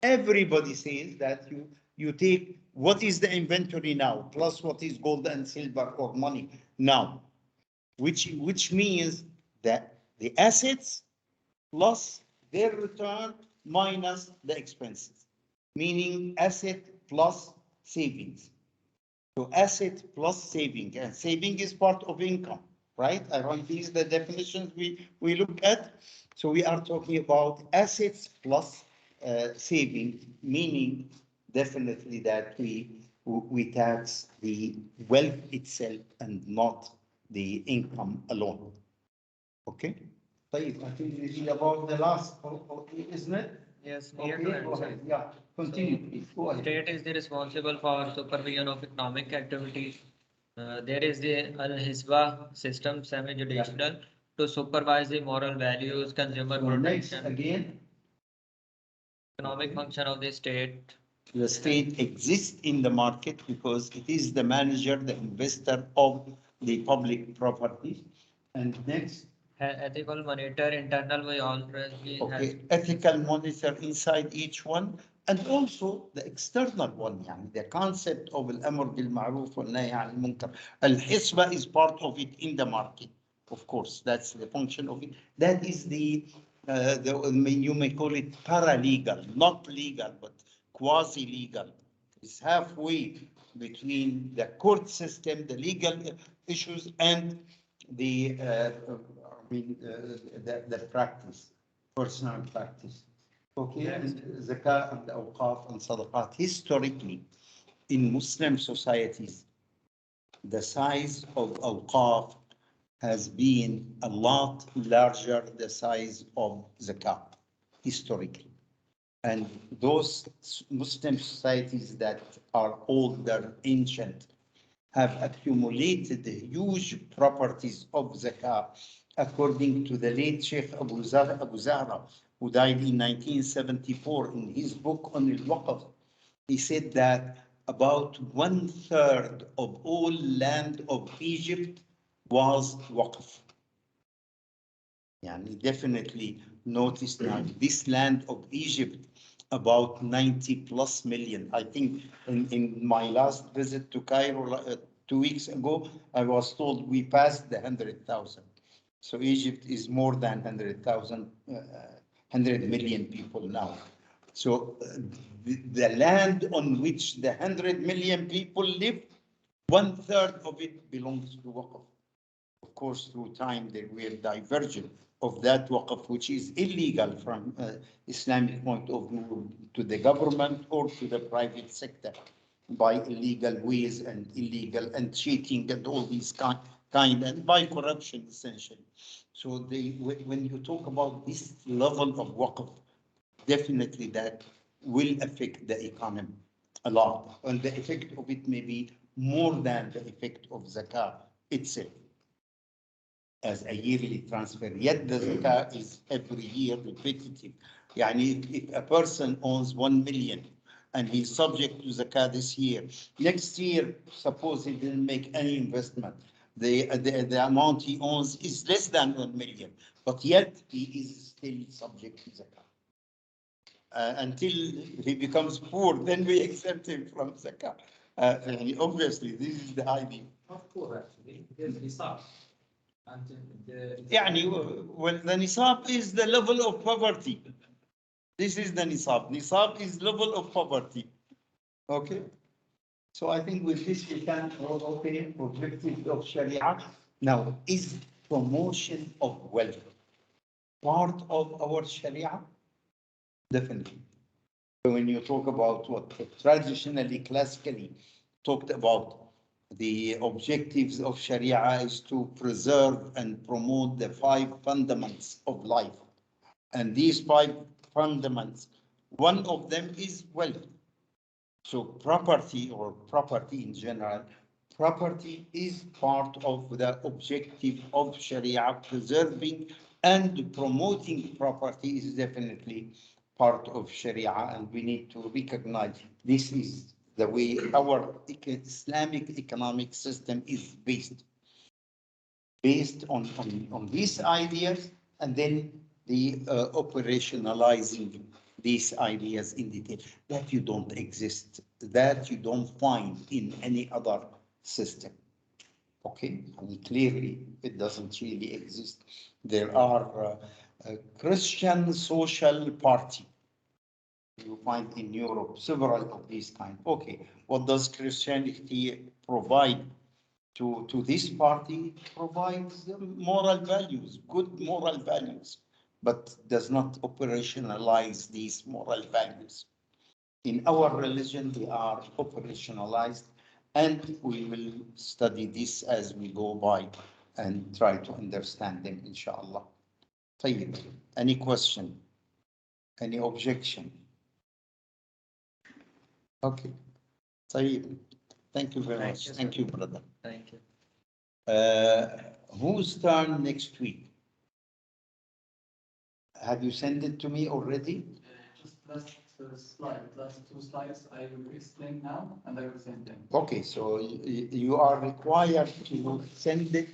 Everybody says that you take what is the inventory now, plus what is gold and silver or money now, which means that the assets plus their return minus the expenses, meaning asset plus savings. So asset plus saving, and saving is part of income, right? I want these the definitions we look at. So we are talking about assets plus saving, meaning definitely that we tax the wealth itself and not the income alone. Okay? طيب, I think this is about the last, isn't it? Yes, Okay, near to go answer. ahead. Yeah, continue, please. Go ahead. State is the responsible for supervision of economic activities. There is the Al-Hisbah system, semi-judicial, to supervise the moral values, consumer So next, protection, again, economic function of the state. the state exists in the market because it is the manager, the investor of the public property. And next, Ethical monitor, internal we already has. okay, ethical monitor inside each one, and also the external one, يعني the concept of al-amr bil-ma'ruf wal-nahy al-munkar. Al-hisba is part of it in the market. Of course, that's the function of it. That is you may call it paralegal, not legal, but quasi-legal. It's halfway between the court system, the legal issues, and the the practice, personal practice. Okay, and zakat and awqaf and sadaqat. Historically, in Muslim societies, the size of awqaf has been a lot larger the size of zakat, historically. And those Muslim societies that are older, ancient, have accumulated huge properties of zakah, according to the late Sheikh Abu Zahra, who died in 1974. In his book on al-Waqf, he said that about 1/3 of all land of Egypt was Waqf. Yani definitely notice now this land of Egypt, about 90 plus million. I think in my last visit to Cairo 2 weeks ago, I was told we passed the 100,000. So Egypt is more than 100,000, 100 million people now. So the land on which the 100 million people live, 1/3 of it belongs to Waqf. Of course, through time, they were divergent of that waqf, which is illegal from Islamic point of view to the government or to the private sector by illegal ways and illegal and cheating and all these kind and by corruption essentially. So when you talk about this level of waqf, definitely that will affect the economy a lot. And the effect of it may be more than the effect of zakah itself as a yearly transfer. Yet the zakah is every year repetitive. Yani if a person owns 1 million and he's subject to zakah this year, next year, suppose he didn't make any investment, the amount he owns is less than 1 million, but yet he is still subject to zakah. Until he becomes poor, then we exempt him from zakah. Obviously, this is the idea. Not poor actually, because nisab. And يعني well, the nisab is the level of poverty. This is the nisab. Nisab is level of poverty. Okay. So I think with this we can okay objectives of Sharia. Now, is promotion of wealth part of our Sharia? Definitely. So when you talk about what traditionally, classically talked about, the objectives of Sharia is to preserve and promote the 5 fundaments of life. And these 5 fundaments, one of them is wealth. So property or property in general, property is part of the objective of Sharia. Preserving and promoting property is definitely part of Sharia, and we need to recognize this is the way our Islamic economic system is based on these ideas, and then the operationalizing these ideas in detail that you don't exist, that you don't find in any other system. Okay, I mean, clearly it doesn't really exist. There are a Christian social party. You find in Europe several of these kind. Okay, what does Christianity provide to this party? Provides moral values, good moral values, but does not operationalize these moral values. In our religion, they are operationalized, and we will study this as we go by and try to understand them, inshallah. طيب. Any question? Any objection? Okay. طيب. Thank you very much. Thank you, brother. Thank you. Whose turn next week? Have you sent it to me already? Just last last 2 slides, I will explain now and I will send them. Okay, so you are required to send it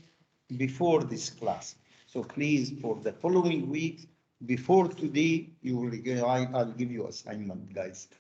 before this class. So please, for the following week, before today, I'll give you assignment, guys.